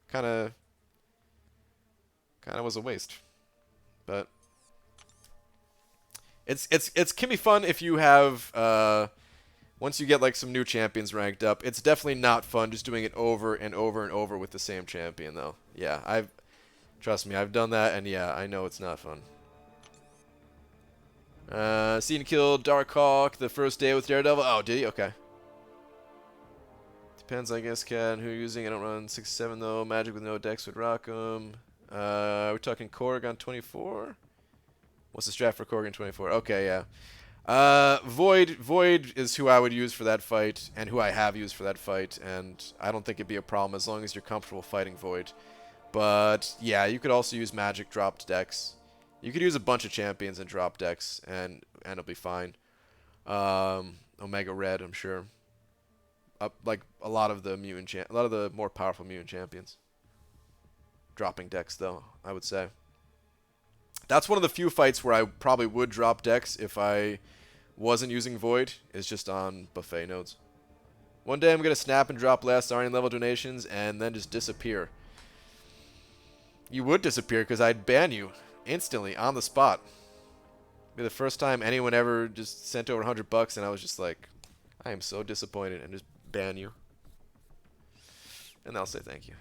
kind of was a waste. But it can be fun if you have once you get like some new champions ranked up. It's definitely not fun just doing it over and over and over with the same champion though. Yeah, trust me, I've done that, and yeah, I know it's not fun. Seen kill Darkhawk the first day with Daredevil. Oh, did he? Okay. Depends, I guess, Cat, who you're using. I don't run 6-7 though. Magic with no dex would rock 'em. We're talking Korrigan 24. What's the strat for Korrigan 24? Okay, yeah. Void is who I would use for that fight, and who I have used for that fight, and I don't think it'd be a problem as long as you're comfortable fighting Void. But yeah, you could also use Magic dropped decks. You could use a bunch of champions and drop decks, and it'll be fine. Omega Red, I'm sure. Like a lot of the more powerful mutant champions. Dropping decks, though, I would say. That's one of the few fights where I probably would drop decks if I wasn't using Void, is just on buffet nodes. One day I'm going to snap and drop last Aryan level donations and then just disappear. You would disappear because I'd ban you instantly on the spot. Be the first time anyone ever just sent over $100, and I was just like, I am so disappointed, and just ban you. And I'll say thank you.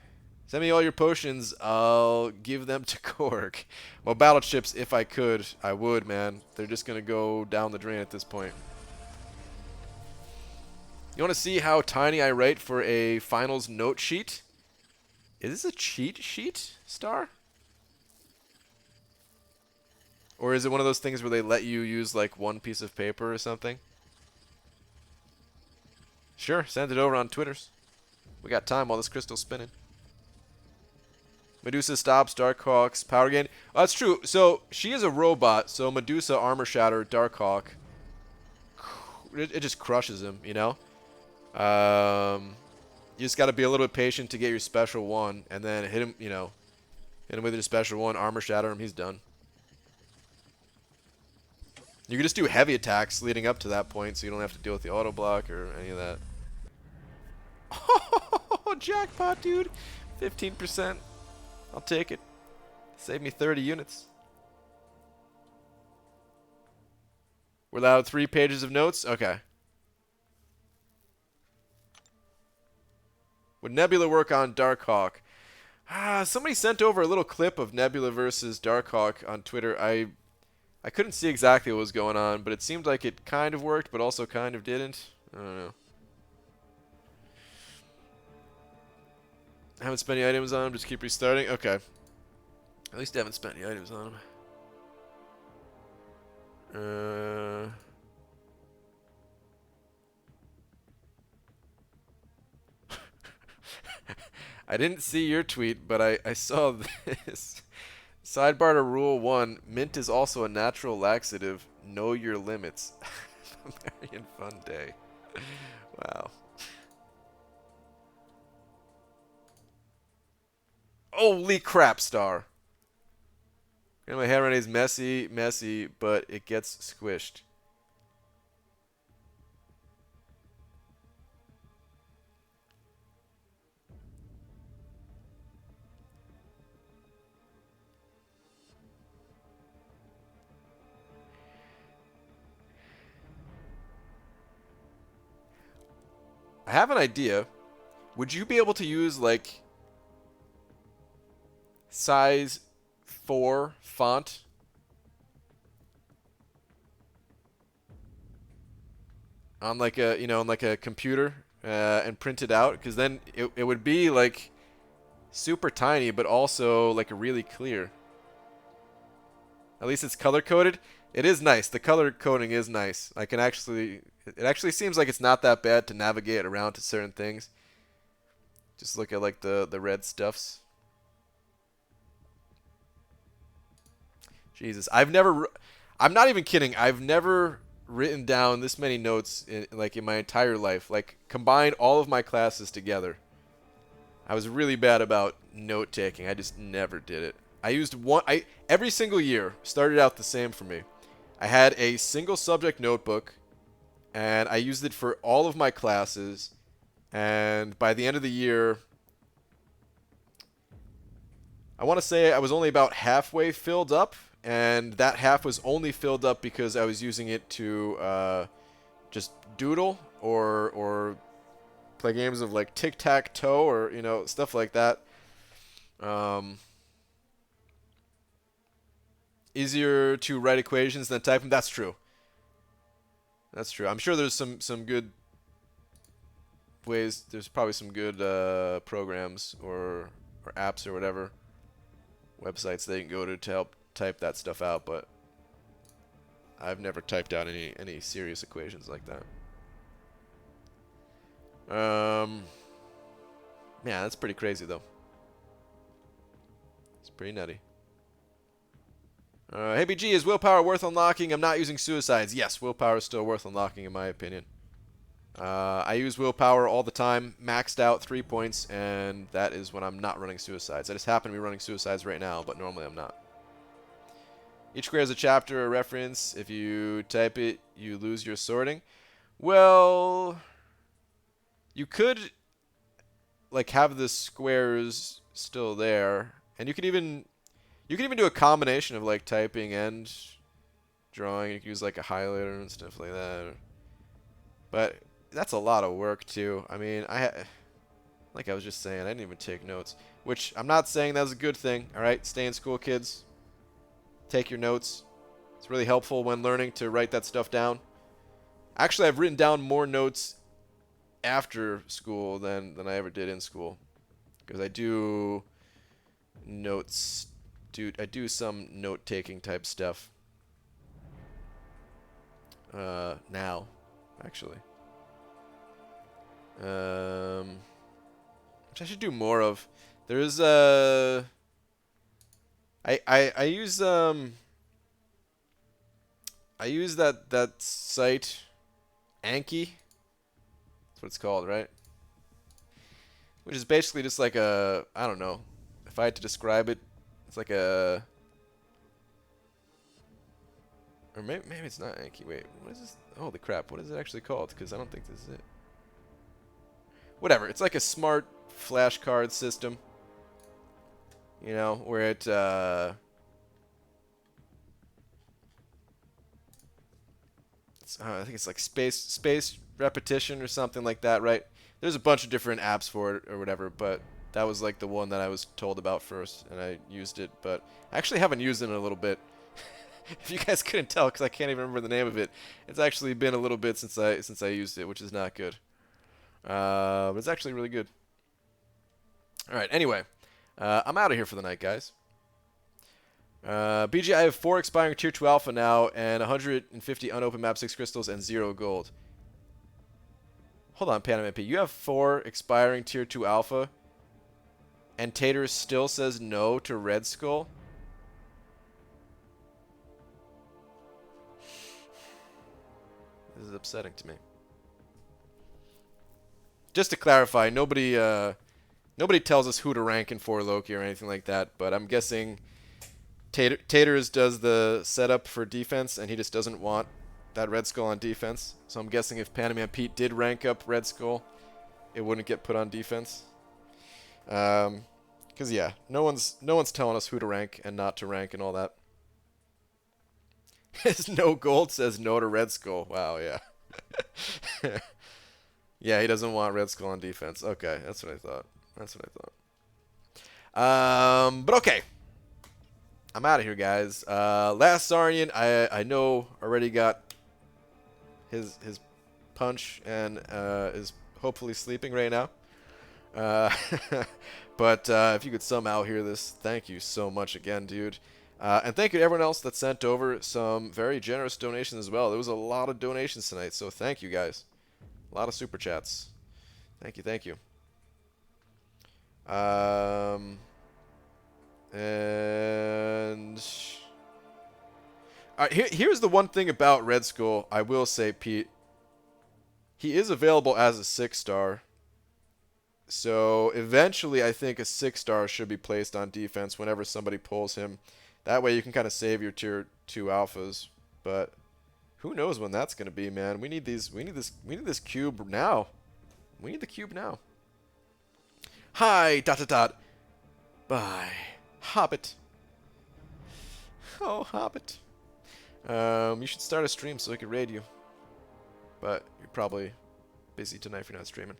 Send me all your potions. I'll give them to Korg. Well, battle chips, if I could, I would, man. They're just gonna go down the drain at this point. You want to see how tiny I write for a finals note sheet? Is this a cheat sheet, Star? Or is it one of those things where they let you use like one piece of paper or something? Sure, send it over on Twitters. We got time while this crystal's spinning. Medusa stops Darkhawk's power gain. Oh, that's true. So she is a robot. So Medusa armor shatter Darkhawk. It just crushes him, you know? You just got to be a little bit patient to get your special one, and then hit him, you know, hit him with your special one, armor shatter him, he's done. You can just do heavy attacks leading up to that point, so you don't have to deal with the auto block or any of that. Oh, jackpot, dude! 15%. I'll take it. Save me 30 units. We're allowed 3 pages of notes? Okay. Would Nebula work on Darkhawk? Somebody sent over a little clip of Nebula versus Darkhawk on Twitter. I couldn't see exactly what was going on, but it seemed like it kind of worked, but also kind of didn't. I don't know. I haven't spent any items on him, just keep restarting? Okay. At least I haven't spent any items on him. I didn't see your tweet, but I saw this. Sidebar to Rule 1. Mint is also a natural laxative. Know your limits. Very fun day. Wow. Holy crap, Star. My hair is messy, but it gets squished. I have an idea. Would you be able to use like size 4 font on like a, you know, on like a computer and print it out? Because then it would be like super tiny, but also like really clear. At least it's color coded. It is nice. The color coding is nice. I can actually, it actually seems like it's not that bad to navigate around to certain things. Just look at like the red stuffs. Jesus, I'm not even kidding. I've never written down this many notes in my entire life. Like combine all of my classes together. I was really bad about note taking. I just never did it. I used every single year started out the same for me. I had a single subject notebook, and I used it for all of my classes. And by the end of the year, I want to say I was only about halfway filled up, and that half was only filled up because I was using it to just doodle or play games of like tic-tac-toe or, you know, stuff like that. Easier to write equations than type them. That's true. That's true. I'm sure there's some good ways. There's probably some good programs or apps or whatever, websites they can go to help type that stuff out. But I've never typed out any serious equations like that. Yeah, that's pretty crazy though. It's pretty nutty. Hey BG, is willpower worth unlocking? I'm not using suicides. Yes, willpower is still worth unlocking in my opinion. I use willpower all the time, maxed out 3 points, and that is when I'm not running suicides. I just happen to be running suicides right now, but normally I'm not. Each square is a chapter or reference. If you type it, you lose your sorting. Well, you could like have the squares still there, and you could even do a combination of like typing and drawing. You can use like a highlighter and stuff like that. But that's a lot of work too. I mean, like I was just saying, I didn't even take notes. Which I'm not saying that's a good thing. All right, stay in school, kids. Take your notes. It's really helpful when learning to write that stuff down. Actually, I've written down more notes after school than I ever did in school, because I do notes. I do some note-taking type stuff. Now, actually. Which I should do more of. There's I use that site Anki. That's what it's called, right? Which is basically just like a, I don't know, if I had to describe it, it's like a, or maybe it's not Anki. Wait, what is this? Holy crap, what is it actually called? Because I don't think this is it. Whatever, it's like a smart flashcard system. You know, where it, I think it's like space repetition or something like that, right? There's a bunch of different apps for it or whatever, but that was like the one that I was told about first, and I used it. But I actually haven't used it in a little bit. If you guys couldn't tell, because I can't even remember the name of it, it's actually been a little bit since I used it, which is not good. But it's actually really good. All right. Anyway, I'm out of here for the night, guys. BG, I have 4 expiring Tier 2 Alpha now, and 150 unopened Map 6 crystals, and 0 gold. Hold on, Panam MP. You have 4 expiring Tier 2 Alpha, and Tater still says no to Red Skull? This is upsetting to me. Just to clarify, nobody tells us who to rank in 4 Loki or anything like that, but I'm guessing Taters does the setup for defense, and he just doesn't want that Red Skull on defense. So I'm guessing if Panaman Pete did rank up Red Skull, it wouldn't get put on defense. Because yeah, no one's telling us who to rank and not to rank and all that. His no gold says no to Red Skull. Wow, yeah. Yeah, he doesn't want Red Skull on defense. Okay, that's what I thought. That's what I thought. But okay. I'm out of here, guys. Last Saurian, I know already got his punch and is hopefully sleeping right now. But if you could somehow hear this, thank you so much again, dude. And thank you to everyone else that sent over some very generous donations as well. There was a lot of donations tonight, so thank you, guys. A lot of super chats. Thank you, thank you. And here's the one thing about Red Skull I will say, Pete. He is available as a 6-star. So eventually I think a 6-star should be placed on defense whenever somebody pulls him. That way you can kind of save your tier 2 alphas. But who knows when that's going to be, man. We need this cube now. We need the cube now. Hi, ... Bye. Hobbit. Oh, Hobbit. You should start a stream so I could raid you. But you're probably busy tonight if you're not streaming.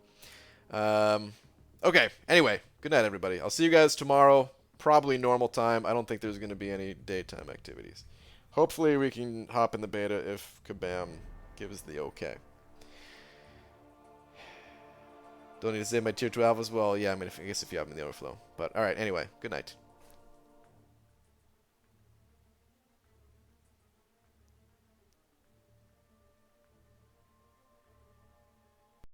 Okay, anyway. Good night, everybody. I'll see you guys tomorrow. Probably normal time. I don't think there's going to be any daytime activities. Hopefully we can hop in the beta if Kabam gives the okay. Don't need to save my tier 2 alphas? Well, yeah, I mean, I guess if you have them in the overflow. But, alright, anyway. Good night.